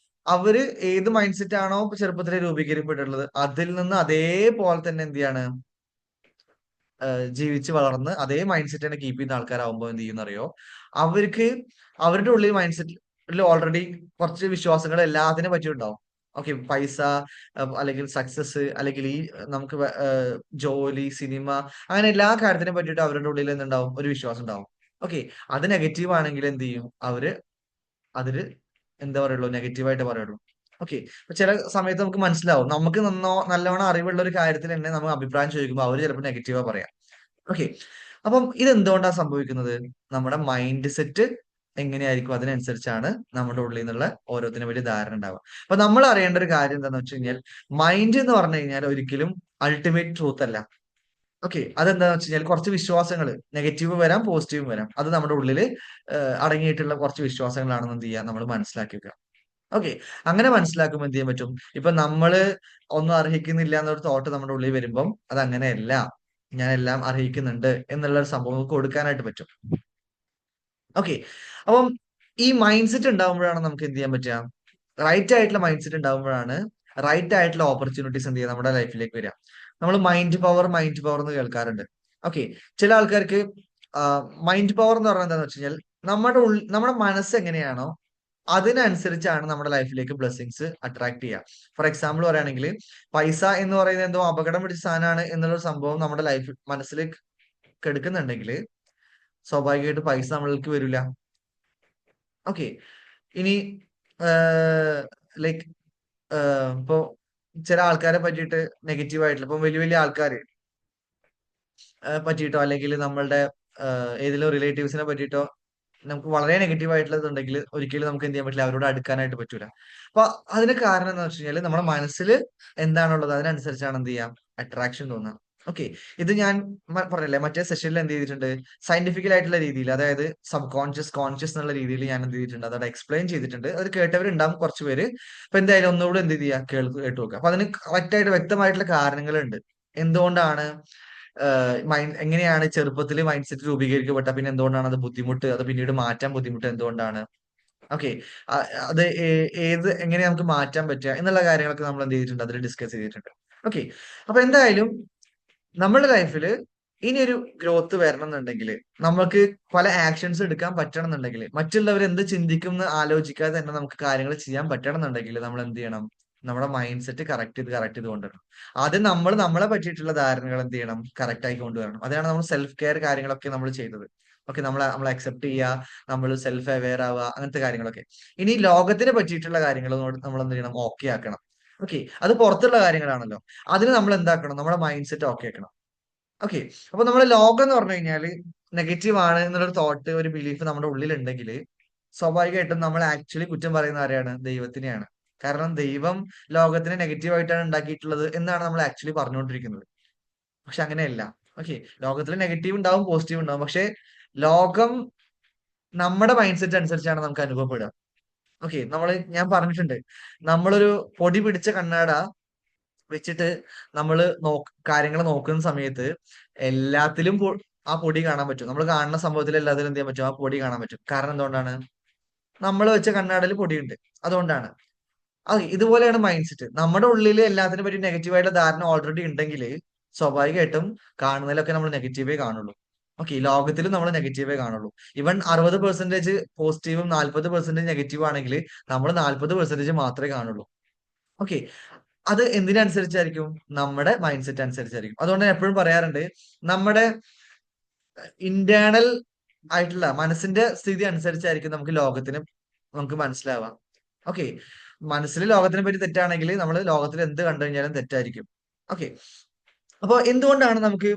അവര് ഏത് മൈൻഡ് സെറ്റ് ആണോ ചെറുപ്പത്തിലെ രൂപീകരിക്കപ്പെട്ടിട്ടുള്ളത് അതിൽ നിന്ന് അതേപോലെ തന്നെ എന്ത് ചെയ്യാണ്? ജീവിച്ച് വളർന്ന് അതേ മൈൻഡ് സെറ്റ് തന്നെ കീപ്പ് ചെയ്യുന്ന ആൾക്കാരാവുമ്പോൾ എന്ത് ചെയ്യുന്ന അറിയോ? അവർക്ക് അവരുടെ ഉള്ളിൽ മൈൻഡ് സെറ്റിൽ ഓൾറെഡി കുറച്ച് വിശ്വാസങ്ങൾ എല്ലാത്തിനെ പറ്റി ഉണ്ടാവും. ഓക്കെ. പൈസ, അല്ലെങ്കിൽ സക്സസ്, അല്ലെങ്കിൽ ഈ നമുക്ക് ജോലി, സിനിമ, അങ്ങനെ എല്ലാ കാര്യത്തിനെ പറ്റിയിട്ട് അവരുടെ ഉള്ളിൽ എന്തുണ്ടാവും? ഒരു വിശ്വാസം ഉണ്ടാവും. ഓക്കെ. അത് നെഗറ്റീവ് ആണെങ്കിൽ എന്ത് ചെയ്യും? അവര് അതില് എന്താ പറയുള്ളൂ? നെഗറ്റീവായിട്ട് പറയുള്ളൂ. ഓക്കെ. ചില സമയത്ത് നമുക്ക് മനസ്സിലാവും. നമുക്ക് നല്ലോണം അറിവുള്ള ഒരു കാര്യത്തിൽ തന്നെ നമ്മൾ അഭിപ്രായം ചോദിക്കുമ്പോൾ അവര് ചിലപ്പോൾ നെഗറ്റീവാ പറയാം. ഓക്കെ. അപ്പം ഇതെന്തുകൊണ്ടാ സംഭവിക്കുന്നത്? നമ്മുടെ മൈൻഡ് സെറ്റ് എങ്ങനെയായിരിക്കും അതിനനുസരിച്ചാണ് നമ്മുടെ ഉള്ളിൽ നിന്നുള്ള ഓരോത്തിനെ പറ്റി ധാരണ ഉണ്ടാവുക. അപ്പൊ നമ്മൾ അറിയേണ്ട ഒരു കാര്യം എന്താന്ന് വെച്ച് കഴിഞ്ഞാൽ മൈൻഡ് എന്ന് പറഞ്ഞു കഴിഞ്ഞാൽ ഒരിക്കലും അൾട്ടിമേറ്റ് ട്രൂത്ത് അല്ല. ഓക്കെ. അതെന്താന്ന് വെച്ച് കഴിഞ്ഞാൽ കുറച്ച് വിശ്വാസങ്ങൾ നെഗറ്റീവ് വരാം, പോസിറ്റീവും വരാം. അത് നമ്മുടെ ഉള്ളിൽ അടങ്ങിയിട്ടുള്ള കുറച്ച് വിശ്വാസങ്ങളാണെന്ന് എന്ത് ചെയ്യുക? നമ്മൾ മനസ്സിലാക്കി വെക്കുക. ഓക്കെ. അങ്ങനെ മനസ്സിലാക്കുമ്പോൾ എന്ത് ചെയ്യാൻ പറ്റും? ഇപ്പൊ നമ്മള് ഒന്നും അർഹിക്കുന്നില്ല എന്നൊരു തോട്ട് നമ്മുടെ ഉള്ളിൽ വരുമ്പം അത് അങ്ങനെയല്ല. ഞാൻ എല്ലാം അർഹിക്കുന്നുണ്ട് എന്നുള്ള ഒരു സംഭവം നമുക്ക് കൊടുക്കാനായിട്ട് പറ്റും. ഓക്കെ. അപ്പം ഈ മൈൻഡ് സെറ്റ് ഉണ്ടാവുമ്പോഴാണ് നമുക്ക് എന്ത് ചെയ്യാൻ പറ്റുക? റൈറ്റ് ആയിട്ടുള്ള മൈൻഡ് സെറ്റ് ഉണ്ടാവുമ്പോഴാണ് റൈറ്റ് ആയിട്ടുള്ള ഓപ്പർച്യൂണിറ്റീസ് എന്ത് ചെയ്യുക? നമ്മുടെ ലൈഫിലേക്ക് വരിക. നമ്മൾ മൈൻഡ് പവർ എന്ന് കേൾക്കാറുണ്ട്. ഓക്കെ. ചില ആൾക്കാർക്ക് മൈൻഡ് പവർ എന്ന് പറഞ്ഞാൽ എന്താന്ന് വെച്ച് കഴിഞ്ഞാൽ നമ്മുടെ മനസ്സ് എങ്ങനെയാണോ അതിനനുസരിച്ചാണ് നമ്മുടെ ലൈഫിലേക്ക് ബ്ലെസ്സിങ്സ് അട്രാക്ട് ചെയ്യുക. ഫോർ എക്സാമ്പിൾ പറയുകയാണെങ്കിൽ പൈസ എന്ന് പറയുന്നത് എന്തോ അപകടം പിടിച്ച സാധനമാണ് എന്നുള്ള സംഭവം നമ്മുടെ മനസ്സിലേക്ക് കെടുക്കുന്നുണ്ടെങ്കിൽ സ്വാഭാവികമായിട്ട് പൈസ നമ്മൾക്ക് വരില്ല. ഓക്കെ. ഇനി ലൈക്ക് ഇപ്പോ ചില ആൾക്കാരെ പറ്റിയിട്ട് നെഗറ്റീവ് ആയിട്ടുള്ള ഇപ്പൊ വലിയ വലിയ ആൾക്കാര് പറ്റിയിട്ടോ അല്ലെങ്കിൽ നമ്മളുടെ ഏതെങ്കിലും റിലേറ്റീവ്സിനെ പറ്റിയിട്ടോ നമുക്ക് വളരെ നെഗറ്റീവ് ആയിട്ടുള്ളതുണ്ടെങ്കിൽ ഒരിക്കലും നമുക്ക് എന്ത് ചെയ്യാൻ പറ്റില്ല അവരോട് അടുക്കാനായിട്ട് പറ്റൂല. അപ്പൊ അതിന് കാരണം എന്താ വെച്ച് കഴിഞ്ഞാൽ നമ്മുടെ മനസ്സിൽ എന്താണുള്ളത് അതിനനുസരിച്ചാണ് എന്ത് ചെയ്യാം അട്രാക്ഷൻ തോന്നുക. ഓക്കെ. ഇത് ഞാൻ പറഞ്ഞില്ലേ മറ്റേ സെഷനിൽ എന്ത് ചെയ്തിട്ടുണ്ട്? സയന്റിഫിക്കൽ ആയിട്ടുള്ള രീതിയിൽ അതായത് സബ് കോൺഷ്യസ് കോൺഷ്യസ് എന്നുള്ള രീതിയിൽ ഞാൻ എന്ത് ചെയ്തിട്ടുണ്ട്? അതവിടെ എക്സ്പ്ലെയിൻ ചെയ്തിട്ടുണ്ട്. അത് കേട്ടവരുണ്ടാവും കുറച്ച് പേര്. അപ്പൊ എന്തായാലും ഒന്നുകൂടെ എന്ത് ചെയ്യുക? കേട്ടു നോക്കുക. അപ്പൊ അതിന് കറക്റ്റ് ആയിട്ട് വ്യക്തമായിട്ടുള്ള കാരണങ്ങളുണ്ട്. എന്തുകൊണ്ടാണ് എങ്ങനെയാണ് ചെറുപ്പത്തിൽ മൈൻഡ് സെറ്റ് രൂപീകരിക്കപ്പെട്ട പിന്നെ എന്തുകൊണ്ടാണ് അത് ബുദ്ധിമുട്ട് അത് പിന്നീട് മാറ്റാൻ ബുദ്ധിമുട്ട് എന്തുകൊണ്ടാണ്? ഓക്കെ. അത് ഏത് എങ്ങനെ നമുക്ക് മാറ്റാൻ പറ്റുക എന്നുള്ള കാര്യങ്ങളൊക്കെ നമ്മൾ എന്ത് ചെയ്തിട്ടുണ്ട്? അതിൽ ഡിസ്കസ് ചെയ്തിട്ടുണ്ട്. ഓക്കെ. അപ്പൊ എന്തായാലും നമ്മുടെ ലൈഫില് ഇനിയൊരു ഗ്രോത്ത് വരണം എന്നുണ്ടെങ്കിൽ നമുക്ക് പല ആക്ഷൻസ് എടുക്കാൻ പറ്റണം എന്നുണ്ടെങ്കിൽ മറ്റുള്ളവർ എന്ത് ചിന്തിക്കും എന്ന് ആലോചിക്കാതെ തന്നെ നമുക്ക് കാര്യങ്ങൾ ചെയ്യാൻ പറ്റണം എന്നുണ്ടെങ്കിൽ നമ്മൾ എന്ത് ചെയ്യണം? നമ്മുടെ മൈൻഡ് സെറ്റ് കറക്റ്റ് ചെയ്ത് കൊണ്ടുവരണം. ആദ്യം നമ്മൾ നമ്മളെ പറ്റിയിട്ടുള്ള ധാരണകൾ എന്ത് ചെയ്യണം? കറക്റ്റ് ആയി കൊണ്ടുവരണം. അതാണ് നമ്മൾ സെൽഫ് കെയർ കാര്യങ്ങളൊക്കെ നമ്മൾ ചെയ്തത്. ഓക്കെ. നമ്മൾ അക്സെപ്റ്റ് ചെയ്യുക, നമ്മൾ സെൽഫ് അവെയർ ആവുക, അങ്ങനത്തെ കാര്യങ്ങളൊക്കെ. ഇനി ലോകത്തിനെ പറ്റിയിട്ടുള്ള കാര്യങ്ങൾ നമ്മൾ എന്ത് ചെയ്യണം? ഓക്കെ ആക്കണം. ഓക്കെ. അത് പുറത്തുള്ള കാര്യങ്ങളാണല്ലോ. അതിന് നമ്മൾ എന്താക്കണം? നമ്മുടെ മൈൻഡ് സെറ്റ് ഓക്കെ ആക്കണം. ഓക്കെ. അപ്പൊ നമ്മുടെ ലോകം എന്ന് പറഞ്ഞു കഴിഞ്ഞാല് നെഗറ്റീവ് ആണ് എന്നുള്ളൊരു തോട്ട് ഒരു ബിലീഫ് നമ്മുടെ ഉള്ളിലുണ്ടെങ്കിൽ സ്വാഭാവികമായിട്ടും നമ്മൾ ആക്ച്വലി കുറ്റം പറയുന്ന ആരെയാണ്? ദൈവത്തിനെയാണ്. കാരണം ദൈവം ലോകത്തിനെ നെഗറ്റീവ് ആയിട്ടാണ് ഉണ്ടാക്കിയിട്ടുള്ളത് എന്നാണ് നമ്മൾ ആക്ച്വലി പറഞ്ഞുകൊണ്ടിരിക്കുന്നത്. പക്ഷെ അങ്ങനെയല്ല. ഓക്കെ. ലോകത്തിൽ നെഗറ്റീവ് ഉണ്ടാവും, പോസിറ്റീവ് ഉണ്ടാവും. പക്ഷെ ലോകം നമ്മുടെ മൈൻഡ് സെറ്റ് അനുസരിച്ചാണ് നമുക്ക് അനുഭവപ്പെടുക. ഓക്കെ. ഞാൻ പറഞ്ഞിട്ടുണ്ട്. നമ്മളൊരു പൊടി പിടിച്ച കണ്ണാട വെച്ചിട്ട് നമ്മള് കാര്യങ്ങൾ നോക്കുന്ന സമയത്ത് എല്ലാത്തിലും ആ പൊടി കാണാൻ പറ്റും. നമ്മൾ കാണുന്ന സംഭവത്തിൽ എല്ലാത്തിലും എന്ത് ചെയ്യാൻ പറ്റും? ആ പൊടി കാണാൻ പറ്റും. കാരണം എന്തുകൊണ്ടാണ്? നമ്മൾ വെച്ച കണ്ണാടിയിൽ പൊടിയുണ്ട്. അതുകൊണ്ടാണ്. ഇതുപോലെയാണ് മൈൻഡ് സെറ്റ്. നമ്മുടെ ഉള്ളിൽ എല്ലാത്തിനെ പറ്റി നെഗറ്റീവ് ആയിട്ടുള്ള ധാരണ ഓൾറെഡി ഉണ്ടെങ്കിൽ സ്വാഭാവികമായിട്ടും കാണുന്നതിലൊക്കെ നമ്മൾ നെഗറ്റീവേ കാണുള്ളൂ. ഓക്കെ. ലോകത്തിലും നമ്മൾ നെഗറ്റീവേ കാണുള്ളൂ. ഇവൻ 60% പോസിറ്റീവും 40% നെഗറ്റീവ് ആണെങ്കിൽ നമ്മൾ 40% മാത്രമേ കാണുള്ളൂ. ഓക്കെ. അത് എന്തിനനുസരിച്ചായിരിക്കും? നമ്മുടെ മൈൻഡ് സെറ്റ് അനുസരിച്ചായിരിക്കും. അതുകൊണ്ട് ഞാൻ എപ്പോഴും പറയാറുണ്ട് നമ്മുടെ ഇന്റേണൽ ആയിട്ടുള്ള മനസ്സിന്റെ സ്ഥിതി അനുസരിച്ചായിരിക്കും നമുക്ക് മനസ്സിലാവാം. ഓക്കെ. മനസ്സിൽ ലോകത്തിനെ പറ്റി തെറ്റാണെങ്കിൽ നമ്മൾ ലോകത്തിൽ എന്ത് കണ്ടു കഴിഞ്ഞാലും തെറ്റായിരിക്കും. ഓക്കെ. അപ്പൊ എന്തുകൊണ്ടാണ് നമുക്ക്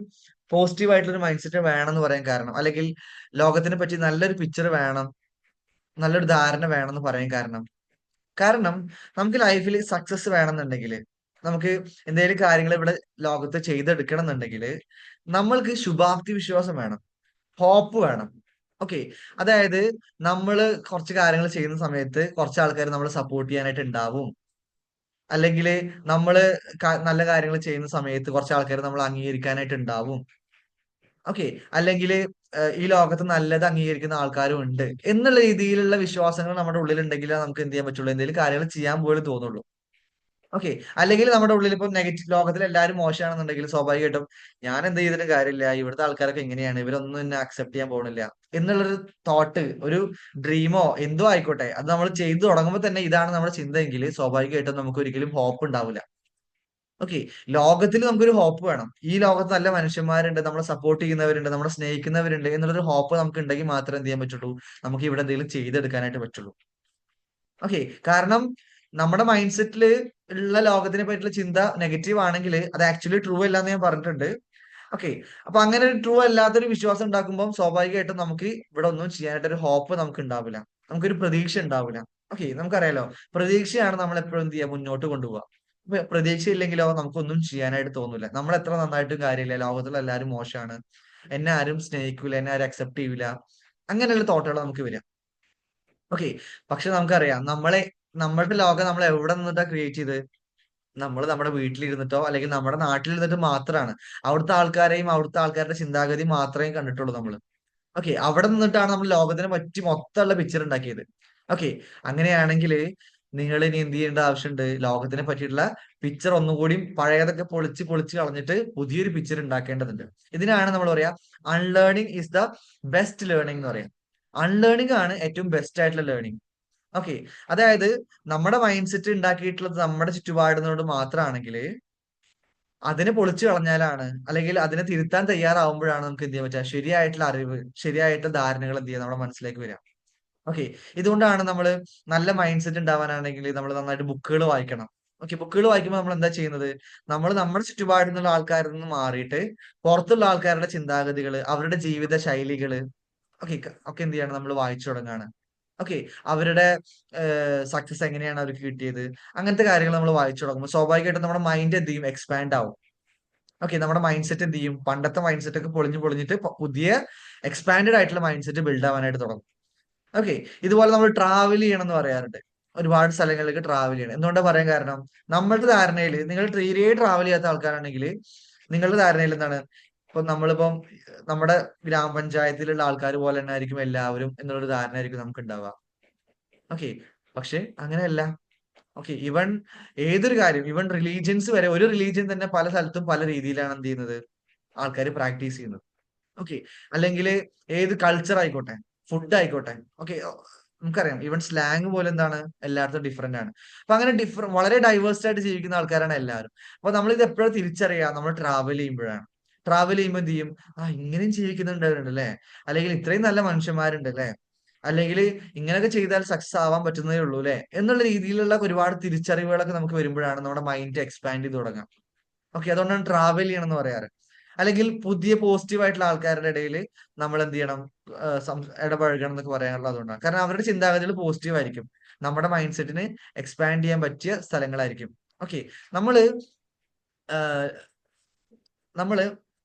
പോസിറ്റീവ് ആയിട്ടുള്ള ഒരു മൈൻഡ് സെറ്റ് വേണം എന്ന് പറയാൻ കാരണം, അല്ലെങ്കിൽ ലോകത്തിനെ പറ്റി നല്ലൊരു പിക്ചർ വേണം, നല്ലൊരു ധാരണ വേണം എന്ന് പറയാൻ കാരണം, കാരണം നമുക്ക് ലൈഫിൽ സക്സസ് വേണമെന്നുണ്ടെങ്കിൽ, നമുക്ക് എന്തെങ്കിലും കാര്യങ്ങൾ ഇവിടെ ലോകത്ത് ചെയ്തെടുക്കണം എന്നുണ്ടെങ്കിൽ നമ്മൾക്ക് ശുഭാപ്തി വിശ്വാസം വേണം, ഹോപ്പ് വേണം. ഓക്കെ, അതായത് നമ്മള് കുറച്ച് കാര്യങ്ങൾ ചെയ്യുന്ന സമയത്ത് കുറച്ച് ആൾക്കാർ നമ്മളെ സപ്പോർട്ട് ചെയ്യാനായിട്ട് ഉണ്ടാവും, അല്ലെങ്കിൽ നമ്മള് നല്ല കാര്യങ്ങൾ ചെയ്യുന്ന സമയത്ത് കുറച്ച് ആൾക്കാർ നമ്മൾ അംഗീകരിക്കാനായിട്ട് ഉണ്ടാവും. ഓക്കെ, അല്ലെങ്കിൽ ഈ ലോകത്ത് നല്ലത് അംഗീകരിക്കുന്ന ആൾക്കാരും ഉണ്ട് എന്നുള്ള രീതിയിലുള്ള വിശ്വാസങ്ങൾ നമ്മുടെ ഉള്ളിൽ ഉണ്ടെങ്കിലേ നമുക്ക് എന്ത് ചെയ്യാൻ പറ്റുള്ളൂ, എന്തെങ്കിലും കാര്യങ്ങൾ ചെയ്യാൻ പോലും തോന്നുള്ളൂ. ഓക്കെ, അല്ലെങ്കിൽ നമ്മുടെ ഉള്ളിൽ ഇപ്പൊ നെഗറ്റീവ്, ലോകത്തിൽ എല്ലാവരും മോശമാണെന്നുണ്ടെങ്കിൽ സ്വാഭാവികമായിട്ടും ഞാൻ എന്ത് ചെയ്തിട്ടും കാര്യമില്ല, ഇവിടുത്തെ ആൾക്കാരൊക്കെ എങ്ങനെയാണ്, ഇവരൊന്നും എന്നെ അക്സെപ്റ്റ് ചെയ്യാൻ പോകുന്നില്ല എന്നുള്ളൊരു തോട്ട്, ഒരു ഡ്രീമോ എന്തോ ആയിക്കോട്ടെ, അത് നമ്മൾ ചെയ്തു തുടങ്ങുമ്പോൾ തന്നെ ഇതാണ് നമ്മുടെ ചിന്തയെങ്കിൽ സ്വാഭാവികമായിട്ടും നമുക്ക് ഒരിക്കലും ഹോപ്പ് ഉണ്ടാവില്ല. ഓക്കെ, ലോകത്തിൽ നമുക്കൊരു ഹോപ്പ് വേണം. ഈ ലോകത്ത് നല്ല മനുഷ്യന്മാരുണ്ട്, നമ്മളെ സപ്പോർട്ട് ചെയ്യുന്നവരുണ്ട്, നമ്മളെ സ്നേഹിക്കുന്നവരുണ്ട് എന്നുള്ളൊരു ഹോപ്പ് നമുക്ക് ഉണ്ടെങ്കിൽ മാത്രമേ എന്ത് ചെയ്യാൻ പറ്റുള്ളൂ, നമുക്ക് ഇവിടെ എന്തെങ്കിലും ചെയ്തെടുക്കാനായിട്ട് പറ്റുള്ളൂ. ഓക്കെ, കാരണം നമ്മുടെ മൈൻഡ് സെറ്റിൽ ഉള്ള ലോകത്തിനെ പറ്റിയുള്ള ചിന്ത നെഗറ്റീവ് ആണെങ്കിൽ അത് ആക്ച്വലി ട്രൂ അല്ല എന്ന് ഞാൻ പറഞ്ഞിട്ടുണ്ട്. ഓക്കെ, അപ്പൊ അങ്ങനെ ഒരു ട്രൂ അല്ലാത്തൊരു വിശ്വാസം ഉണ്ടാക്കുമ്പോൾ സ്വാഭാവികമായിട്ടും നമുക്ക് ഇവിടെ ഒന്നും ചെയ്യാനായിട്ട് ഒരു ഹോപ്പ് നമുക്ക് ഉണ്ടാവില്ല, നമുക്കൊരു പ്രതീക്ഷ ഉണ്ടാവില്ല. ഓക്കെ, നമുക്കറിയാലോ, പ്രതീക്ഷയാണ് നമ്മൾ എപ്പോഴും എന്ത് ചെയ്യുക, മുന്നോട്ട് കൊണ്ടുപോവുക. പ്രതീക്ഷ ഇല്ലെങ്കിലോ നമുക്കൊന്നും ചെയ്യാനായിട്ട് തോന്നില്ല. നമ്മൾ എത്ര നന്നായിട്ടും കാര്യമില്ല, ലോകത്തുള്ള എല്ലാവരും മോശമാണ്, എന്നെ ആരും സ്നേഹിക്കൂല, എന്നെ ആരും അക്സെപ്റ്റ് ചെയ്യൂല, അങ്ങനെയുള്ള തോട്ടുകൾ നമുക്ക് വരിക. ഓക്കെ, പക്ഷെ നമുക്കറിയാം നമ്മളുടെ ലോകം നമ്മൾ എവിടെ നിന്നിട്ടാ ക്രിയേറ്റ് ചെയ്ത്, നമ്മൾ നമ്മുടെ വീട്ടിലിരുന്നിട്ടോ അല്ലെങ്കിൽ നമ്മുടെ നാട്ടിലിരുന്നിട്ട് മാത്രമാണ്. അവിടുത്തെ ആൾക്കാരെയും അവിടുത്തെ ആൾക്കാരുടെ ചിന്താഗതി മാത്രമേ കണ്ടിട്ടുള്ളൂ നമ്മൾ. ഓക്കെ, അവിടെ നിന്നിട്ടാണ് നമ്മൾ ലോകത്തിനെ പറ്റി മൊത്തമുള്ള പിക്ചർ ഉണ്ടാക്കിയത്. ഓക്കെ, അങ്ങനെയാണെങ്കിൽ നിങ്ങൾ ഇനി എന്ത് ചെയ്യേണ്ട ആവശ്യമുണ്ട്, ലോകത്തിനെ പറ്റിയിട്ടുള്ള പിക്ചർ ഒന്നുകൂടി പഴയതൊക്കെ പൊളിച്ച് പൊളിച്ച് കളഞ്ഞിട്ട് പുതിയൊരു പിക്ചർ ഉണ്ടാക്കേണ്ടതുണ്ട്. ഇതിനാണ് നമ്മൾ പറയാ unlearning is the best learning എന്ന് പറയാം. അൺലേണിംഗ് ആണ് ഏറ്റവും ബെസ്റ്റ് ആയിട്ടുള്ള ലേണിംഗ്. ഓക്കെ, അതായത് നമ്മുടെ മൈൻഡ് സെറ്റ് ഉണ്ടാക്കിയിട്ടുള്ളത് നമ്മുടെ ചുറ്റുപാടിനോട് മാത്രമാണെങ്കിൽ അതിനെ പൊളിച്ചു കളഞ്ഞാലാണ്, അല്ലെങ്കിൽ അതിനെ തിരുത്താൻ തയ്യാറാവുമ്പോഴാണ് നമുക്ക് എന്ത് ചെയ്യാൻ പറ്റുക, ശരിയായിട്ടുള്ള അറിവ്, ശരിയായിട്ടുള്ള ധാരണകൾ എന്ത് ചെയ്യുക, നമ്മുടെ മനസ്സിലേക്ക് വരിക. ഓക്കെ, ഇതുകൊണ്ടാണ് നമ്മൾ നല്ല മൈൻഡ് സെറ്റ് ഉണ്ടാവാനാണെങ്കിൽ നമ്മൾ നന്നായിട്ട് ബുക്കുകൾ വായിക്കണം. ഓക്കെ, ബുക്കുകൾ വായിക്കുമ്പോൾ നമ്മൾ എന്താ ചെയ്യുന്നത്, നമ്മൾ നമ്മുടെ ചുറ്റുപാടിൽ നിന്നുള്ള ആൾക്കാരിൽ നിന്ന് മാറിയിട്ട് പുറത്തുള്ള ആൾക്കാരുടെ ചിന്താഗതികള്, അവരുടെ ജീവിത ശൈലികള്, ഓക്കെ ഒക്കെ എന്ത് ചെയ്യാണ്, നമ്മൾ വായിച്ചു തുടങ്ങാണ്. ഓക്കെ, അവരുടെ സക്സസ് എങ്ങനെയാണ് അവർക്ക് കിട്ടിയത്, അങ്ങനത്തെ കാര്യങ്ങൾ നമ്മൾ വായിച്ചു തുടങ്ങുമ്പോൾ സ്വാഭാവികമായിട്ടും നമ്മുടെ മൈൻഡ് എന്ത് ചെയ്യും, എക്സ്പാൻഡ് ആവും. ഓക്കെ, നമ്മുടെ മൈൻഡ് സെറ്റ് എന്ത് ചെയ്യും, പണ്ടത്തെ മൈൻഡ് സെറ്റ് ഒക്കെ പൊളിഞ്ഞു പൊളിഞ്ഞിട്ട് പുതിയ എക്സ്പാൻഡഡ് ആയിട്ടുള്ള മൈൻഡ് സെറ്റ് ബിൽഡ് ആവാനായിട്ട് തുടങ്ങും. ഓക്കെ, ഇതുപോലെ നമ്മൾ ട്രാവൽ ചെയ്യണം എന്ന് പറയാറുണ്ട്. ഒരുപാട് സ്ഥലങ്ങളിലേക്ക് ട്രാവൽ ചെയ്യണം. എന്തുകൊണ്ടാ പറയാൻ കാരണം, നമ്മളുടെ ധാരണയിൽ, നിങ്ങൾ തീരെ ട്രാവൽ ചെയ്യാത്ത ആൾക്കാരാണെങ്കിൽ നിങ്ങളുടെ ധാരണയിൽ എന്താണ്, ഇപ്പൊ നമ്മളിപ്പം നമ്മുടെ ഗ്രാമപഞ്ചായത്തിലുള്ള ആൾക്കാർ പോലെ തന്നെ ആയിരിക്കും എല്ലാവരും എന്നുള്ളൊരു ധാരണ ആയിരിക്കും നമുക്ക് ഉണ്ടാവുക. ഓക്കെ, പക്ഷെ അങ്ങനെയല്ല. ഓക്കെ, ഈവൻ ഏതൊരു കാര്യം, ഈവൻ റിലീജിയൻസ് വരെ, ഒരു റിലീജിയൻ തന്നെ പല സ്ഥലത്തും പല രീതിയിലാണ് എന്ത് ചെയ്യുന്നത്, ആൾക്കാർ പ്രാക്ടീസ് ചെയ്യുന്നത്. ഓക്കെ, അല്ലെങ്കിൽ ഏത് കൾച്ചർ ആയിക്കോട്ടെ, ഫുഡ് ആയിക്കോട്ടെ. ഓക്കെ, നമുക്കറിയാം ഈവൻ സ്ലാങ് പോലെ എന്താണ് എല്ലായിടത്തും ഡിഫറെന്റ് ആണ്. അപ്പൊ അങ്ങനെ വളരെ ഡൈവേഴ്സ്ഡ് ആയിട്ട് ജീവിക്കുന്ന ആൾക്കാരാണ് എല്ലാവരും. അപ്പൊ നമ്മൾ ഇത് എപ്പോഴും തിരിച്ചറിയാം, നമ്മൾ ട്രാവൽ ചെയ്യുമ്പോഴാണ്. ട്രാവൽ ചെയ്യുമ്പോൾ എന്ത് ചെയ്യും, ഇങ്ങനെയും ജീവിക്കുന്നുണ്ടവരുണ്ട് അല്ലെ, അല്ലെങ്കിൽ ഇത്രയും നല്ല മനുഷ്യന്മാരുണ്ട് അല്ലെ, അല്ലെങ്കിൽ ഇങ്ങനെയൊക്കെ ചെയ്താൽ സക്സസ് ആവാൻ പറ്റുന്നതേ ഉള്ളൂ അല്ലെ എന്നുള്ള രീതിയിലുള്ള ഒരുപാട് തിരിച്ചറിവുകളൊക്കെ നമുക്ക് വരുമ്പോഴാണ് നമ്മുടെ മൈൻഡ് എക്സ്പാൻഡ് ചെയ്ത് തുടങ്ങാം. ഓക്കെ, അതുകൊണ്ടാണ് ട്രാവൽ ചെയ്യണം എന്ന് പറയാറ്. അല്ലെങ്കിൽ പുതിയ പോസിറ്റീവ് ആയിട്ടുള്ള ആൾക്കാരുടെ ഇടയിൽ നമ്മൾ എന്ത് ചെയ്യണം, ഇടപഴകണം എന്നൊക്കെ പറയാനുള്ളത് അതുകൊണ്ടാണ്. കാരണം അവരുടെ ചിന്താഗതികൾ പോസിറ്റീവ് ആയിരിക്കും, നമ്മുടെ മൈൻഡ് സെറ്റിന് എക്സ്പാൻഡ് ചെയ്യാൻ പറ്റിയ സ്ഥലങ്ങളായിരിക്കും. ഓക്കെ, നമ്മള് ആഹ് നമ്മള്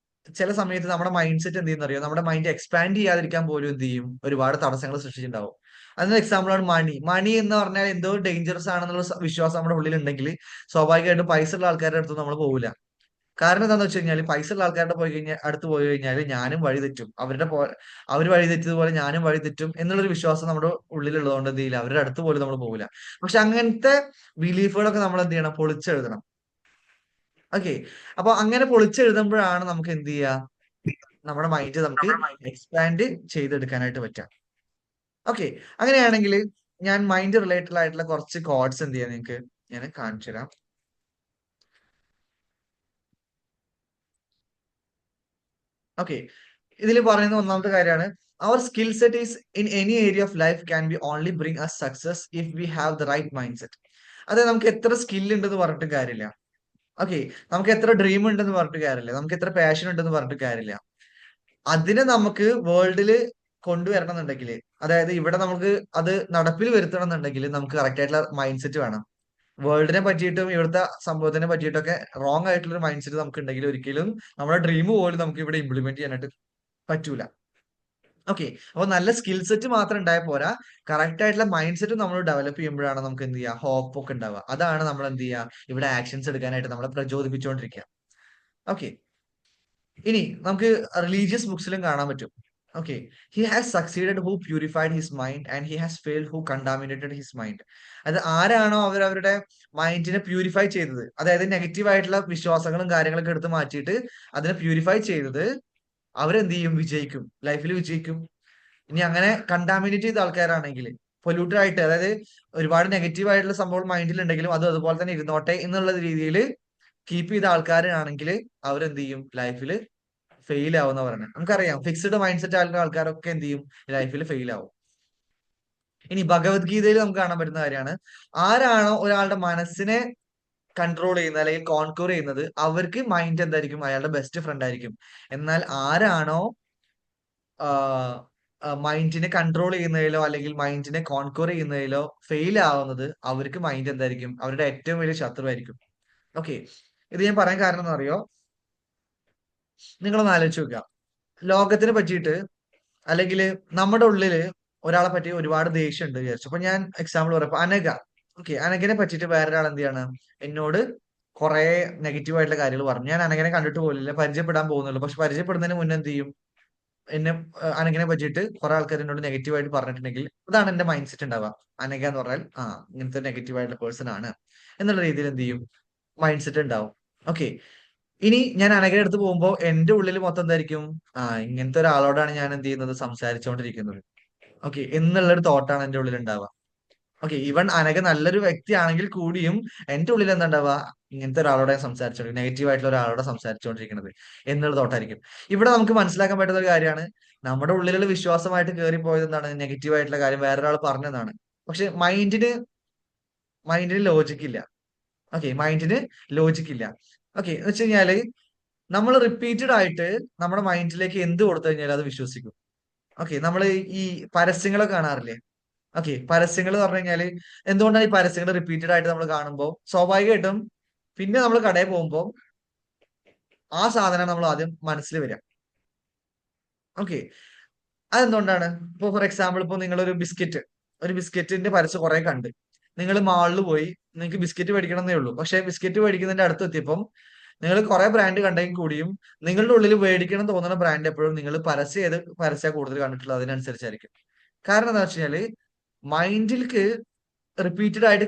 ചില സമയത്ത് നമ്മുടെ മൈൻഡ് സെറ്റ് എന്ത് ചെയ്യുന്ന അറിയോ, നമ്മുടെ മൈൻഡ് എക്സ്പാൻഡ് ചെയ്യാതിരിക്കാൻ പോലും എന്ത് ചെയ്യും, ഒരുപാട് തടസ്സങ്ങൾ സൃഷ്ടിച്ചിട്ടുണ്ടാവും. അതിന് എക്സാമ്പിൾ ആണ് മണി എന്ന് പറഞ്ഞാൽ എന്തോ ഡേഞ്ചറസ് ആണെന്നുള്ള വിശ്വാസം നമ്മുടെ ഉള്ളിൽ ഉണ്ടെങ്കിൽ സ്വാഭാവികമായിട്ടും പൈസ ഉള്ള ആൾക്കാരുടെ അടുത്ത് നമ്മൾ പോകില്ല. കാരണം എന്താന്ന് വെച്ച് കഴിഞ്ഞാൽ പൈസ ഉള്ള ആൾക്കാരുടെ അടുത്ത് പോയി കഴിഞ്ഞാൽ ഞാനും വഴി തെറ്റും, അവർ വഴി തെറ്റിയതുപോലെ ഞാനും വഴി തെറ്റും എന്നുള്ളൊരു വിശ്വാസം നമ്മുടെ ഉള്ളിലുള്ളതുകൊണ്ട് എന്ത് ചെയ്യില്ല, അവരുടെ അടുത്ത് പോലും നമ്മൾ പോകില്ല. പക്ഷെ അങ്ങനത്തെ ബിലീഫുകളൊക്കെ നമ്മൾ എന്ത് ചെയ്യണം, പൊളിച്ചെഴുതണം. ഓക്കെ, അപ്പൊ അങ്ങനെ പൊളിച്ചെഴുതുമ്പോഴാണ് നമുക്ക് എന്ത് ചെയ്യുക, നമ്മുടെ മൈൻഡ് നമുക്ക് എക്സ്പാൻഡ് ചെയ്തെടുക്കാനായിട്ട് പറ്റുക. ഓക്കെ, അങ്ങനെയാണെങ്കിൽ ഞാൻ മൈൻഡ് റിലേറ്റഡ് ആയിട്ടുള്ള കുറച്ച് കോഡ്സ് എന്ത് ചെയ്യാം, നിങ്ങൾക്ക് ഞാൻ കാണിച്ചു തരാം. ഓക്കെ, ഇതിൽ പറയുന്ന ഒന്നാമത്തെ കാര്യമാണ്, our skill set is in any area of life can be only bring us success if we have the right mind set. അതായത് നമുക്ക് എത്ര സ്കിൽ ഉണ്ടെന്ന് പറഞ്ഞിട്ട് കാര്യമില്ല. ഓക്കെ, നമുക്ക് എത്ര ഡ്രീം ഉണ്ടെന്ന് പറഞ്ഞിട്ട് കാര്യമില്ല, നമുക്ക് എത്ര പാഷൻ ഉണ്ടെന്ന് പറഞ്ഞിട്ട് കാര്യമില്ല. അതിനെ നമുക്ക് വേൾഡില് കൊണ്ടുവരണം എന്നുണ്ടെങ്കിൽ, അതായത് ഇവിടെ നമുക്ക് അത് നടപ്പിൽ വരുത്തണം എന്നുണ്ടെങ്കിൽ നമുക്ക് കറക്റ്റ് ആയിട്ടുള്ള മൈൻഡ് സെറ്റ് വേണം. വേൾഡിനെ പറ്റിയിട്ടും ഇവിടുത്തെ സംഭവത്തിനെ പറ്റിയിട്ടൊക്കെ റോങ് ആയിട്ടുള്ള ഒരു മൈൻഡ് സെറ്റ് നമുക്ക് ഉണ്ടെങ്കിൽ ഒരിക്കലും നമ്മുടെ ഡ്രീം പോലും നമുക്ക് ഇവിടെ ഇംപ്ലിമെന്റ് ചെയ്യാനായിട്ട് പറ്റൂല. ഓക്കെ, അപ്പൊ നല്ല സ്കിൽ സെറ്റ് മാത്രം ഉണ്ടായാൽ പോരാ, കറക്റ്റ് ആയിട്ടുള്ള മൈൻഡ് സെറ്റ് നമ്മൾ ഡെവലപ്പ് ചെയ്യുമ്പോഴാണ് നമുക്ക് എന്ത് ചെയ്യുക, ഹോപ്പ് ഒക്കെ ഉണ്ടാവുക. അതാണ് നമ്മൾ എന്ത് ചെയ്യുക, ഇവിടെ ആക്ഷൻസ് എടുക്കാനായിട്ട് നമ്മളെ പ്രചോദിപ്പിച്ചുകൊണ്ടിരിക്കുക. ഓക്കെ, ഇനി നമുക്ക് റിലീജിയസ് ബുക്സിലും കാണാൻ പറ്റും. Okay, he has succeeded who purified his mind and he has failed who contaminated his mind. അത് ആരാണോ അവരവരുടെ മൈൻഡിനെ പ്യൂരിഫൈ ചെയ്തത്, അതായത് നെഗറ്റീവ് ആയിട്ടുള്ള വിശ്വാസങ്ങളും കാര്യങ്ങളൊക്കെ എടുത്ത് മാറ്റിയിട്ട് അതിനെ പ്യൂരിഫൈ ചെയ്തത്, അവരെന്ത് ചെയ്യും, വിജയിക്കും, ലൈഫിൽ വിജയിക്കും. ഇനി അങ്ങനെ കണ്ടാമിനേറ്റ് ചെയ്ത ആൾക്കാരാണെങ്കിൽ, പൊല്യൂട്ടഡ് ആയിട്ട്, അതായത് ഒരുപാട് നെഗറ്റീവ് ആയിട്ടുള്ള സംഭവം മൈൻഡിൽ ഉണ്ടെങ്കിലും അത് അതുപോലെ തന്നെ ഇരുന്നോട്ടെ എന്നുള്ള രീതിയിൽ കീപ്പ് ചെയ്ത ആൾക്കാരാണെങ്കിൽ അവരെന്ത് ചെയ്യും, ലൈഫിൽ ഫെയിൽ ആവുന്ന പറയുന്നത്. നമുക്കറിയാം ഫിക്സ്ഡ് മൈൻഡ് സെറ്റ് ആയിട്ടുള്ള ആൾക്കാരൊക്കെ എന്ത് ചെയ്യും, ലൈഫിൽ ഫെയിൽ ആവും. ഇനി ഭഗവത്ഗീതയിൽ നമുക്ക് കാണാൻ പറ്റുന്ന കാര്യമാണ്, ആരാണോ ഒരാളുടെ മനസ്സിനെ കൺട്രോൾ ചെയ്യുന്നത് അല്ലെങ്കിൽ കോൺക്യൂർ ചെയ്യുന്നത്, അവർക്ക് മൈൻഡ് എന്തായിരിക്കും, അയാളുടെ ബെസ്റ്റ് ഫ്രണ്ട് ആയിരിക്കും. എന്നാൽ ആരാണോ മൈൻഡിനെ കൺട്രോൾ ചെയ്യുന്നതിലോ അല്ലെങ്കിൽ മൈൻഡിനെ കോൺക്യൂർ ചെയ്യുന്നതിലോ ഫെയിൽ ആവുന്നത്, അവർക്ക് മൈൻഡ് എന്തായിരിക്കും, അവരുടെ ഏറ്റവും വലിയ ശത്രുവായിരിക്കും. ഓക്കെ, ഇത് ഞാൻ പറയാൻ കാരണം എന്ന് അറിയോ, നിങ്ങളൊന്ന് ആലോചിച്ച് നോക്കുക, ലോകത്തിനെ പറ്റിയിട്ട് അല്ലെങ്കിൽ നമ്മുടെ ഉള്ളില് ഒരാളെ പറ്റി ഒരുപാട് ദേഷ്യം ഉണ്ട് വിചാരിച്ചു. അപ്പൊ ഞാൻ എക്സാമ്പിൾ പറയാം, അനഘ. ഓക്കെ, അനഘനെ പറ്റിയിട്ട് വേറൊരാൾ എന്ത് ചെയ്യാണ്, എന്നോട് കുറെ നെഗറ്റീവ് ആയിട്ടുള്ള കാര്യങ്ങൾ പറഞ്ഞു. ഞാൻ അനഘനെ കണ്ടിട്ട് പോലില്ല, പരിചയപ്പെടാൻ പോകുന്നുള്ളൂ. പക്ഷെ പരിചയപ്പെടുന്നതിന് മുന്നേ എന്ത് ചെയ്യും, എന്നെ അനഘനെ പറ്റിയിട്ട് കുറെ ആൾക്കാർ എന്നോട് നെഗറ്റീവ് ആയിട്ട് പറഞ്ഞിട്ടുണ്ടെങ്കിൽ അതാണ് എന്റെ മൈൻഡ് സെറ്റ് ഉണ്ടാവുക. അനഘ എന്ന് പറഞ്ഞാൽ ഇങ്ങനത്തെ നെഗറ്റീവ് ആയിട്ടുള്ള പേഴ്സൺ ആണ് എന്നുള്ള രീതിയിൽ എന്ത് ചെയ്യും, മൈൻഡ് സെറ്റ് ഉണ്ടാവും. ഓക്കെ, ഇനി ഞാൻ അനഘയുടെ അടുത്ത് പോകുമ്പോൾ എന്റെ ഉള്ളിൽ മൊത്തം എന്തായിരിക്കും, ഇങ്ങനത്തെ ഒരാളോടാണ് ഞാൻ എന്ത് ചെയ്യുന്നത്, സംസാരിച്ചുകൊണ്ടിരിക്കുന്നത്. ഓക്കെ, എന്നുള്ളൊരു തോട്ടാണ് എന്റെ ഉള്ളിൽ ഉണ്ടാവുക. ഓക്കെ, ഈവൻ അനഘ നല്ലൊരു വ്യക്തിയാണെങ്കിൽ കൂടിയും എന്റെ ഉള്ളിൽ എന്താ ഉണ്ടാവുക, ഇങ്ങനത്തെ ഒരാളോടെ സംസാരിച്ചോണ്ടിരിക്കും, നെഗറ്റീവ് ആയിട്ടുള്ള ഒരാളോടെ സംസാരിച്ചുകൊണ്ടിരിക്കുന്നത് എന്നുള്ള തോട്ടായിരിക്കും. ഇവിടെ നമുക്ക് മനസ്സിലാക്കാൻ പറ്റുന്ന ഒരു കാര്യമാണ്, നമ്മുടെ ഉള്ളിലുള്ള വിശ്വാസമായിട്ട് കയറിപ്പോയത് എന്താണ്, നെഗറ്റീവ് ആയിട്ടുള്ള കാര്യം വേറൊരാൾ പറഞ്ഞതാണ്. പക്ഷെ മൈൻഡിന് ലോജിക് ഇല്ല. ഓക്കെ, മൈൻഡിന് ലോജിക് ഇല്ല. ഓക്കെ, എന്ന് വെച്ച് കഴിഞ്ഞാല് നമ്മൾ റിപ്പീറ്റഡ് ആയിട്ട് നമ്മുടെ മൈൻഡിലേക്ക് എന്ത് കൊടുത്തു കഴിഞ്ഞാലും അത് വിശ്വസിക്കും. ഓക്കെ, നമ്മൾ ഈ പരസ്യങ്ങളൊക്കെ കാണാറില്ലേ. ഓക്കെ, പരസ്യങ്ങൾ എന്ന് പറഞ്ഞു കഴിഞ്ഞാല് എന്തുകൊണ്ടാണ് ഈ പരസ്യങ്ങൾ റിപ്പീറ്റഡ് ആയിട്ട് നമ്മൾ കാണുമ്പോൾ സ്വാഭാവികമായിട്ടും പിന്നെ നമ്മൾ കടയിൽ പോകുമ്പോൾ ആ സാധനമാണ് നമ്മൾ ആദ്യം മനസ്സിൽ വരിക. ഓക്കെ, അതെന്തുകൊണ്ടാണ്, ഇപ്പൊ ഫോർ എക്സാമ്പിൾ ഇപ്പൊ നിങ്ങളൊരു ഒരു ബിസ്ക്കറ്റിന്റെ പരസ്യം കുറെ കണ്ട്, നിങ്ങൾ മാളിൽ പോയി, നിങ്ങൾക്ക് ബിസ്ക്കറ്റ് മേടിക്കണം എന്നേ ഉള്ളൂ. പക്ഷെ ബിസ്ക്കറ്റ് മേടിക്കുന്നതിന്റെ അടുത്ത് എത്തിയപ്പം നിങ്ങൾ കുറെ ബ്രാൻഡ് കണ്ടെങ്കിൽ കൂടിയും നിങ്ങളുടെ ഉള്ളിൽ മേടിക്കണം എന്ന് തോന്നുന്ന ബ്രാൻഡ് എപ്പോഴും നിങ്ങൾ പരസ്യം കൂടുതൽ കണ്ടിട്ടുള്ളത് അതിനനുസരിച്ചായിരിക്കും. കാരണം എന്താ വെച്ച് കഴിഞ്ഞാല് മൈൻഡിലേക്ക് റിപ്പീറ്റഡ് ആയിട്ട്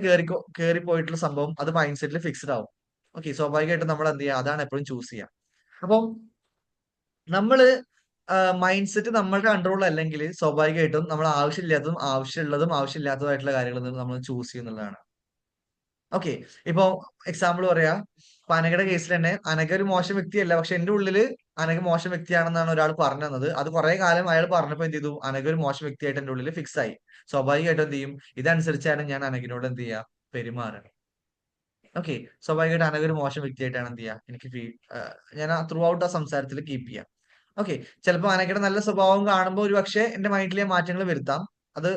കേറി പോയിട്ടുള്ള സംഭവം അത് മൈൻഡ് സെറ്റിൽ ഫിക്സ്ഡ് ആവും. ഓക്കെ, സ്വാഭാവികമായിട്ടും നമ്മൾ എന്ത് ചെയ്യുക, അതാണ് എപ്പോഴും ചൂസ് ചെയ്യുക. അപ്പം നമ്മള് മൈൻഡ് സെറ്റ് നമ്മളുടെ കൺട്രോൾ അല്ലെങ്കിൽ സ്വാഭാവികമായിട്ടും നമ്മൾ ആവശ്യമില്ലാത്തതും ആവശ്യമില്ലാത്തതുമായിട്ടുള്ള കാര്യങ്ങൾ നമ്മൾ ചൂസ് ചെയ്യുന്നുള്ളതാണ്. ഓക്കെ, ഇപ്പൊ എക്സാമ്പിൾ പറയാ, ഇപ്പൊ അനഘയുടെ കേസിൽ തന്നെ അനഘ ഒരു മോശം വ്യക്തിയല്ല, പക്ഷെ എന്റെ ഉള്ളില് അനഘ മോശം വ്യക്തിയാണെന്നാണ് ഒരാൾ പറഞ്ഞു തന്നത്. അത് കുറെ കാലം അയാൾ പറഞ്ഞപ്പോ എന്ത് ചെയ്തു, അനഘ ഒരു മോശം വ്യക്തിയായിട്ട് എന്റെ ഉള്ളിൽ ഫിക്സ് ആയി. സ്വാഭാവികമായിട്ടും എന്ത് ചെയ്യും, ഇതനുസരിച്ചാണ് ഞാൻ അനഘിനോട് എന്ത് ചെയ്യുക, പെരുമാറുക. ഓക്കെ, സ്വാഭാവികമായിട്ട് അനഘ ഒരു മോശം വ്യക്തിയായിട്ടാണ് എന്ത് ചെയ്യുക, ഞാൻ ത്രൂ ഔട്ട് ആ സംസാരത്തിൽ കീപ്പ് ചെയ്യാം. ഓക്കെ, ചിലപ്പോൾ അനഘയുടെ നല്ല സ്വഭാവം കാണുമ്പോൾ ഒരു പക്ഷേ എന്റെ മൈൻഡിലെ മാറ്റങ്ങൾ വരുത്താം, അത്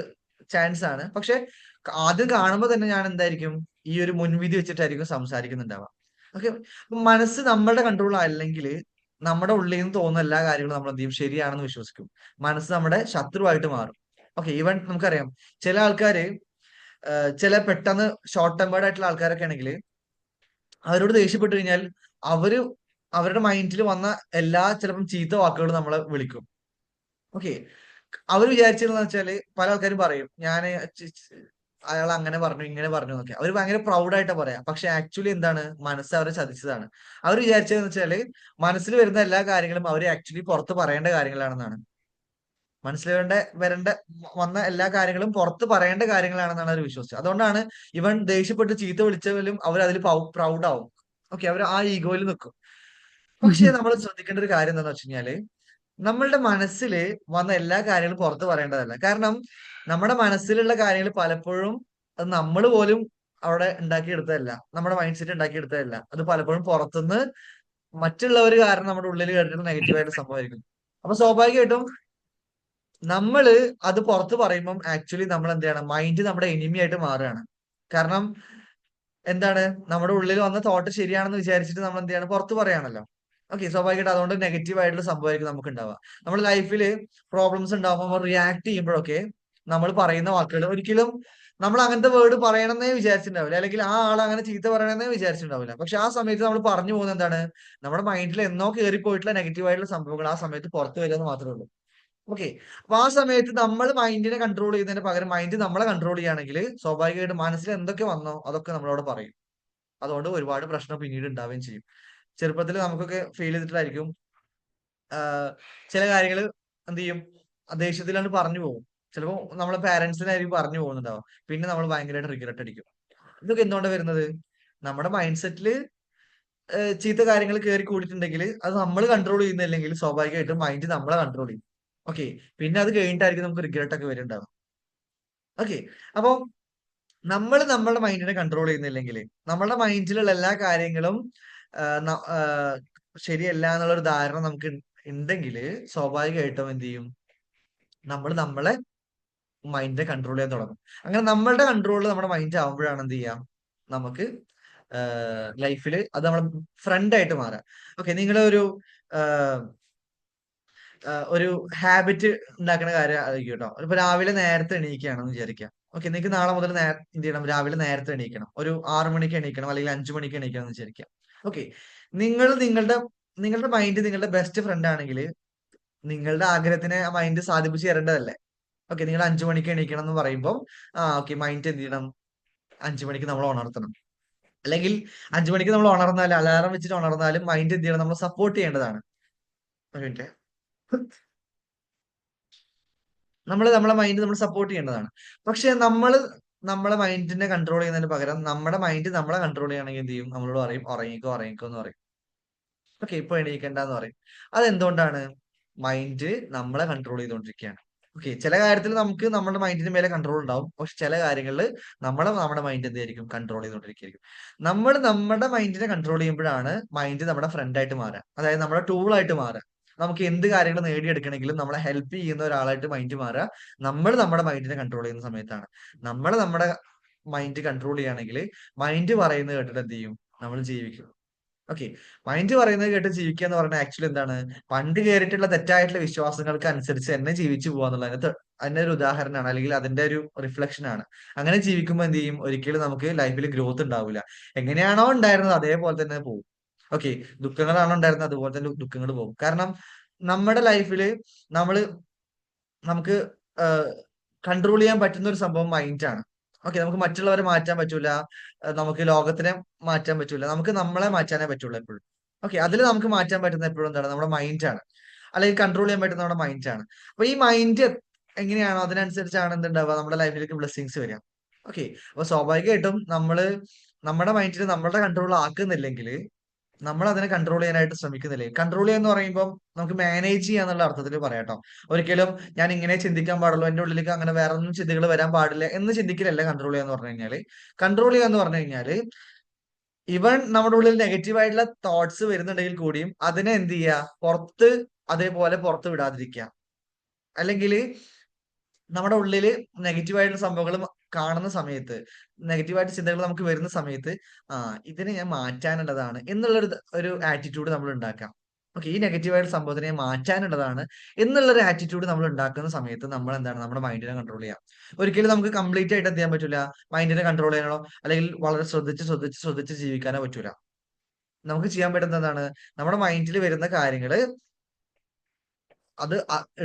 ചാൻസ് ആണ്. പക്ഷെ ആദ്യം കാണുമ്പോൾ തന്നെ ഞാൻ എന്തായിരിക്കും, ഈ ഒരു മുൻവിധി വെച്ചിട്ടായിരിക്കും സംസാരിക്കുന്നുണ്ടാവുക. ഓക്കെ, മനസ്സ് നമ്മളുടെ കൺട്രോൾ അല്ലെങ്കിൽ നമ്മുടെ ഉള്ളിൽ നിന്ന് തോന്നുന്ന എല്ലാ കാര്യങ്ങളും നമ്മൾ എന്ത് ചെയ്യും, ശരിയാണെന്ന് വിശ്വസിക്കും. മനസ്സ് നമ്മുടെ ശത്രുവായിട്ട് മാറും. ഓക്കെ, ഈവൻ നമുക്കറിയാം ചില ആൾക്കാര് ചില പെട്ടെന്ന് ഷോർട്ട് ടെമ്പേർഡ് ആയിട്ടുള്ള ആൾക്കാരൊക്കെ ആണെങ്കിൽ അവരോട് ദേഷ്യപ്പെട്ടു കഴിഞ്ഞാൽ അവര് അവരുടെ മൈൻഡിൽ വന്ന എല്ലാ ചിലപ്പം ചീത്ത വാക്കുകളും നമ്മളെ വിളിക്കും. ഓക്കെ, അവർ വിചാരിച്ചതെന്ന് വെച്ചാല് പല ആൾക്കാരും പറയും, ഞാൻ അയാൾ അങ്ങനെ പറഞ്ഞു ഇങ്ങനെ പറഞ്ഞു എന്നൊക്കെ അവർ ഭയങ്കര പ്രൗഡ് ആയിട്ടാ പറയാ. പക്ഷെ ആക്ച്വലി എന്താണ്, മനസ്സ് അവരെ ചതിച്ചതാണ്. അവർ വിചാരിച്ചതെന്ന് വെച്ചാല് മനസ്സിൽ വരുന്ന എല്ലാ കാര്യങ്ങളും അവർ ആക്ച്വലി പുറത്ത് പറയേണ്ട കാര്യങ്ങളാണെന്നാണ്. മനസ്സിൽ വന്ന എല്ലാ കാര്യങ്ങളും പുറത്ത് പറയേണ്ട കാര്യങ്ങളാണെന്നാണ് അവർ വിശ്വസിച്ചത്. അതുകൊണ്ടാണ് ഇവൻ ദേഷ്യപ്പെട്ട് ചീത്ത വിളിച്ചാലും അവർ അതിൽ പ്രൗഡ് ആവും. ഓക്കെ, അവർ ആ ഈഗോയിൽ നിൽക്കും. പക്ഷെ നമ്മൾ ശ്രദ്ധിക്കേണ്ട ഒരു കാര്യം എന്താണെന്ന് വെച്ച് കഴിഞ്ഞാല് നമ്മളുടെ മനസ്സിൽ വന്ന എല്ലാ കാര്യങ്ങളും പുറത്ത് പറയേണ്ടതല്ല. കാരണം നമ്മുടെ മനസ്സിലുള്ള കാര്യങ്ങൾ പലപ്പോഴും അത് നമ്മൾ പോലും അവിടെ ഉണ്ടാക്കിയെടുത്തതല്ല, നമ്മുടെ മൈൻഡ് സെറ്റ് ഉണ്ടാക്കിയെടുത്തതല്ല. അത് പലപ്പോഴും പുറത്തുനിന്ന് മറ്റുള്ളവർ കാരണം നമ്മുടെ ഉള്ളിൽ കേട്ടിട്ട് നെഗറ്റീവായിട്ട് സംഭവമായിരിക്കും. അപ്പൊ സ്വാഭാവികമായിട്ടും നമ്മള് അത് പുറത്ത് പറയുമ്പം ആക്ച്വലി നമ്മൾ എന്ത് ചെയ്യണം, മൈൻഡ് നമ്മുടെ എനിമി ആയിട്ട് മാറുകയാണ്. കാരണം എന്താണ്, നമ്മുടെ ഉള്ളിൽ വന്ന തോട്ട് ശരിയാണെന്ന് വിചാരിച്ചിട്ട് നമ്മൾ എന്ത് ചെയ്യണം, പുറത്ത് പറയാണല്ലോ. ഓക്കെ, സ്വാഭാവികമായിട്ട് അതുകൊണ്ട് നെഗറ്റീവ് ആയിട്ടുള്ള സംഭവമായിരിക്കും നമുക്ക് ഉണ്ടാവുക. നമ്മുടെ ലൈഫിൽ പ്രോബ്ലംസ് ഉണ്ടാകുമ്പോൾ റിയാക്ട് ചെയ്യുമ്പോഴൊക്കെ നമ്മൾ പറയുന്ന വാക്കുകൾ ഒരിക്കലും നമ്മൾ അങ്ങനത്തെ വേർഡ് പറയണമെന്നേ വിചാരിച്ചിട്ടുണ്ടാവില്ല, അല്ലെങ്കിൽ ആ ആൾ അങ്ങനെ ചീത്ത പറയണമെന്നേ വിചാരിച്ചിട്ടുണ്ടാവില്ല. പക്ഷെ ആ സമയത്ത് നമ്മൾ പറഞ്ഞു പോകുന്നത് എന്താണ്, നമ്മുടെ മൈൻഡിൽ എന്നോ കയറിപ്പോയിട്ടുള്ള നെഗറ്റീവ് ആയിട്ടുള്ള സംഭവങ്ങൾ ആ സമയത്ത് പുറത്ത് വരിക എന്ന് മാത്രമേ ഉള്ളൂ. ഓക്കെ, അപ്പൊ ആ സമയത്ത് നമ്മൾ മൈൻഡിനെ കൺട്രോൾ ചെയ്യുന്നതിന് പകരം മൈൻഡ് നമ്മളെ കൺട്രോൾ ചെയ്യുകയാണെങ്കിൽ സ്വാഭാവികമായിട്ടും മനസ്സിൽ എന്തൊക്കെ വന്നോ അതൊക്കെ നമ്മളോട് പറയും. അതുകൊണ്ട് ഒരുപാട് പ്രശ്നം പിന്നീട് ഉണ്ടാവുകയും ചെയ്യും. ചെറുപ്പത്തിൽ നമുക്കൊക്കെ ഫീൽ ചെയ്തിട്ടായിരിക്കും ചില കാര്യങ്ങൾ എന്ത് ചെയ്യും, ദേഷ്യത്തിലാണ് പറഞ്ഞു പോകും. ചിലപ്പോൾ നമ്മളെ പാരന്റ്സിനായിരിക്കും പറഞ്ഞു പോകുന്നുണ്ടാവും. പിന്നെ നമ്മൾ ഭയങ്കരമായിട്ട് റിഗ്രറ്റ് അടിക്കും. ഇതൊക്കെ എന്തുകൊണ്ടാണ് വരുന്നത്, നമ്മുടെ മൈൻഡ് സെറ്റില് ചീത്ത കാര്യങ്ങൾ കയറി കൂടിയിട്ടുണ്ടെങ്കിൽ അത് നമ്മൾ കൺട്രോൾ ചെയ്യുന്നില്ലെങ്കിൽ സ്വാഭാവികമായിട്ടും മൈൻഡ് നമ്മളെ കൺട്രോൾ ചെയ്യും. ഓക്കെ, പിന്നെ അത് കഴിഞ്ഞിട്ടായിരിക്കും നമുക്ക് റിഗ്രറ്റ് ഒക്കെ വരുന്നുണ്ടാവും. ഓക്കെ, അപ്പൊ നമ്മൾ നമ്മളുടെ മൈൻഡിനെ കൺട്രോൾ ചെയ്യുന്നില്ലെങ്കിൽ, നമ്മളുടെ മൈൻഡിലുള്ള എല്ലാ കാര്യങ്ങളും ശരിയല്ല എന്നുള്ളൊരു ധാരണ നമുക്ക് ഉണ്ടെങ്കിൽ സ്വാഭാവികമായിട്ടും എന്ത് ചെയ്യും, നമ്മൾ നമ്മളെ മൈൻഡിനെ കൺട്രോൾ ചെയ്യാൻ തുടങ്ങും. അങ്ങനെ നമ്മളുടെ കൺട്രോളിൽ നമ്മുടെ മൈൻഡ് ആവുമ്പോഴാണ് എന്ത് ചെയ്യാം, നമുക്ക് ലൈഫിൽ അത് നമ്മുടെ ഫ്രണ്ട് ആയിട്ട് മാറാം. ഓക്കെ, നിങ്ങളൊരു ഒരു ഹാബിറ്റ് ഉണ്ടാക്കുന്ന കാര്യം ആയിരിക്കും കേട്ടോ. ഇപ്പൊ രാവിലെ നേരത്തെ എണീക്കുകയാണെന്ന് വിചാരിക്കാം. ഓക്കെ, നിങ്ങൾക്ക് നാളെ മുതൽ എന്ത് ചെയ്യണം, രാവിലെ നേരത്തെ എണീക്കണം. ഒരു 6 മണിക്ക് എണീക്കണം, അല്ലെങ്കിൽ 5 മണിക്ക് എണീക്കണം എന്ന് വിചാരിക്കാം. ഓക്കെ, നിങ്ങൾ നിങ്ങളുടെ മൈൻഡ് നിങ്ങളുടെ ബെസ്റ്റ് ഫ്രണ്ട് ആണെങ്കിൽ നിങ്ങളുടെ ആഗ്രഹത്തിനെ ആ മൈൻഡ് സാധിപ്പിച്ച് തരേണ്ടതല്ലേ. ഓക്കെ, നിങ്ങൾ 5 മണിക്ക് എണീക്കണം എന്ന് പറയുമ്പോൾ ഓക്കെ, മൈൻഡ് എന്ത് ചെയ്യണം, 5 മണിക്ക് നമ്മൾ ഉണർത്തണം. അല്ലെങ്കിൽ 5 മണിക്ക് നമ്മൾ ഉണർന്നാലും അലാറം വെച്ചിട്ട് ഉണർന്നാലും മൈൻഡ് എന്ത് ചെയ്യണം, നമ്മൾ സപ്പോർട്ട് ചെയ്യേണ്ടതാണ്. ഒരു മിനിറ്റ്, നമ്മളെ മൈൻഡ് നമ്മൾ സപ്പോർട്ട് ചെയ്യേണ്ടതാണ്. പക്ഷെ നമ്മളെ മൈൻഡിനെ കൺട്രോൾ ചെയ്യുന്നതിന് പകരം നമ്മുടെ മൈൻഡ് നമ്മളെ കൺട്രോൾ ചെയ്യണമെങ്കിൽ എന്ത് ചെയ്യും, നമ്മളോട് പറയും ഉറങ്ങിക്കോ ഉറങ്ങിക്കോ എന്ന് പറയും. ഓക്കെ, ഇപ്പൊ എണീക്കണ്ട എന്ന് പറയും. അതെന്തുകൊണ്ടാണ്, മൈൻഡ് നമ്മളെ കൺട്രോൾ ചെയ്തുകൊണ്ടിരിക്കുകയാണ്. ഓക്കെ, ചില കാര്യത്തിൽ നമുക്ക് നമ്മുടെ മൈൻഡിന് മേലെ കൺട്രോൾ ഉണ്ടാവും, പക്ഷെ ചില കാര്യങ്ങളിൽ നമ്മുടെ മൈൻഡ് എന്തായിരിക്കും, കൺട്രോൾ ചെയ്തുകൊണ്ടിരിക്കുകയായിരിക്കും. നമ്മൾ നമ്മുടെ മൈൻഡിനെ കൺട്രോൾ ചെയ്യുമ്പോഴാണ് മൈൻഡ് നമ്മുടെ ഫ്രണ്ട് ആയിട്ട് മാറുക, അതായത് നമ്മുടെ ടൂൾ ആയിട്ട് മാറുക. നമുക്ക് എന്ത് കാര്യങ്ങൾ നേടിയെടുക്കണമെങ്കിലും നമ്മളെ ഹെൽപ്പ് ചെയ്യുന്ന ഒരാളായിട്ട് മൈൻഡ് മാറുക നമ്മൾ നമ്മുടെ മൈൻഡിനെ കൺട്രോൾ ചെയ്യുന്ന സമയത്താണ്. നമ്മുടെ മൈൻഡ് കൺട്രോൾ ചെയ്യുകയാണെങ്കിൽ മൈൻഡ് പറയുന്നത് കേട്ടിട്ട് എന്ത് ചെയ്യും, നമ്മൾ ജീവിക്കും. ഓക്കെ, മൈൻഡ് പറയുന്നത് കേട്ട് ജീവിക്കുക എന്ന് പറഞ്ഞാൽ ആക്ച്വലി എന്താണ്, പണ്ട് കയറിയിട്ടുള്ള തെറ്റായിട്ടുള്ള വിശ്വാസങ്ങൾക്ക് അനുസരിച്ച് തന്നെ ജീവിച്ചു പോകുക എന്നുള്ളത് അതിന്റെ ഒരു ഉദാഹരണമാണ്, അല്ലെങ്കിൽ അതിന്റെ ഒരു റിഫ്ലക്ഷൻ ആണ്. അങ്ങനെ ജീവിക്കുമ്പോൾ എന്ത് ചെയ്യും, ഒരിക്കലും നമുക്ക് ലൈഫിൽ ഗ്രോത്ത് ഉണ്ടാവില്ല. എങ്ങനെയാണോ ഉണ്ടായിരുന്നത് അതേപോലെ തന്നെ പോകും. ഓക്കെ, ദുഃഖങ്ങളാണോ ഉണ്ടായിരുന്നത് അതുപോലെ തന്നെ ദുഃഖങ്ങൾ പോകും. കാരണം നമ്മുടെ ലൈഫിൽ നമ്മള് നമുക്ക് കൺട്രോൾ ചെയ്യാൻ പറ്റുന്ന ഒരു സംഭവം മൈൻഡാണ്. ഓക്കെ, നമുക്ക് മറ്റുള്ളവരെ മാറ്റാൻ പറ്റൂല, നമുക്ക് ലോകത്തിനെ മാറ്റാൻ പറ്റൂല, നമുക്ക് നമ്മളെ മാറ്റാനേ പറ്റുള്ളൂ എപ്പോഴും. ഓക്കെ, അതിൽ നമുക്ക് മാറ്റാൻ പറ്റുന്ന എപ്പോഴും എന്താണ്, നമ്മുടെ മൈൻഡാണ്. അല്ലെങ്കിൽ കൺട്രോൾ ചെയ്യാൻ പറ്റുന്ന നമ്മുടെ മൈൻഡാണ്. അപ്പൊ ഈ മൈൻഡ് എങ്ങനെയാണോ അതിനനുസരിച്ചാണ് എന്തുണ്ടാവുക, നമ്മുടെ ലൈഫിലേക്ക് ബ്ലെസ്സിങ്സ് വരിക. ഓക്കെ, അപ്പൊ സ്വാഭാവികമായിട്ടും നമ്മുടെ മൈൻഡിനെ നമ്മളുടെ കൺട്രോൾ ആക്കുന്നില്ലെങ്കിൽ നമ്മൾ അതിനെ കൺട്രോൾ ചെയ്യാനായിട്ട് ശ്രമിക്കുന്നില്ലേ. കൺട്രോൾ ചെയ്യാന്ന് പറയുമ്പോൾ നമുക്ക് മാനേജ് ചെയ്യാന്നുള്ള അർത്ഥത്തിൽ പറയാട്ടോ. ഒരിക്കലും ഞാൻ ഇങ്ങനെ ചിന്തിക്കാൻ പാടുള്ളൂ, എന്റെ ഉള്ളിലേക്ക് അങ്ങനെ വേറെ ഒന്നും ചിന്തകൾ വരാൻ പാടില്ല എന്ന് ചിന്തിക്കലല്ല കൺട്രോൾ ചെയ്യാന്ന് പറഞ്ഞു കഴിഞ്ഞാല്. കൺട്രോൾ ചെയ്യാന്ന് പറഞ്ഞു കഴിഞ്ഞാല് ഇവൻ നമ്മുടെ ഉള്ളിൽ നെഗറ്റീവ് ആയിട്ടുള്ള തോട്ട്സ് വരുന്നുണ്ടെങ്കിൽ കൂടിയും അതിനെ എന്ത് ചെയ്യുക, അതേപോലെ പുറത്ത് വിടാതിരിക്കുക. അല്ലെങ്കിൽ നമ്മുടെ ഉള്ളില് നെഗറ്റീവായിട്ടുള്ള സംഭവങ്ങൾ കാണുന്ന സമയത്ത്, നെഗറ്റീവായിട്ട് ചിന്തകൾ നമുക്ക് വരുന്ന സമയത്ത് ഇതിനെ ഞാൻ മാറ്റാനുള്ളതാണ് എന്നുള്ളൊരു ഒരു ആറ്റിറ്റ്യൂഡ് നമ്മൾ ഉണ്ടാക്കാം. ഓക്കെ, ഈ നെഗറ്റീവായിട്ടുള്ള സംഭവത്തിനെ മാറ്റാനുള്ളതാണ് എന്നുള്ളൊരു ആറ്റിറ്റ്യൂഡ് നമ്മൾ ഉണ്ടാക്കുന്ന സമയത്ത് നമ്മൾ എന്താണ്, നമ്മുടെ മൈൻഡിനെ കൺട്രോൾ ചെയ്യാം. ഒരിക്കലും നമുക്ക് കംപ്ലീറ്റ് ആയിട്ട് എന്ത് ചെയ്യാൻ പറ്റൂല, മൈൻഡിനെ കൺട്രോൾ ചെയ്യാനോ അല്ലെങ്കിൽ വളരെ ശ്രദ്ധിച്ച് ജീവിക്കാനോ പറ്റൂല. നമുക്ക് ചെയ്യാൻ പറ്റുന്നതാണ്, നമ്മുടെ മൈൻഡിൽ വരുന്ന കാര്യങ്ങള് അത്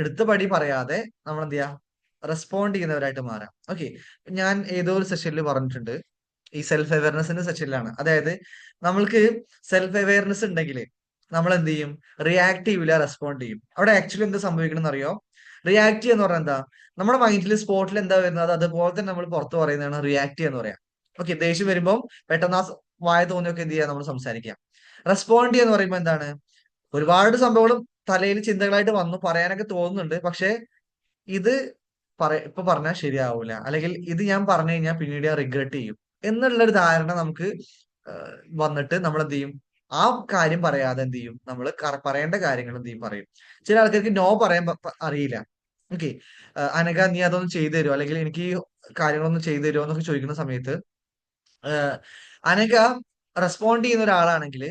എടുത്ത പടി പറയാതെ നമ്മൾ എന്ത് ചെയ്യാ, റെസ്പോണ്ട് ചെയ്യുന്നവരായിട്ട് മാറാം. ഓക്കെ, ഞാൻ ഏതോ ഒരു സെഷനിൽ പറഞ്ഞിട്ടുണ്ട്, ഈ സെൽഫ് അവയർനെസിന്റെ സെഷനിലാണ്. അതായത് നമ്മൾക്ക് സെൽഫ് അവയർനെസ് ഉണ്ടെങ്കിൽ നമ്മൾ എന്ത് ചെയ്യും, റിയാക്ട് ചെയ്യൂല, റെസ്പോണ്ട് ചെയ്യും. അവിടെ ആക്ച്വലി എന്ത് സംഭവിക്കണം അറിയോ, റിയാക്ട് ചെയ്യാന്ന് പറഞ്ഞാൽ എന്താ, നമ്മുടെ മൈൻഡിൽ സ്പോട്ടിൽ എന്താ വരുന്നത് അതുപോലെ തന്നെ നമ്മൾ പുറത്ത് പറയുന്നതാണ് റിയാക്ട് ചെയ്യാന്ന് പറയാം. ഓക്കെ, ദേഷ്യം വരുമ്പോൾ പെട്ടെന്ന് വായ തോന്നിയൊക്കെ എന്ത് ചെയ്യാം, നമ്മൾ സംസാരിക്കാം. റെസ്പോണ്ട് ചെയ്യാന്ന് പറയുമ്പോൾ എന്താണ്, ഒരുപാട് സംഭവങ്ങളും തലയിൽ ചിന്തകളായിട്ട് വന്നു പറയാനൊക്കെ തോന്നുന്നുണ്ട്, പക്ഷെ ഇത് ഇപ്പൊ പറഞ്ഞാൽ ശരിയാവൂല, അല്ലെങ്കിൽ ഇത് ഞാൻ പറഞ്ഞു കഴിഞ്ഞാൽ പിന്നീട് ഞാൻ റിഗ്രറ്റ് ചെയ്യും. എന്നുള്ളൊരു ധാരണ നമുക്ക് വന്നിട്ട് നമ്മൾ എന്ത് ചെയ്യും, ആ കാര്യം പറയാതെ എന്ത് ചെയ്യും, നമ്മൾ പറയേണ്ട കാര്യങ്ങൾ എന്ത് ചെയ്യും പറയും. ചില ആൾക്കാർക്ക് നോ പറയാൻ അറിയില്ല. ഓക്കെ, അനഘ നീ അതൊന്ന് ചെയ്തു തരുമോ, അല്ലെങ്കിൽ എനിക്ക് ഈ കാര്യങ്ങളൊന്നും ചെയ്തു തരുമോ എന്നൊക്കെ ചോദിക്കുന്ന സമയത്ത് ഏഹ്, അനഘ റെസ്പോണ്ട് ചെയ്യുന്ന ഒരാളാണെങ്കിൽ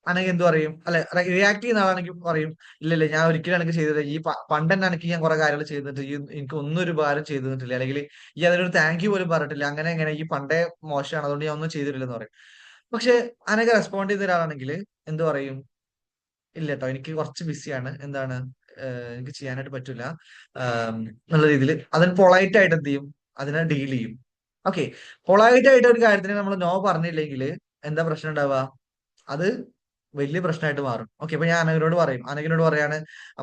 അനഘ എന്ത് പറയും, അല്ലെ റിയാക്ട് ചെയ്യുന്ന ആളാണെങ്കിൽ പറയും, ഇല്ലല്ലേ ഞാൻ ഒരിക്കലും എനിക്ക് ചെയ്തത്, ഈ പണ്ട് തന്നെ എനിക്ക് ഞാൻ കുറെ കാര്യങ്ങൾ ചെയ്തിട്ട് ഈ എനിക്ക് ഒന്നും ഒരു ഉപകാരം ചെയ്തു തന്നിട്ടില്ല, അല്ലെങ്കിൽ ഈ അതിനൊരു താങ്ക് യു പോലും പറഞ്ഞിട്ടില്ല, അങ്ങനെ എങ്ങനെ ഈ പണ്ടേ മോശമാണ് അതുകൊണ്ട് ഞാൻ ഒന്നും ചെയ്തിട്ടില്ലെന്ന് പറയും. പക്ഷെ അനഘ റെസ്പോണ്ട് ചെയ്ത ഒരാളാണെങ്കിൽ എന്ത് പറയും, ഇല്ല കേട്ടോ എനിക്ക് കുറച്ച് ബിസിയാണ്, എന്താണ് എനിക്ക് ചെയ്യാനായിട്ട് പറ്റില്ല എന്നുള്ള രീതിയിൽ അതിന് പൊളൈറ്റ് ആയിട്ട് എന്ത് ചെയ്യും, അതിനെ ഡീൽ ചെയ്യും. ഓക്കെ, പൊളൈറ്റ് ആയിട്ട് ഒരു കാര്യത്തിന് നമ്മൾ നോ പറഞ്ഞില്ലെങ്കിൽ എന്താ പ്രശ്നം ഉണ്ടാവുക, അത് വലിയ പ്രശ്നമായിട്ട് മാറും. ഓക്കെ, അപ്പൊ ഞാൻ അനഘനോട് പറയും, അനഘനോട് പറയാണ്,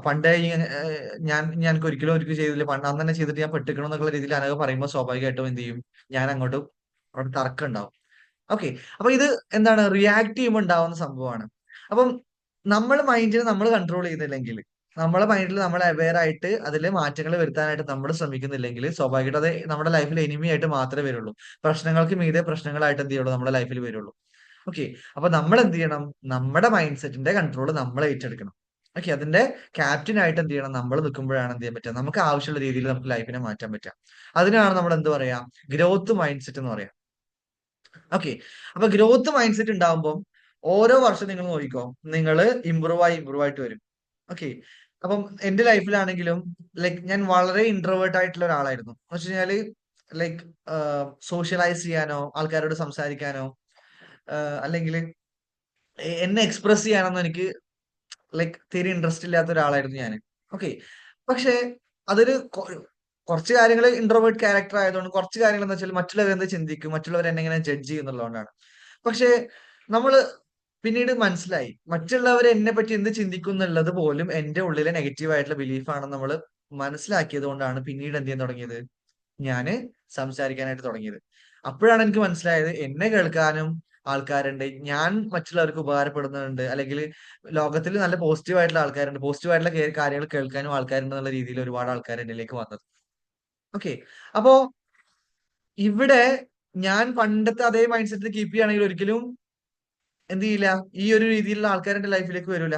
പണ്ടേ ഈ ഞാൻ ഒരിക്കലും ഒരിക്കലും ചെയ്തില്ല, പണ്ട് അന്ന് തന്നെ ചെയ്തിട്ട് ഞാൻ പെട്ടിക്കണം എന്നുള്ള രീതിയിൽ അനഘ പറയുമ്പോൾ സ്വാഭാവികമായിട്ടും എന്ത് ചെയ്യും, ഞാൻ അങ്ങോട്ടും അവിടെ തർക്കം ഉണ്ടാവും. ഓക്കെ, അപ്പൊ ഇത് എന്താണ് റിയാക്ട് ചെയ്യുമ്പോൾ ഉണ്ടാവുന്ന സംഭവമാണ്. അപ്പം നമ്മൾ മൈൻഡിനെ നമ്മൾ കൺട്രോൾ ചെയ്യുന്നില്ലെങ്കിൽ, നമ്മളെ മൈൻഡിൽ നമ്മൾ അവെയർ ആയിട്ട് അതിൽ മാറ്റങ്ങൾ വരുത്താനായിട്ട് നമ്മൾ ശ്രമിക്കുന്നില്ലെങ്കിൽ, സ്വാഭാവികമായിട്ട് അത് നമ്മുടെ ലൈഫിൽ എനിമി ആയിട്ട് മാത്രമേ വരുള്ളൂ. പ്രശ്നങ്ങൾക്ക് മീതെ പ്രശ്നങ്ങളായിട്ട് എന്ത് ചെയ്യുള്ളൂ, നമ്മുടെ ലൈഫിൽ വരുള്ളൂ. ഓക്കെ, അപ്പൊ നമ്മൾ എന്ത് ചെയ്യണം, നമ്മുടെ മൈൻഡ് സെറ്റിന്റെ കൺട്രോൾ നമ്മൾ ഏറ്റെടുക്കണം. ഓക്കെ, അതിന്റെ ക്യാപ്റ്റൻ ആയിട്ട് എന്ത് ചെയ്യണം, നമ്മൾ നിൽക്കുമ്പോഴാണ് എന്ത് ചെയ്യാൻ പറ്റുക, നമുക്ക് ആവശ്യമുള്ള രീതിയിൽ നമുക്ക് ലൈഫിനെ മാറ്റാൻ പറ്റുക. അതിനാണ് നമ്മൾ എന്ത് പറയാ, ഗ്രോത്ത് മൈൻഡ് സെറ്റ് എന്ന് പറയാം. ഓക്കെ, അപ്പൊ ഗ്രോത്ത് മൈൻഡ് സെറ്റ് ഉണ്ടാവുമ്പോൾ ഓരോ വർഷം നിങ്ങൾ നോക്കിക്കോ, നിങ്ങൾ ഇമ്പ്രൂവ് ആയിട്ട് വരും. ഓക്കെ, അപ്പം എന്റെ ലൈഫിലാണെങ്കിലും ലൈക്ക് ഞാൻ വളരെ ഇൻട്രോവേർട്ട് ആയിട്ടുള്ള ഒരാളായിരുന്നു. എന്ന് വെച്ച് കഴിഞ്ഞാല് ലൈക്ക് സോഷ്യലൈസ് ചെയ്യാനോ ആൾക്കാരോട് സംസാരിക്കാനോ അല്ലെങ്കിൽ എന്നെ എക്സ്പ്രസ് ചെയ്യാനൊന്നും എനിക്ക് ലൈക്ക് തീരെ ഇൻട്രസ്റ്റ് ഇല്ലാത്ത ഒരാളായിരുന്നു ഞാൻ. ഓക്കെ, പക്ഷെ അതൊരു കുറച്ച് കാര്യങ്ങൾ ഇൻട്രോവേർട്ട് ക്യാരക്ടർ ആയതുകൊണ്ട് കുറച്ച് കാര്യങ്ങൾ എന്ന് വെച്ചാൽ മറ്റുള്ളവർ എന്ത് ചിന്തിക്കും, മറ്റുള്ളവർ എന്നെ എങ്ങനെ ജഡ്ജ് ചെയ്യുന്നുള്ളതുകൊണ്ടാണ്. പക്ഷെ നമ്മള് പിന്നീട് മനസ്സിലായി മറ്റുള്ളവർ എന്നെ പറ്റി എന്ത് ചിന്തിക്കും എന്നുള്ളത് പോലും എന്റെ ഉള്ളിലെ നെഗറ്റീവ് ആയിട്ടുള്ള ബിലീഫ് ആണെന്ന് നമ്മൾ മനസ്സിലാക്കിയത് കൊണ്ടാണ് പിന്നീട് എന്ത് ചെയ്യാൻ തുടങ്ങിയത്, ഞാന് സംസാരിക്കാനായിട്ട് തുടങ്ങിയത്. അപ്പോഴാണ് എനിക്ക് മനസ്സിലായത് എന്നെ കേൾക്കാനും ആൾക്കാരുണ്ട്, ഞാൻ മറ്റുള്ളവർക്ക് ഉപകാരപ്പെടുന്നുണ്ട്, അല്ലെങ്കിൽ ലോകത്തിൽ നല്ല പോസിറ്റീവ് ആയിട്ടുള്ള ആൾക്കാരുണ്ട്, പോസിറ്റീവ് ആയിട്ടുള്ള കാര്യങ്ങൾ കേൾക്കാനും ആൾക്കാരുണ്ട് എന്നുള്ള രീതിയിൽ ഒരുപാട് ആൾക്കാർ എന്നിലേക്ക് വന്നത്. ഓക്കെ, അപ്പോ ഇവിടെ ഞാൻ പണ്ടത്തെ അതേ മൈൻഡ് സെറ്റിൽ കീപ്പ് ചെയ്യുകയാണെങ്കിൽ ഒരിക്കലും എന്ത് ചെയ്യില്ല, ഈ ഒരു രീതിയിലുള്ള ആൾക്കാർ എന്റെ ലൈഫിലേക്ക് വരൂല.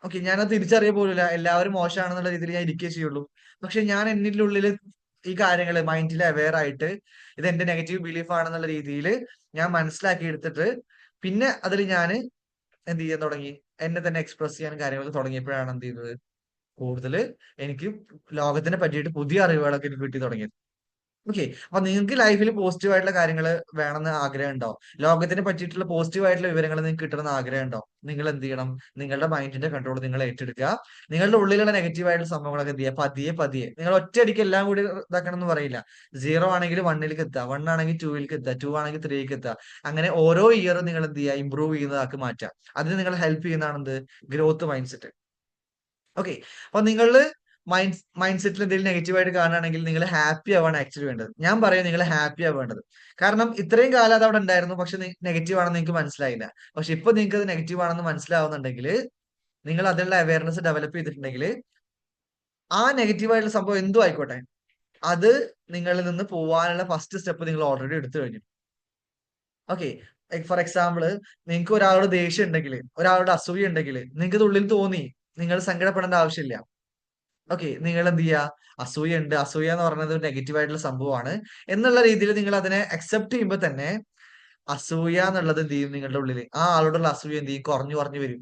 ഓക്കെ, ഞാനത് തിരിച്ചറിയ പോലില്ല, എല്ലാവരും മോശമാണെന്നുള്ള രീതിയിൽ ഞാൻ ഇരിക്കുകയേ ചെയ്യുള്ളൂ. പക്ഷെ ഞാൻ എന്നിന്റെ ഉള്ളിൽ ഈ കാര്യങ്ങൾ മൈൻഡിൽ അവെയർ ആയിട്ട് ഇത് എന്റെ നെഗറ്റീവ് ബിലീഫ് ആണെന്നുള്ള രീതിയിൽ ഞാൻ മനസ്സിലാക്കി എടുത്തിട്ട് പിന്നെ അതിൽ ഞാൻ എന്ത് ചെയ്യാൻ തുടങ്ങി, എന്നെ തന്നെ എക്സ്പ്രസ് ചെയ്യാൻ കാര്യങ്ങളൊക്കെ തുടങ്ങിയപ്പോഴാണ് എന്ത് ചെയ്തത്, കൂടുതൽ എനിക്ക് ലോകത്തിനെ പറ്റിയിട്ട് പുതിയ അറിവുകളൊക്കെ എനിക്ക് കിട്ടി തുടങ്ങിയത്. ഓക്കെ, അപ്പൊ നിങ്ങൾക്ക് ലൈഫിൽ പോസിറ്റീവ് ആയിട്ടുള്ള കാര്യങ്ങൾ വേണമെന്ന് ആഗ്രഹം ഉണ്ടോ, ലോകത്തിനെ പറ്റിയിട്ടുള്ള പോസിറ്റീവ് ആയിട്ടുള്ള വിവരങ്ങൾ നിങ്ങൾക്ക് കിട്ടണമെന്ന് ആഗ്രഹം ഉണ്ടോ, നിങ്ങൾ എന്ത് ചെയ്യണം, നിങ്ങളുടെ മൈൻഡിന്റെ കൺട്രോൾ നിങ്ങൾ ഏറ്റെടുക്കുക. നിങ്ങളുടെ ഉള്ളിലുള്ള നെഗറ്റീവ് ആയിട്ടുള്ള സംഭവങ്ങളൊക്കെ എന്ത് ചെയ്യുക, പതിയെ പതിയെ നിങ്ങൾ ഒറ്റയടിക്ക് എല്ലാം കൂടി ഇതാക്കണം എന്ന് പറയില്ല. 0 ആണെങ്കിൽ 1ലേക്ക് എത്തുക, 1 ആണെങ്കിൽ 2ലേക്ക് എത്തുക, 2 ആണെങ്കിൽ 3ലേക്ക് എത്തുക. അങ്ങനെ ഓരോ ഇയറും നിങ്ങൾ എന്ത് ചെയ്യുക, ഇമ്പ്രൂവ് ചെയ്യുന്നതാക്കി മാറ്റാം. അതിന് നിങ്ങൾ ഹെൽപ്പ് ചെയ്യുന്നതാണ് എന്ത്, ഗ്രോത്ത് മൈൻഡ് സെറ്റ്. ഓക്കെ, അപ്പൊ നിങ്ങള് മൈൻഡ് സെറ്റിൽ എന്തെങ്കിലും നെഗറ്റീവ് ആയിട്ട് കാണുകയാണെങ്കിൽ നിങ്ങൾ ഹാപ്പി ആവാണ് ആക്ച്വലി വേണ്ടത്. ഞാൻ പറയാം, നിങ്ങൾ ഹാപ്പി ആവേണ്ടത്. കാരണം ഇത്രയും കാലം അത് അവിടെ ഉണ്ടായിരുന്നു, പക്ഷെ നെഗറ്റീവ് ആണെന്ന് നിങ്ങൾക്ക് മനസ്സിലായില്ല. പക്ഷെ ഇപ്പൊ നിങ്ങൾക്ക് അത് നെഗറ്റീവ് ആണെന്ന് മനസ്സിലാവുന്നുണ്ടെങ്കിൽ, നിങ്ങൾ അതിനുള്ള അവയർനെസ് ഡെവലപ്പ് ചെയ്തിട്ടുണ്ടെങ്കിൽ, ആ നെഗറ്റീവ് ആയിട്ടുള്ള സംഭവം എന്തും ആയിക്കോട്ടെ, അത് നിങ്ങളിൽ നിന്ന് പോവാനുള്ള ഫസ്റ്റ് സ്റ്റെപ്പ് നിങ്ങൾ ഓൾറെഡി എടുത്തു കഴിഞ്ഞു. ഓക്കെ, ഫോർ എക്സാമ്പിൾ, നിങ്ങൾക്ക് ഒരാളോട് ദേഷ്യം ഉണ്ടെങ്കിൽ, ഒരാളോട് അസൂയ ഉണ്ടെങ്കിൽ, നിങ്ങൾക്ക് ഇത് ഉള്ളിൽ തോന്നി, നിങ്ങൾ സങ്കടപ്പെടേണ്ട ആവശ്യമില്ല. ഓക്കെ, നിങ്ങൾ എന്ത് ചെയ്യുക, അസൂയ ഉണ്ട്, അസൂയ എന്ന് പറയുന്നത് ഒരു നെഗറ്റീവ് ആയിട്ടുള്ള സംഭവമാണ് എന്നുള്ള രീതിയിൽ നിങ്ങൾ അതിനെ അക്സെപ്റ്റ് ചെയ്യുമ്പോൾ തന്നെ അസൂയ എന്നുള്ളത് എന്ത് ചെയ്യും, നിങ്ങളുടെ ഉള്ളിൽ ആ ആളോടുള്ള അസൂയ എന്ത് ചെയ്യും, കുറഞ്ഞു കുറഞ്ഞു വരും.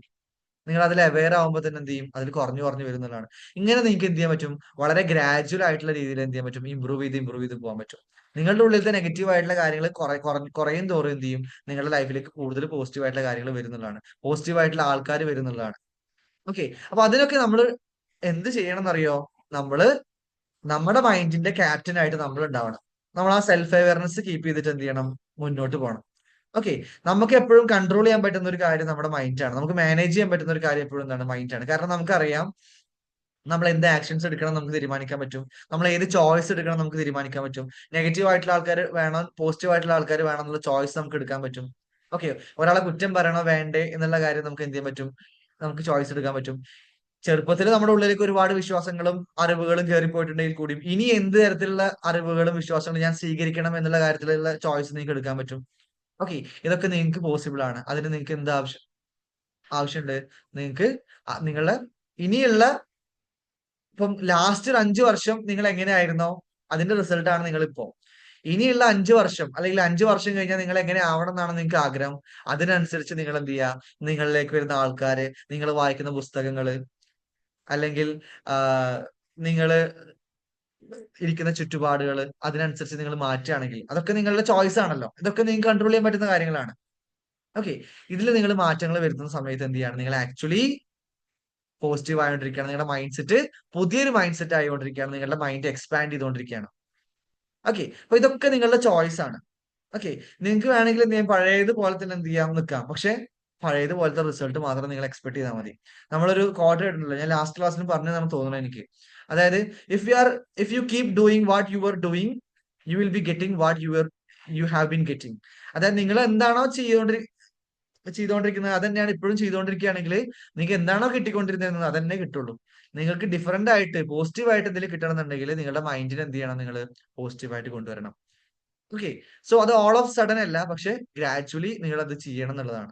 നിങ്ങൾ അതിൽ അവെയർ ആവുമ്പോൾ തന്നെ എന്ത് ചെയ്യും, അതിൽ കുറഞ്ഞു കുറഞ്ഞു വരുന്നതാണ്. ഇങ്ങനെ നിങ്ങൾക്ക് എന്ത് ചെയ്യാൻ പറ്റും, വളരെ ഗ്രാജുവൽ ആയിട്ടുള്ള രീതിയിൽ എന്ത് ചെയ്യാൻ പറ്റും, ഇമ്പ്രൂവ് ചെയ്ത് പോകാൻ പറ്റും. നിങ്ങളുടെ ഉള്ളിലത്തെ നെഗറ്റീവ് ആയിട്ടുള്ള കാര്യങ്ങൾ കുറയും തോറും എന്ത് ചെയ്യും, നിങ്ങളുടെ ലൈഫിലേക്ക് കൂടുതൽ പോസിറ്റീവ് ആയിട്ടുള്ള കാര്യങ്ങൾ വരുന്നതാണ്, പോസിറ്റീവ് ആയിട്ടുള്ള ആൾക്കാർ വരുന്നതാണ്. ഓക്കെ, അപ്പൊ അതിനൊക്കെ നമ്മൾ എന്ത് ചെയ്യണം എന്നറിയോ, നമ്മള് നമ്മുടെ മൈൻഡിന്റെ ക്യാപ്റ്റൻ ആയിട്ട് നമ്മൾ ഉണ്ടാവണം. നമ്മൾ ആ സെൽഫ് അവയർനെസ് കീപ്പ് ചെയ്തിട്ട് എന്ത് ചെയ്യണം, മുന്നോട്ട് പോകണം. ഓക്കെ, നമുക്ക് എപ്പോഴും കൺട്രോൾ ചെയ്യാൻ പറ്റുന്ന ഒരു കാര്യം നമ്മുടെ മൈൻഡാണ്. നമുക്ക് മാനേജ് ചെയ്യാൻ പറ്റുന്ന ഒരു കാര്യം എപ്പോഴും എന്താണ്, മൈൻഡാണ്. കാരണം നമുക്കറിയാം നമ്മൾ എന്ത് ആക്ഷൻസ് എടുക്കണം നമുക്ക് തീരുമാനിക്കാൻ പറ്റും, നമ്മൾ ഏത് ചോയ്സ് എടുക്കണം നമുക്ക് തീരുമാനിക്കാൻ പറ്റും, നെഗറ്റീവ് ആയിട്ടുള്ള ആൾക്കാർ വേണം പോസിറ്റീവ് ആയിട്ടുള്ള ആൾക്കാർ വേണം എന്നുള്ള ചോയ്സ് നമുക്ക് എടുക്കാൻ പറ്റും. ഓക്കെ, ഒരാളെ കുറ്റം പറയണോ വേണ്ടേ എന്നുള്ള കാര്യം നമുക്ക് എന്ത് ചെയ്യാൻ പറ്റും, നമുക്ക് ചോയ്സ് എടുക്കാൻ പറ്റും. ചെറുപ്പത്തിൽ നമ്മുടെ ഉള്ളിലേക്ക് ഒരുപാട് വിശ്വാസങ്ങളും അറിവുകളും കയറിപ്പോയിട്ടുണ്ടെങ്കിൽ കൂടിയും ഇനി എന്ത് തരത്തിലുള്ള അറിവുകളും വിശ്വാസങ്ങളും ഞാൻ സ്വീകരിക്കണം എന്നുള്ള കാര്യത്തിലുള്ള ചോയ്സ് നിങ്ങൾക്ക് എടുക്കാൻ പറ്റും. ഓക്കെ, ഇതൊക്കെ നിങ്ങൾക്ക് പോസിബിൾ ആണ്. അതിന് നിങ്ങൾക്ക് എന്ത് ആവശ്യമുണ്ട്? നിങ്ങൾക്ക് നിങ്ങളുടെ ഇനിയുള്ള ഇപ്പം ലാസ്റ്റ് ഒരു 5 വർഷം നിങ്ങൾ എങ്ങനെയായിരുന്നോ അതിന്റെ റിസൾട്ട് ആണ് നിങ്ങൾ ഇപ്പോ. ഇനിയുള്ള 5 വർഷം അല്ലെങ്കിൽ 5 വർഷം കഴിഞ്ഞാൽ നിങ്ങൾ എങ്ങനെ ആവണം എന്നാണ് നിങ്ങൾക്ക് ആഗ്രഹം. അതിനനുസരിച്ച് നിങ്ങൾ എന്ത് ചെയ്യുക, നിങ്ങളിലേക്ക് വരുന്ന ആൾക്കാര്, നിങ്ങൾ വായിക്കുന്ന പുസ്തകങ്ങള്, അല്ലെങ്കിൽ നിങ്ങൾ ഇരിക്കുന്ന ചുറ്റുപാടുകൾ, അതിനനുസരിച്ച് നിങ്ങൾ മാറ്റുകയാണെങ്കിൽ അതൊക്കെ നിങ്ങളുടെ ചോയ്സ് ആണല്ലോ. ഇതൊക്കെ നിങ്ങൾക്ക് കൺട്രോൾ ചെയ്യാൻ പറ്റുന്ന കാര്യങ്ങളാണ്. ഓക്കെ, ഇതിൽ നിങ്ങൾ മാറ്റങ്ങൾ വരുത്തുന്ന സമയത്ത് എന്ത് ചെയ്യാണ്, നിങ്ങൾ ആക്ച്വലി പോസിറ്റീവ് ആയോണ്ടിരിക്കുകയാണ്. നിങ്ങളുടെ മൈൻഡ് സെറ്റ് പുതിയൊരു മൈൻഡ് സെറ്റ് ആയിക്കൊണ്ടിരിക്കുകയാണ്. നിങ്ങളുടെ മൈൻഡ് എക്സ്പാൻഡ് ചെയ്തുകൊണ്ടിരിക്കുകയാണ്. ഓക്കെ, അപ്പൊ ഇതൊക്കെ നിങ്ങളുടെ ചോയ്സ് ആണ്. ഓക്കെ, നിങ്ങൾക്ക് വേണമെങ്കിൽ എന്ത് ചെയ്യാം, പഴയതുപോലെ തന്നെ എന്ത് ചെയ്യാം, നിൽക്കാം. പക്ഷെ പഴയതുപോലത്തെ റിസൾട്ട് മാത്രം നിങ്ങൾ എക്സ്പെക്ട് ചെയ്താൽ മതി. നമ്മളൊരു ക്വാർട്ടർ ഇടുന്നല്ലോ, ഞാൻ ലാസ്റ്റ് ക്ലാസ്സിൽ പറഞ്ഞു നമുക്ക് തോന്നുന്നു എനിക്ക്. അതായത് if you are if you keep doing what you are doing, U will be getting what you have been getting. അതായത് നിങ്ങൾ എന്താണോ ചെയ്തുകൊണ്ടിരിക്കുന്നത് അത് തന്നെയാണ് ഇപ്പോഴും ചെയ്തുകൊണ്ടിരിക്കുകയാണെങ്കിൽ നിങ്ങൾക്ക് എന്താണോ കിട്ടിക്കൊണ്ടിരുന്നത് അത് തന്നെ കിട്ടുള്ളൂ. നിങ്ങൾക്ക് ഡിഫറന്റ് ആയിട്ട് പോസിറ്റീവ് ആയിട്ട് എന്തെങ്കിലും കിട്ടണമെന്നുണ്ടെങ്കിൽ നിങ്ങളുടെ മൈൻഡിനെ എന്ത് ചെയ്യണം, നിങ്ങൾ പോസിറ്റീവ് ആയിട്ട് കൊണ്ടുവരണം. ഓക്കെ, സോ അത് ഓൾ ഓഫ് സഡൻ അല്ല, പക്ഷെ ഗ്രാജുവലി നിങ്ങൾ അത് ചെയ്യണം എന്നുള്ളതാണ്.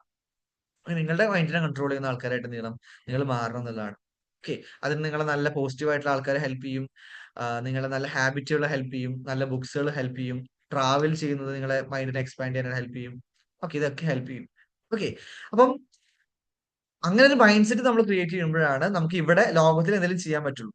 നിങ്ങളുടെ മൈൻഡിനെ കൺട്രോൾ ചെയ്യുന്ന ആൾക്കാരായിട്ട് നിങ്ങൾ മാറണം എന്നുള്ളതാണ്. ഓക്കെ, അതിന് നിങ്ങളെ നല്ല പോസിറ്റീവ് ആയിട്ടുള്ള ആൾക്കാരെ ഹെൽപ്പ് ചെയ്യും. നിങ്ങളെ നല്ല ഹാബിറ്റുകൾ ഹെൽപ്പ് ചെയ്യും. നല്ല ബുക്സുകൾ ഹെൽപ്പ് ചെയ്യും. ട്രാവൽ ചെയ്യുന്നത് നിങ്ങളെ മൈൻഡിനെ എക്സ്പാൻഡ് ചെയ്യാൻ ഹെൽപ്പ് ചെയ്യും. ഓക്കെ, ഇതൊക്കെ ഹെൽപ്പ് ചെയ്യും. ഓക്കെ, അപ്പം അങ്ങനെ ഒരു മൈൻഡ് സെറ്റ് നമ്മൾ ക്രിയേറ്റ് ചെയ്യുമ്പോഴാണ് നമുക്ക് ഇവിടെ ലോകത്തിൽ എന്തെങ്കിലും ചെയ്യാൻ പറ്റുള്ളൂ.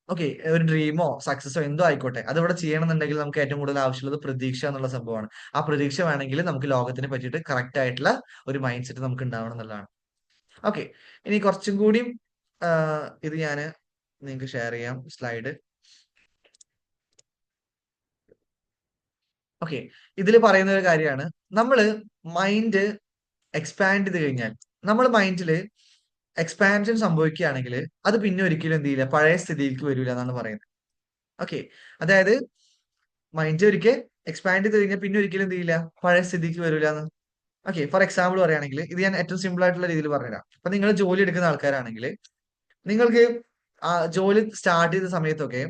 ഓക്കെ, ഒരു ഡ്രീമോ സക്സസോ എന്തോ ആയിക്കോട്ടെ, അത് ഇവിടെ ചെയ്യണമെന്നുണ്ടെങ്കിൽ നമുക്ക് ഏറ്റവും കൂടുതൽ ആവശ്യമുള്ളത് പ്രതീക്ഷ എന്നുള്ള സംഭവമാണ്. ആ പ്രതീക്ഷ വേണമെങ്കിൽ നമുക്ക് ലോകത്തിനെ പറ്റിയിട്ട് കറക്റ്റ് ആയിട്ടുള്ള ഒരു മൈൻഡ് സെറ്റ് നമുക്ക് ഉണ്ടാവണം എന്നുള്ളതാണ്. ഓക്കെ, ഇനി കുറച്ചും കൂടിയും ഇത് ഞാൻ നിങ്ങൾക്ക് ഷെയർ ചെയ്യാം സ്ലൈഡ്. ഓക്കെ, ഇതിൽ പറയുന്ന ഒരു കാര്യമാണ്, നമ്മള് മൈൻഡ് എക്സ്പാൻഡ് ചെയ്ത് കഴിഞ്ഞാൽ, നമ്മൾ മൈൻഡിൽ എക്സ്പാൻഷൻ സംഭവിക്കുകയാണെങ്കിൽ അത് പിന്നെ ഒരിക്കലും എന്ത് ചെയ്യില്ല, പഴയ സ്ഥിതിയിലേക്ക് വരില്ല എന്നാണ് പറയുന്നത്. ഓക്കെ, അതായത് മൈൻഡ് ഒരിക്കൽ എക്സ്പാൻഡ് ചെയ്ത് കഴിഞ്ഞാൽ പിന്നെ ഒരിക്കലും എന്ത് ചെയ്യില്ല, പഴയ സ്ഥിതിക്ക് വരില്ല എന്ന്. ഓക്കെ, ഫോർ എക്സാമ്പിൾ പറയുകയാണെങ്കിൽ ഇത് ഞാൻ ഏറ്റവും സിമ്പിൾ ആയിട്ടുള്ള രീതിയിൽ പറഞ്ഞുതരാം. അപ്പൊ നിങ്ങൾ ജോലി എടുക്കുന്ന ആൾക്കാരാണെങ്കിൽ നിങ്ങൾക്ക് ആ ജോലി സ്റ്റാർട്ട് ചെയ്ത സമയത്തൊക്കെ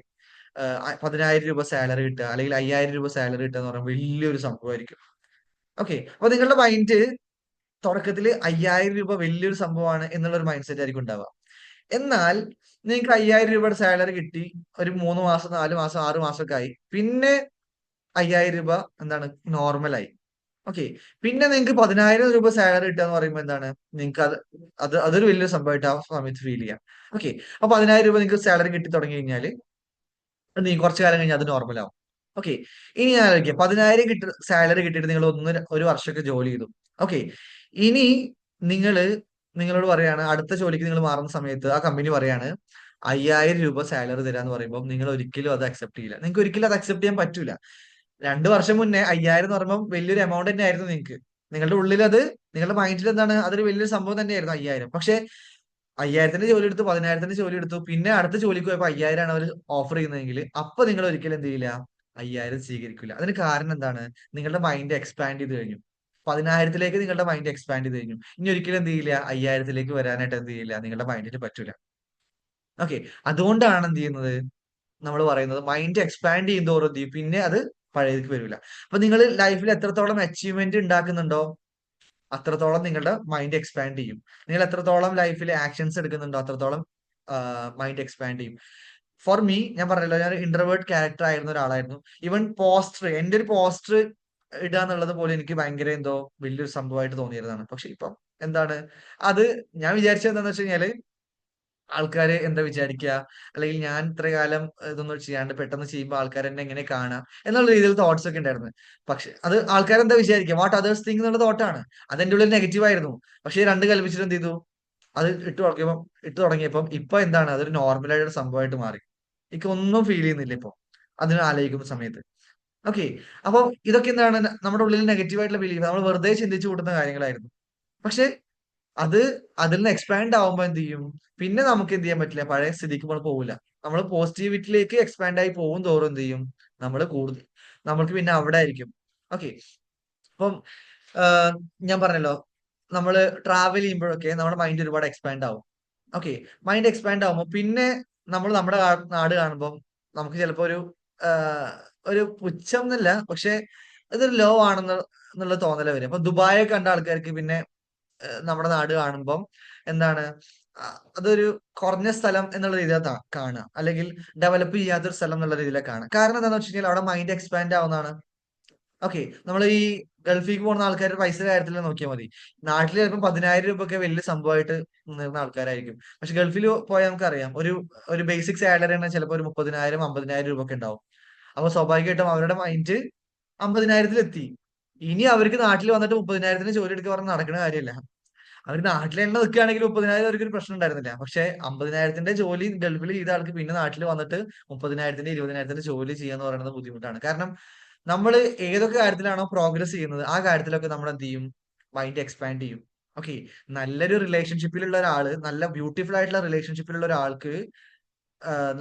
10,000 രൂപ സാലറി കിട്ടുക അല്ലെങ്കിൽ 5,000 രൂപ സാലറി കിട്ടുക എന്ന് പറയുമ്പോൾ വലിയൊരു സംഭവമായിരിക്കും. ഓക്കെ, അപ്പൊ നിങ്ങളുടെ മൈൻഡ് തുടക്കത്തിൽ 5,000 രൂപ വലിയൊരു സംഭവമാണ് എന്നുള്ള ഒരു മൈൻഡ് സെറ്റ് ആയിരിക്കും ഉണ്ടാവുക. എന്നാൽ നിങ്ങൾക്ക് 5,000 രൂപയുടെ സാലറി കിട്ടി, ഒരു 3 മാസം 4 മാസം 6 മാസം ഒക്കെ ആയി, പിന്നെ 5,000 രൂപ എന്താണ്, നോർമലായി. ഓക്കെ, പിന്നെ നിങ്ങൾക്ക് 10,000 രൂപ സാലറി കിട്ടുക എന്ന് പറയുമ്പോൾ എന്താണ്, നിങ്ങൾക്ക് അതൊരു വലിയൊരു സംഭവമായിട്ട് ആ സമയത്ത് ഫീൽ ചെയ്യാം. ഓക്കെ, അപ്പൊ 10,000 രൂപ നിങ്ങൾക്ക് സാലറി കിട്ടി തുടങ്ങി കഴിഞ്ഞാൽ നീ കുറച്ചു കാലം കഴിഞ്ഞാൽ അത് നോർമൽ ആവും. ഓക്കെ, ഇനി ഞാൻ ആലോചിക്കാം, 10,000 സാലറി കിട്ടിയിട്ട് നിങ്ങൾ ഒരു വർഷമൊക്കെ ജോലി ചെയ്തു. ഓക്കെ, ഇനി നിങ്ങള് നിങ്ങളോട് പറയാണ്, അടുത്ത ജോലിക്ക് നിങ്ങൾ മാറുന്ന സമയത്ത് ആ കമ്പനി പറയാണ് 5,000 രൂപ സാലറി തരാന്ന് പറയുമ്പോൾ നിങ്ങൾ ഒരിക്കലും അത് അക്സെപ്റ്റ് ചെയ്യില്ല. നിങ്ങൾക്ക് ഒരിക്കലും അത് അക്സെപ്റ്റ് ചെയ്യാൻ പറ്റൂല. 2 വർഷം മുന്നേ 5,000 എന്ന് പറയുമ്പോൾ വലിയൊരു എമൗണ്ട് തന്നെ ആയിരുന്നു നിങ്ങൾക്ക്. നിങ്ങളുടെ ഉള്ളിൽ അത്, നിങ്ങളുടെ മൈൻഡിൽ എന്താണ്, അതൊരു വലിയൊരു സംഭവം തന്നെയായിരുന്നു 5,000. പക്ഷെ 5,000-ന്റെ ജോലി എടുത്തു, 10,000-ന്റെ ജോലി എടുത്തു, പിന്നെ അടുത്ത ജോലിക്ക് പോയപ്പോൾ 5,000 ആണ് അവർ ഓഫർ ചെയ്യുന്നതെങ്കിൽ അപ്പൊ നിങ്ങൾ ഒരിക്കലും എന്ത് ചെയ്യില്ല, 5,000 സ്വീകരിക്കില്ല. അതിന് കാരണം എന്താണ്, നിങ്ങളുടെ മൈൻഡ് എക്സ്പാൻഡ് ചെയ്ത് കഴിഞ്ഞു. 10,000-ത്തിലേക്ക് നിങ്ങളുടെ മൈൻഡ് എക്സ്പാൻഡ് ചെയ്ത് കഴിഞ്ഞു. ഇനി ഒരിക്കലും എന്ത് ചെയ്യില്ല, 5,000-ത്തിലേക്ക് വരാനായിട്ട് എന്ത് ചെയ്യില്ല, നിങ്ങളുടെ മൈൻഡിന് പറ്റൂല. ഓക്കെ, അതുകൊണ്ടാണ് എന്ത് ചെയ്യുന്നത്, നമ്മൾ പറയുന്നത് മൈൻഡ് എക്സ്പാൻഡ് ചെയ്യുന്നതോറും എന്ത് ചെയ്യും, പിന്നെ അത് പഴയതിലേക്ക് വരില്ല. അപ്പൊ നിങ്ങൾ ലൈഫിൽ എത്രത്തോളം അച്ചീവ്മെന്റ് ഉണ്ടാക്കുന്നുണ്ടോ അത്രത്തോളം നിങ്ങളുടെ മൈൻഡ് എക്സ്പാൻഡ് ചെയ്യും. നിങ്ങൾ എത്രത്തോളം ലൈഫിൽ ആക്ഷൻസ് എടുക്കുന്നുണ്ടോ അത്രത്തോളം മൈൻഡ് എക്സ്പാൻഡ് ചെയ്യും. ഫോർ മീ, ഞാൻ പറഞ്ഞല്ലോ, ഞാൻ ഇന്റർവേർട്ട് ക്യാരക്ടർ ആയിരുന്ന ഒരാളായിരുന്നു. ഈവൻ പോസ്റ്റർ, എന്റെ ഒരു പോസ്റ്റർ ഇടുക എന്നുള്ളത് പോലും എനിക്ക് ഭയങ്കര എന്തോ വലിയൊരു സംഭവമായിട്ട് തോന്നിയിരുന്നതാണ്. പക്ഷെ ഇപ്പം എന്താണ്, അത് ഞാൻ വിചാരിച്ചത് എന്താന്ന് വെച്ച് കഴിഞ്ഞാല്, ആൾക്കാര് എന്താ വിചാരിക്കുക, അല്ലെങ്കിൽ ഞാൻ ഇത്ര കാലം ഇതൊന്നും ചെയ്യാണ്ട് പെട്ടെന്ന് ചെയ്യുമ്പോൾ ആൾക്കാർ എന്നെ എങ്ങനെ കാണാം എന്നുള്ള രീതിയിൽ തോട്ട്സ് ഒക്കെ ഉണ്ടായിരുന്നു. പക്ഷെ അത് ആൾക്കാരെന്താ വിചാരിക്കുക, വാട്ട് അതേഴ്സ് തിങ്ക് എന്നുള്ള തോട്ടാണ്. അതെന്റെ ഉള്ളിൽ നെഗറ്റീവ് ആയിരുന്നു. പക്ഷെ രണ്ട് കൽപ്പിച്ചിട്ട് എന്ത് ചെയ്തു, അത് ഇട്ട് തുടങ്ങിയപ്പം ഇപ്പൊ എന്താണ്, അതൊരു നോർമലായിട്ട് സംഭവമായിട്ട് മാറി. എനിക്ക് ഒന്നും ഫീൽ ചെയ്യുന്നില്ല ഇപ്പൊ അതിനെ ആലോചിക്കുന്ന സമയത്ത്. ഓക്കെ, അപ്പൊ ഇതൊക്കെ എന്താണ്, നമ്മുടെ ഉള്ളിൽ നെഗറ്റീവ് ആയിട്ടുള്ള ബിലീഫ്, നമ്മൾ വെറുതെ ചിന്തിച്ചു കൂട്ടുന്ന കാര്യങ്ങളായിരുന്നു. പക്ഷെ അത് അതിൽ നിന്ന് എക്സ്പാൻഡ് ആവുമ്പോ എന്ത് ചെയ്യും, പിന്നെ നമുക്ക് എന്ത് ചെയ്യാൻ പറ്റില്ല, പഴയ സ്ഥിതിക്ക് നമ്മൾ പോകില്ല. നമ്മൾ പോസിറ്റിവിറ്റിയിലേക്ക് എക്സ്പാൻഡ് ആയി പോകും തോറും എന്ത് ചെയ്യും, നമ്മൾ കൂടുതൽ നമ്മൾക്ക് പിന്നെ അവിടെ ആയിരിക്കും. ഓക്കെ, അപ്പം ആഹ് ഞാൻ പറഞ്ഞല്ലോ, നമ്മള് ട്രാവൽ ചെയ്യുമ്പോഴൊക്കെ നമ്മുടെ മൈൻഡ് ഒരുപാട് എക്സ്പാൻഡ് ആവും. ഓക്കെ. മൈൻഡ് എക്സ്പാൻഡ് ആവുമ്പോ പിന്നെ നമ്മൾ നമ്മുടെ നാട് കാണുമ്പോൾ നമുക്ക് ചിലപ്പോ ഒരു പുച്ഛം എന്നല്ല, പക്ഷെ ഇതൊരു ലോ ആണെന്ന് എന്നുള്ള തോന്നല് വരും. അപ്പൊ ദുബായ് കണ്ട ആൾക്കാർക്ക് പിന്നെ നമ്മുടെ നാട് കാണുമ്പം എന്താണ്, അതൊരു കുറഞ്ഞ സ്ഥലം എന്നുള്ള രീതിയിലാണ് കാണുക, അല്ലെങ്കിൽ ഡെവലപ്പ് ചെയ്യാത്തൊരു സ്ഥലം എന്നുള്ള രീതിയിലാണ് കാണുക. കാരണം എന്താണെന്ന് വെച്ച് കഴിഞ്ഞാൽ അവിടെ മൈൻഡ് എക്സ്പാൻഡ് ആവുന്നതാണ്. ഓക്കെ. നമ്മൾ ഈ ഗൾഫിലേക്ക് പോകുന്ന ആൾക്കാരുടെ പൈസ കാര്യത്തിൽ നോക്കിയാൽ മതി. നാട്ടിൽ ചിലപ്പോൾ 10,000 രൂപ ഒക്കെ വലിയ സംഭവമായിട്ട് നിന്നിരുന്ന ആൾക്കാരായിരിക്കും. പക്ഷെ ഗൾഫിൽ പോയാൽ നമുക്കറിയാം, ഒരു ഒരു ബേസിക് സാലറി തന്നെ ചിലപ്പോൾ ഒരു 30,000 50,000 രൂപ ഒക്കെ ഉണ്ടാവും. അപ്പൊ സ്വാഭാവികമായിട്ടും അവരുടെ മൈൻഡ് 50,000 എത്തി. ഇനി അവർക്ക് നാട്ടിൽ വന്നിട്ട് 30,000 ജോലി എടുക്കുക പറഞ്ഞാൽ നടക്കുന്ന കാര്യമല്ല. അവർ നാട്ടിൽ തന്നെ നിൽക്കുകയാണെങ്കിൽ 30,000 അവർക്ക് ഒരു പ്രശ്നം ഉണ്ടായിരുന്നില്ല. പക്ഷെ 50,000 ജോലി ഗൾഫിൽ ചെയ്ത ആൾക്ക് പിന്നെ നാട്ടിൽ വന്നിട്ട് 30,000 20,000 ജോലി ചെയ്യാന്ന് പറയുന്നത് ബുദ്ധിമുട്ടാണ്. കാരണം നമ്മൾ ഏതൊക്കെ കാര്യത്തിലാണോ പ്രോഗ്രസ് ചെയ്യുന്നത് ആ കാര്യത്തിലൊക്കെ നമ്മൾ എന്ത് ചെയ്യും, മൈൻഡ് എക്സ്പാൻഡ് ചെയ്യും. ഓക്കെ. നല്ലൊരു റിലേഷൻഷിപ്പിലുള്ള ഒരാള്, നല്ല ബ്യൂട്ടിഫുൾ ആയിട്ടുള്ള റിലേഷൻഷിപ്പിലുള്ള ഒരാൾക്ക്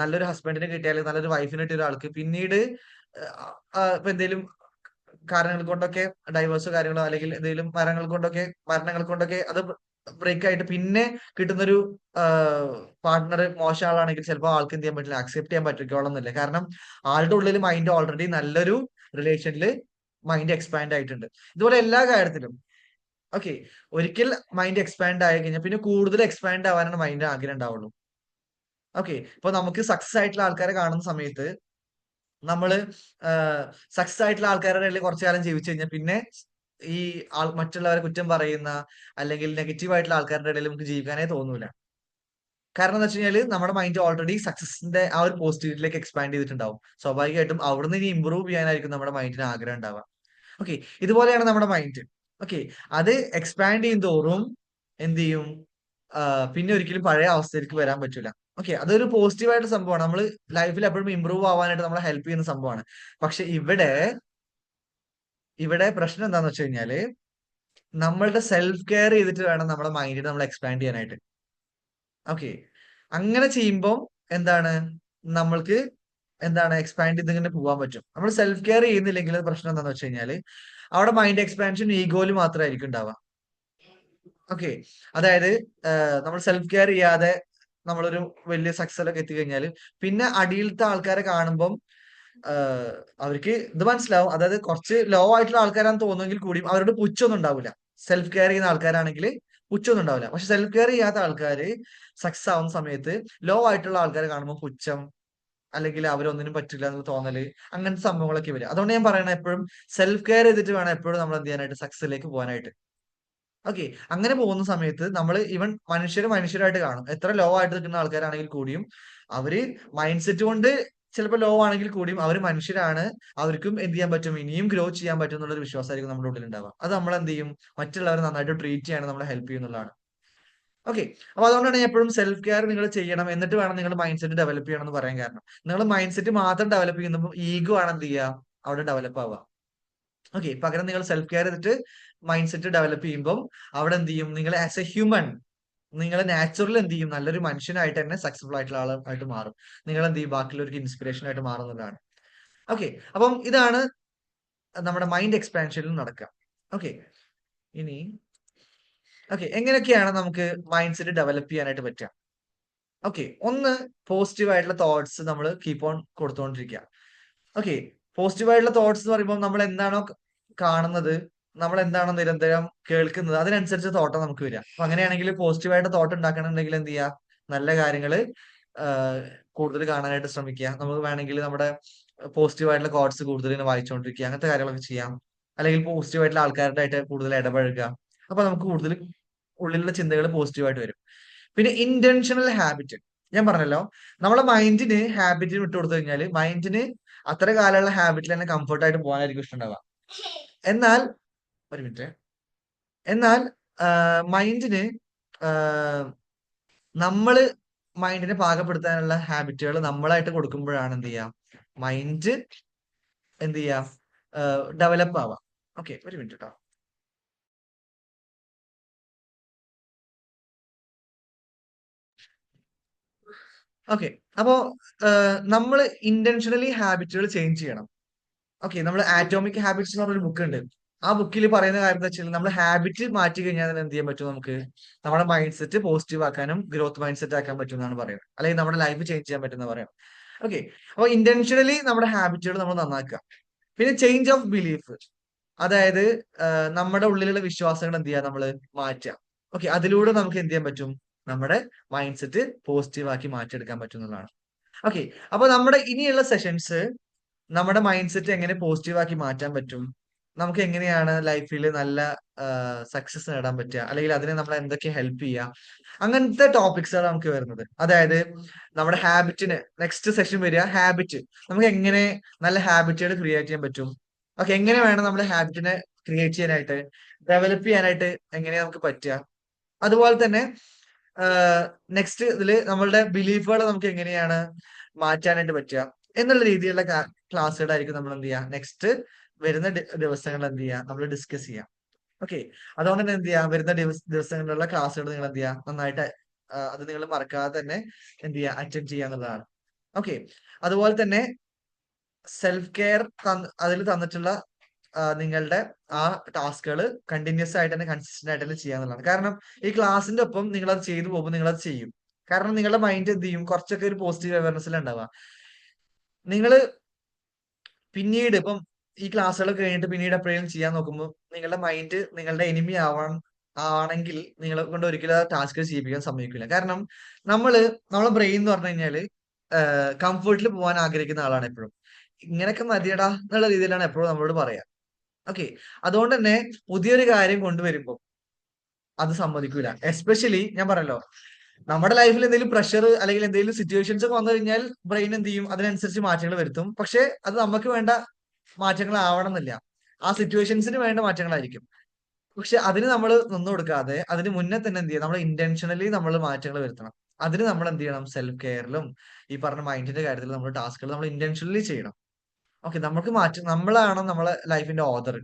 നല്ലൊരു ഹസ്ബൻഡിനെ കിട്ടിയാൽ, നല്ലൊരു വൈഫിനെ കിട്ടിയ ഒരാൾക്ക് പിന്നീട് ഇപ്പൊ എന്തെങ്കിലും കാരണങ്ങൾ കൊണ്ടൊക്കെ ഡൈവേഴ്സോ കാര്യങ്ങളോ, അല്ലെങ്കിൽ എന്തെങ്കിലും മരണങ്ങൾ കൊണ്ടൊക്കെ അത് ബ്രേക്ക് ആയിട്ട് പിന്നെ കിട്ടുന്നൊരു പാർട്ട്ണർ മോശം ആളാണെങ്കിൽ ചിലപ്പോൾ ആൾക്ക് എന്ത് ചെയ്യാൻ പറ്റില്ല, അക്സെപ്റ്റ് ചെയ്യാൻ പറ്റിക്കോളന്നില്ല. കാരണം ആളുടെ ഉള്ളിൽ മൈൻഡ് ഓൾറെഡി നല്ലൊരു റിലേഷനിൽ മൈൻഡ് എക്സ്പാൻഡ് ആയിട്ടുണ്ട്. ഇതുപോലെ എല്ലാ കാര്യത്തിലും ഓക്കെ. ഒരിക്കൽ മൈൻഡ് എക്സ്പാൻഡ് ആയി കഴിഞ്ഞാൽ പിന്നെ കൂടുതൽ എക്സ്പാൻഡ് ആവാനാണ് മൈൻഡ് ആഗ്രഹം ഉണ്ടാവുള്ളൂ. ഓക്കെ. ഇപ്പൊ നമുക്ക് സക്സസ് ആയിട്ടുള്ള ആൾക്കാരെ കാണുന്ന സമയത്ത് നമ്മള് സക്സസ് ആയിട്ടുള്ള ആൾക്കാരുടെ ഇടയിൽ കുറച്ചു കാലം ജീവിച്ചു കഴിഞ്ഞാൽ പിന്നെ ഈ മറ്റുള്ളവരെ കുറ്റം പറയുന്ന, അല്ലെങ്കിൽ നെഗറ്റീവ് ആയിട്ടുള്ള ആൾക്കാരുടെ ഇടയിൽ നമുക്ക് ജീവിക്കാനേ തോന്നൂല. കാരണം എന്താ വെച്ച് കഴിഞ്ഞാല് നമ്മുടെ മൈൻഡ് ഓൾറെഡി സക്സസിന്റെ ആ ഒരു പോസിറ്റിവിറ്റിയിലേക്ക് എക്സ്പാൻഡ് ചെയ്തിട്ടുണ്ടാവും. സ്വാഭാവികമായിട്ടും അവിടുന്ന് ഇനി ഇമ്പ്രൂവ് ചെയ്യാനായിരിക്കും നമ്മുടെ മൈൻഡിന് ആഗ്രഹം ഉണ്ടാവുക. ഓക്കെ. ഇതുപോലെയാണ് നമ്മുടെ മൈൻഡ്. ഓക്കെ. അത് എക്സ്പാൻഡ് ചെയ്യും തോറും എന്ത് ചെയ്യും, പിന്നെ ഒരിക്കലും പഴയ അവസ്ഥയിലേക്ക് വരാൻ പറ്റൂല. ഓക്കെ. അതൊരു പോസിറ്റീവ് ആയിട്ട് സംഭവമാണ്. നമ്മൾ ലൈഫിൽ എപ്പോഴും ഇമ്പ്രൂവ് ആവാനായിട്ട് നമ്മളെ ഹെൽപ്പ് ചെയ്യുന്ന സംഭവമാണ്. പക്ഷെ ഇവിടെ ഇവിടെ പ്രശ്നം എന്താന്ന് വെച്ച് കഴിഞ്ഞാല്, നമ്മളുടെ സെൽഫ് കെയർ ചെയ്തിട്ട് വേണം നമ്മുടെ മൈൻഡിനെ നമ്മൾ എക്സ്പാൻഡ് ചെയ്യാനായിട്ട്. ഓക്കെ. അങ്ങനെ ചെയ്യുമ്പോൾ എന്താണ്, നമ്മൾക്ക് എന്താണ് എക്സ്പാൻഡ് ചെയ്ത് ഇങ്ങനെ പോകാൻ പറ്റും. നമ്മൾ സെൽഫ് കെയർ ചെയ്യുന്നില്ലെങ്കിൽ പ്രശ്നം എന്താന്ന് വെച്ച് കഴിഞ്ഞാല്, അവിടെ മൈൻഡ് എക്സ്പാൻഷൻ ഈഗോയിൽ മാത്രമായിരിക്കും ഉണ്ടാവുക. ഓക്കെ. അതായത് നമ്മൾ സെൽഫ് കെയർ ചെയ്യാതെ നമ്മളൊരു വലിയ സക്സസിലൊക്കെ എത്തിക്കഴിഞ്ഞാല് പിന്നെ അടിയിലത്തെ ആൾക്കാരെ കാണുമ്പം അവർക്ക് ഇത് മനസ്സിലാവും. അതായത് കുറച്ച് ലോ ആയിട്ടുള്ള ആൾക്കാരാണെന്ന് തോന്നുമെങ്കിൽ കൂടിയും അവരോട് പുച്ഛമൊന്നും ഉണ്ടാവില്ല. സെൽഫ് കെയർ ചെയ്യുന്ന ആൾക്കാരാണെങ്കിൽ പുച്ഛമൊന്നും ഉണ്ടാവില്ല. പക്ഷെ സെൽഫ് കെയർ ചെയ്യാത്ത ആൾക്കാര് സക്സസ് ആവുന്ന സമയത്ത് ലോ ആയിട്ടുള്ള ആൾക്കാരെ കാണുമ്പോൾ പുച്ഛം, അല്ലെങ്കിൽ അവരൊന്നിനും പറ്റില്ല എന്ന് തോന്നല്, അങ്ങനത്തെ സംഭവങ്ങളൊക്കെ വരും. അതുകൊണ്ട് ഞാൻ പറയണത് എപ്പോഴും സെൽഫ് കെയർ ചെയ്തിട്ട് വേണം എപ്പോഴും നമ്മൾ എന്ത് ചെയ്യാനായിട്ട്, സക്സസിലേക്ക് പോകാനായിട്ട്. ഓക്കെ. അങ്ങനെ പോകുന്ന സമയത്ത് നമ്മൾ ഈവൻ മനുഷ്യരായിട്ട് കാണും. എത്ര ലോ ആയിട്ട് നിൽക്കുന്ന ആൾക്കാരാണെങ്കിൽ കൂടിയും അവര് മൈൻഡ് സെറ്റ് കൊണ്ട് ചിലപ്പോൾ ലോ ആണെങ്കിൽ കൂടിയും അവര് മനുഷ്യരാണ്. അവർക്കും എന്ത് ചെയ്യാൻ പറ്റും, ഇനിയും ഗ്രോ ചെയ്യാൻ പറ്റും എന്നുള്ളൊരു വിശ്വാസമായിരിക്കും നമ്മുടെ ഉള്ളിൽ ഉണ്ടാവുക. അത് നമ്മൾ എന്ത് ചെയ്യും, മറ്റുള്ളവരെ നന്നായിട്ട് ട്രീറ്റ് ചെയ്യാൻ നമ്മളെ ഹെൽപ്പ് ചെയ്യുന്നുള്ളതാണ്. ഓക്കെ. അപ്പൊ അതുകൊണ്ടാണ് ഞാൻ എപ്പോഴും സെൽഫ് കെയർ നിങ്ങൾ ചെയ്യണം, എന്നിട്ട് വേണം നിങ്ങൾ മൈൻഡ് സെറ്റ് ഡെവലപ്പ് ചെയ്യണം എന്ന് പറയാൻ കാരണം. നിങ്ങൾ മൈൻഡ് സെറ്റ് മാത്രം ഡെവലപ്പ് ചെയ്യുമ്പോൾ ഈഗോ ആണ് എന്ത് ചെയ്യുക, അവിടെ ഡെവലപ്പ് ആവുക. ഓക്കെ. പകരം നിങ്ങൾ സെൽഫ് കെയർ ചെയ്തിട്ട് മൈൻഡ് സെറ്റ് ഡെവലപ്പ് ചെയ്യുമ്പോൾ അവിടെ എന്ത് ചെയ്യും, നിങ്ങൾ ആസ് എ ഹ്യൂമൻ നിങ്ങൾ നാച്ചുറൽ എന്ത് ചെയ്യും, നല്ലൊരു മനുഷ്യനായിട്ട് തന്നെ സക്സസ്ഫുൾ ആയിട്ടുള്ള ആളായിട്ട് മാറും. നിങ്ങൾ എന്ത് ചെയ്യും, ബാക്കിയുള്ളവർക്ക് ഇൻസ്പിറേഷൻ ആയിട്ട് മാറുന്നതാണ്. ഓക്കെ. അപ്പം ഇതാണ് നമ്മുടെ മൈൻഡ് എക്സ്പാൻഷനിൽ നടക്കുക. ഓക്കെ. ഇനി ഓക്കെ, എങ്ങനെയൊക്കെയാണ് നമുക്ക് മൈൻഡ് സെറ്റ് ഡെവലപ്പ് ചെയ്യാനായിട്ട് പറ്റുക? ഓക്കെ. ഒന്ന്, പോസിറ്റീവ് ആയിട്ടുള്ള തോട്ട്സ് നമ്മൾ കീപ്പ് ഓൺ കൊടുത്തുകൊണ്ടിരിക്കുക. ഓക്കെ. പോസിറ്റീവ് ആയിട്ടുള്ള തോട്ട്സ് എന്ന് പറയുമ്പോൾ നമ്മൾ എന്താണോ കാണുന്നത്, നമ്മൾ എന്താണോ നിരന്തരം കേൾക്കുന്നത്, അതിനനുസരിച്ച് തോട്ടാ നമുക്ക് വരിക. അപ്പൊ അങ്ങനെയാണെങ്കിൽ പോസിറ്റീവ് ആയിട്ട് തോട്ട് ഉണ്ടാക്കണമെന്നുണ്ടെങ്കിൽ എന്ത് ചെയ്യുക, നല്ല കാര്യങ്ങൾ കൂടുതൽ കാണാനായിട്ട് ശ്രമിക്കുക. നമുക്ക് വേണമെങ്കിൽ നമ്മുടെ പോസിറ്റീവ് ആയിട്ടുള്ള കോട്സ് കൂടുതൽ ഇങ്ങനെ വായിച്ചുകൊണ്ടിരിക്കുക, അങ്ങനത്തെ കാര്യങ്ങളൊക്കെ ചെയ്യാം. അല്ലെങ്കിൽ പോസിറ്റീവ് ആയിട്ടുള്ള ആൾക്കാരുടെ ആയിട്ട് കൂടുതൽ ഇടപഴകുക. അപ്പൊ നമുക്ക് കൂടുതൽ ഉള്ളിലുള്ള ചിന്തകൾ പോസിറ്റീവ് ആയിട്ട് വരും. പിന്നെ ഇന്റൻഷണൽ ഹാബിറ്റ്, ഞാൻ പറഞ്ഞല്ലോ, നമ്മളെ മൈൻഡിന് ഹാബിറ്റിന് വിട്ടു കൊടുത്തു കഴിഞ്ഞാൽ മൈൻഡിന് അത്ര കാലമുള്ള ഹാബിറ്റിൽ തന്നെ കംഫർട്ട് ആയിട്ട് പോകാനായിരിക്കും ഇഷ്ടമുണ്ടാവുക. എന്നാൽ ഒരു മിനിറ്റ്, എന്നാൽ മൈൻഡിന് നമ്മള് മൈൻഡിനെ പാകപ്പെടുത്താനുള്ള ഹാബിറ്റുകൾ നമ്മളായിട്ട് കൊടുക്കുമ്പോഴാണ് എന്ത് ചെയ്യാം, മൈൻഡ് എന്ത് ചെയ്യാം, ഡെവലപ്പ് ആവാം. ഓക്കെ. ഒരു മിനിറ്റ് കേട്ടോ. ഓക്കെ. അപ്പോ നമ്മൾ ഇന്റൻഷനലി ഹാബിറ്റുകൾ ചേഞ്ച് ചെയ്യണം. ഓക്കെ. നമ്മൾ ആറ്റോമിക് ഹാബിറ്റ്സ് എന്ന് പറഞ്ഞൊരു ബുക്ക് ഉണ്ട്. ആ ബുക്കിൽ പറയുന്ന കാര്യം എന്താ വെച്ചാൽ നമ്മൾ ഹാബിറ്റ് മാറ്റി കഴിഞ്ഞാൽ അതിന് എന്ത് ചെയ്യാൻ പറ്റും നമുക്ക് നമ്മുടെ മൈൻഡ് സെറ്റ് പോസിറ്റീവ് ആക്കാനും ഗ്രോത്ത് മൈൻഡ് സെറ്റ് ആക്കാൻ പറ്റും എന്നാണ് പറയുന്നത്. അല്ലെങ്കിൽ നമ്മുടെ ലൈഫ് ചേഞ്ച് ചെയ്യാൻ പറ്റുന്ന പറയാം. ഓക്കെ, അപ്പൊ ഇന്റൻഷനലി നമ്മുടെ ഹാബിറ്റുകൾ നമ്മൾ നന്നാക്കുക. പിന്നെ ചേഞ്ച് ഓഫ് ബിലീഫ്, അതായത് നമ്മുടെ ഉള്ളിലുള്ള വിശ്വാസങ്ങൾ എന്ത് ചെയ്യുക, നമ്മൾ മാറ്റുക. ഓക്കെ, അതിലൂടെ നമുക്ക് എന്ത് ചെയ്യാൻ പറ്റും, നമ്മുടെ മൈൻഡ് സെറ്റ് പോസിറ്റീവ് ആക്കി മാറ്റിയെടുക്കാൻ പറ്റും എന്നുള്ളതാണ്. ഓക്കെ, അപ്പൊ നമ്മുടെ ഇനിയുള്ള സെഷൻസ് നമ്മുടെ മൈൻഡ് സെറ്റ് എങ്ങനെ പോസിറ്റീവ് ആക്കി മാറ്റാൻ പറ്റും, നമുക്ക് എങ്ങനെയാണ് ലൈഫിൽ നല്ല സക്സസ് നേടാൻ പറ്റുക, അല്ലെങ്കിൽ അതിനെ നമ്മളെ എന്തൊക്കെ ഹെൽപ്പ് ചെയ്യുക, അങ്ങനത്തെ ടോപ്പിക്സാണ് നമുക്ക് വരുന്നത്. അതായത് നമ്മുടെ ഹാബിറ്റിന് നെക്സ്റ്റ് സെഷൻ വരിക, ഹാബിറ്റ് നമുക്ക് എങ്ങനെ നല്ല ഹാബിറ്റുകൾ ക്രിയേറ്റ് ചെയ്യാൻ പറ്റും. ഓക്കെ, എങ്ങനെ വേണം നമ്മുടെ ഹാബിറ്റിനെ ക്രിയേറ്റ് ചെയ്യാനായിട്ട്, ഡെവലപ്പ് ചെയ്യാനായിട്ട് എങ്ങനെയാ നമുക്ക് പറ്റുക. അതുപോലെ തന്നെ നെക്സ്റ്റ് ഇതില് നമ്മളുടെ ബിലീഫുകൾ നമുക്ക് എങ്ങനെയാണ് മാറ്റാനായിട്ട് പറ്റുക എന്നുള്ള രീതിയിലുള്ള ക്ലാസ്സുകളായിരിക്കും നമ്മൾ എന്ത് ചെയ്യുക നെക്സ്റ്റ് വരുന്ന ദിവസങ്ങൾ എന്ത് ചെയ്യുക നമ്മൾ ഡിസ്കസ് ചെയ്യാം. ഓക്കെ, അതുകൊണ്ട് തന്നെ എന്ത് ചെയ്യാം, വരുന്ന ദിവസങ്ങളിലുള്ള ക്ലാസ്സുകൾ നിങ്ങൾ എന്ത് ചെയ്യുക നന്നായിട്ട് അത് നിങ്ങൾ മറക്കാതെ തന്നെ എന്ത് ചെയ്യുക അറ്റൻഡ് ചെയ്യുക എന്നുള്ളതാണ്. ഓക്കെ, അതുപോലെ തന്നെ സെൽഫ് കെയർ അതിൽ തന്നിട്ടുള്ള നിങ്ങളുടെ ആ ടാസ്കുകൾ കണ്ടിന്യൂസ് ആയിട്ട് തന്നെ കൺസിസ്റ്റന്റ് ആയിട്ട് തന്നെ ചെയ്യാന്നുള്ളതാണ്. കാരണം ഈ ക്ലാസ്സിന്റെ ഒപ്പം നിങ്ങൾ അത് ചെയ്തു പോകുമ്പോൾ നിങ്ങൾ അത് ചെയ്യും. കാരണം നിങ്ങളുടെ മൈൻഡ് എന്ത് ചെയ്യും, കുറച്ചൊക്കെ ഒരു പോസിറ്റീവ് അവയർനെസ്സിൽ ഉണ്ടാവുക. നിങ്ങൾ പിന്നീട് ഇപ്പം ഈ ക്ലാസ്സുകളൊക്കെ കഴിഞ്ഞിട്ട് പിന്നീട് എപ്പോഴേലും ചെയ്യാൻ നോക്കുമ്പോൾ നിങ്ങളുടെ മൈൻഡ് നിങ്ങളുടെ എനിമി ആണെങ്കിൽ നിങ്ങളെ കൊണ്ട് ഒരിക്കലും ആ ടാസ്ക് ചെയ്യിപ്പിക്കാൻ സമ്മതിക്കില്ല. കാരണം നമ്മളെ ബ്രെയിൻ എന്ന് പറഞ്ഞു കഴിഞ്ഞാല് കംഫർട്ടിൽ പോകാൻ ആഗ്രഹിക്കുന്ന ആളാണ് എപ്പോഴും. ഇങ്ങനെയൊക്കെ മതിയടാ എന്നുള്ള രീതിയിലാണ് എപ്പോഴും നമ്മളോട് പറയാ. ഓക്കെ, അതുകൊണ്ട് തന്നെ പുതിയൊരു കാര്യം കൊണ്ടുവരുമ്പോൾ അത് സമ്മതിക്കൂല. എസ്പെഷ്യലി ഞാൻ പറയല്ലോ, നമ്മുടെ ലൈഫിൽ എന്തെങ്കിലും പ്രഷർ അല്ലെങ്കിൽ എന്തെങ്കിലും സിറ്റുവേഷൻസ് ഒക്കെ വന്നു കഴിഞ്ഞാൽ ബ്രെയിൻ എന്ത് ചെയ്യും, അതിനനുസരിച്ച് മാറ്റങ്ങൾ വരുത്തും. പക്ഷെ അത് നമുക്ക് വേണ്ട മാറ്റങ്ങൾ ആവണം എന്നില്ല, ആ സിറ്റുവേഷൻസിന് വേണ്ട മാറ്റങ്ങളായിരിക്കും. പക്ഷെ അതിന് നമ്മൾ നിന്നു കൊടുക്കാതെ അതിന് മുന്നേ തന്നെ എന്ത് ചെയ്യണം, നമ്മൾ ഇന്റൻഷനലി നമ്മൾ മാറ്റങ്ങൾ വരുത്തണം. അതിന് നമ്മൾ എന്ത് ചെയ്യണം, സെൽഫ് കെയറിലും ഈ പറഞ്ഞ മൈൻഡിന്റെ കാര്യത്തിൽ നമ്മൾ ടാസ്കുകൾ നമ്മൾ ഇന്റൻഷനലി ചെയ്യണം. ഓക്കെ, നമുക്ക് മാറ്റം, നമ്മളാണ് നമ്മളെ ലൈഫിന്റെ ഓതർ.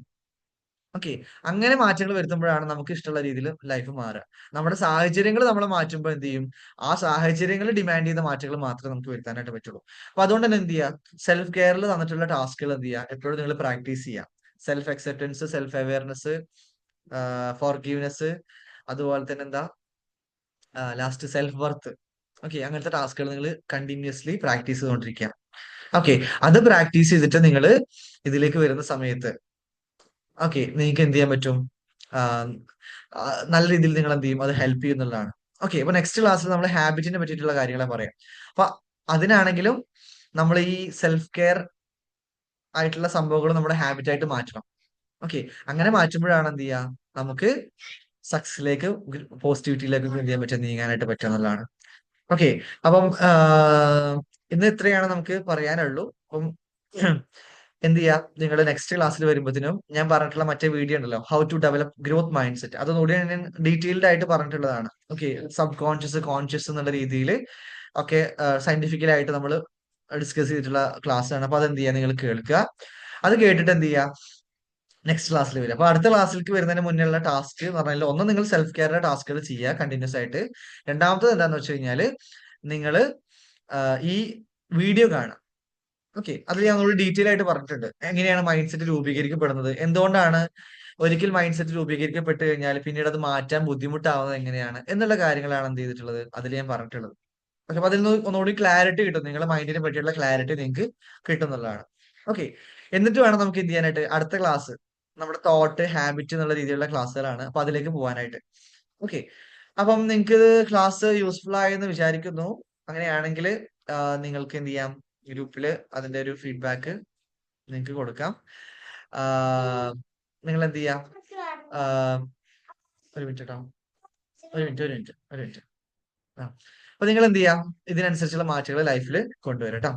ഓക്കെ, അങ്ങനെ മാറ്റങ്ങൾ വരുത്തുമ്പോഴാണ് നമുക്ക് ഇഷ്ടമുള്ള രീതിയിൽ ലൈഫ് മാറുക. നമ്മുടെ സാഹചര്യങ്ങൾ നമ്മൾ മാറ്റുമ്പോൾ എന്ത് ചെയ്യും, ആ സാഹചര്യങ്ങൾ ഡിമാൻഡ് ചെയ്യുന്ന മാറ്റങ്ങൾ മാത്രമേ നമുക്ക് വരുത്താനായിട്ട് പറ്റുള്ളൂ. അപ്പൊ അതുകൊണ്ട് തന്നെ എന്ത് ചെയ്യുക, സെൽഫ് കെയറിൽ തന്നിട്ടുള്ള ടാസ്കുകൾ എന്ത് ചെയ്യുക എപ്പോഴും നിങ്ങൾ പ്രാക്ടീസ് ചെയ്യുക. Self acceptance, self awareness, forgiveness, അതുപോലെ തന്നെ എന്താ ലാസ്റ്റ് സെൽഫ് വർത്ത്. ഓക്കെ, അങ്ങനത്തെ ടാസ്കുകൾ നിങ്ങൾ കണ്ടിന്യൂസ്ലി പ്രാക്ടീസ് ചെയ്തുകൊണ്ടിരിക്കുക. ഓക്കെ, അത് പ്രാക്ടീസ് ചെയ്തിട്ട് നിങ്ങൾ ഇതിലേക്ക് വരുന്ന സമയത്ത് ഓക്കെ നിങ്ങൾക്ക് എന്ത് ചെയ്യാൻ പറ്റും, നല്ല രീതിയിൽ നിങ്ങൾ എന്ത് ചെയ്യും, അത് ഹെൽപ്പ് ചെയ്യുന്നുള്ളതാണ്. ഓക്കെ, അപ്പൊ നെക്സ്റ്റ് ക്ലാസ്സിൽ നമ്മൾ ഹാബിറ്റിനെ പറ്റിയിട്ടുള്ള കാര്യങ്ങളെ പറയാം. അപ്പൊ അതിനാണെങ്കിലും നമ്മൾ ഈ സെൽഫ് കെയർ ആയിട്ടുള്ള സംഭവങ്ങൾ നമ്മുടെ ഹാബിറ്റ് ആയിട്ട് മാറ്റണം. ഓക്കെ, അങ്ങനെ മാറ്റുമ്പോഴാണ് എന്ത് ചെയ്യുക നമുക്ക് സക്സസിലേക്ക് പോസിറ്റിവിറ്റിയിലേക്ക് എന്ത് ചെയ്യാൻ പറ്റുക, നീങ്ങാനായിട്ട് പറ്റുക എന്നുള്ളതാണ്. ഓക്കെ, അപ്പം ഇന്ന് ഇത്രയാണ് നമുക്ക് പറയാനുള്ളൂ. അപ്പം എന്ത് ചെയ്യാം, നിങ്ങൾ നെക്സ്റ്റ് ക്ലാസ്സിൽ വരുമ്പോഴത്തേനും ഞാൻ പറഞ്ഞിട്ടുള്ള മറ്റേ വീഡിയോ ഉണ്ടല്ലോ, how to develop growth mind set, അതൊന്നുകൂടി ഞാൻ ഡീറ്റെയിൽഡ് ആയിട്ട് പറഞ്ഞിട്ടുള്ളതാണ്. ഓക്കെ, സബ് കോൺഷ്യസ് കോൺഷ്യസ് എന്നുള്ള രീതിയിൽ ഒക്കെ സയന്റിഫിക്കലായിട്ട് നമ്മൾ ഡിസ്കസ് ചെയ്തിട്ടുള്ള ക്ലാസ് ആണ്. അപ്പൊ അതെന്ത് ചെയ്യാ, നിങ്ങൾ കേൾക്കുക. അത് കേട്ടിട്ട് എന്ത് ചെയ്യുക, നെക്സ്റ്റ് ക്ലാസ്സിൽ വരിക. അപ്പൊ അടുത്ത ക്ലാസ്സിലേക്ക് വരുന്നതിന് മുന്നേ ഉള്ള ടാസ്ക് എന്ന് പറഞ്ഞാൽ ഒന്ന് നിങ്ങൾ സെൽഫ് കെയറിന്റെ ടാസ്കുകൾ ചെയ്യുക കണ്ടിന്യൂസ് ആയിട്ട്. രണ്ടാമത്തത് എന്താന്ന് വെച്ച് കഴിഞ്ഞാൽ നിങ്ങൾ ഈ വീഡിയോ കാണുക. ഓക്കെ, അതിൽ ഞാൻ ഒരു ഡീറ്റെയിൽ ആയിട്ട് പറഞ്ഞിട്ടുണ്ട് എങ്ങനെയാണ് മൈൻഡ് സെറ്റ് രൂപീകരിക്കപ്പെടുന്നത്, എന്തുകൊണ്ടാണ് ഒരിക്കൽ മൈൻഡ് സെറ്റ് രൂപീകരിക്കപ്പെട്ട് കഴിഞ്ഞാൽ പിന്നീട് അത് മാറ്റാൻ ബുദ്ധിമുട്ടാവുന്നത് എങ്ങനെയാണ് എന്നുള്ള കാര്യങ്ങളാണ് എന്ത് ചെയ്തിട്ടുള്ളത് അതിൽ ഞാൻ പറഞ്ഞിട്ടുള്ളത്. പക്ഷെ അപ്പൊ അതിൽ നിന്ന് ഒന്നുകൂടി ക്ലാരിറ്റി കിട്ടും, നിങ്ങളുടെ മൈൻഡിനെ പറ്റിയുള്ള ക്ലാരിറ്റി നിങ്ങൾക്ക് കിട്ടുന്നുള്ളതാണ്. ഓക്കെ, എന്നിട്ട് വേണം നമുക്ക് എന്ത് ചെയ്യാനായിട്ട് അടുത്ത ക്ലാസ് നമ്മുടെ തോട്ട് ഹാബിറ്റ് എന്നുള്ള രീതിയിലുള്ള ക്ലാസ്സുകളാണ്. അപ്പൊ അതിലേക്ക് പോകാനായിട്ട്. ഓക്കെ, അപ്പം നിങ്ങൾക്ക് ക്ലാസ് യൂസ്ഫുൾ ആയെന്ന് വിചാരിക്കുന്നു. അങ്ങനെയാണെങ്കിൽ നിങ്ങൾക്ക് എന്ത് ചെയ്യാം, ഗ്രൂപ്പില് അതിന്റെ ഒരു ഫീഡ്ബാക്ക് നിങ്ങൾക്ക് കൊടുക്കാം. നിങ്ങൾ എന്ത് ചെയ്യാം, ഒരു മിനിറ്റ് കേട്ടോ, ഒരു മിനിറ്റ്. ആ, അപ്പൊ നിങ്ങൾ എന്ത് ചെയ്യാം, ഇതിനനുസരിച്ചുള്ള മാറ്റങ്ങൾ ലൈഫിൽ കൊണ്ടുവരാം കേട്ടോ.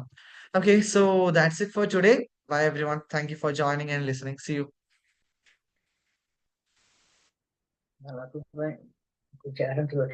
Okay, so that's it for today. Bye everyone, thank you for joining and listening. See you. Escucharon que los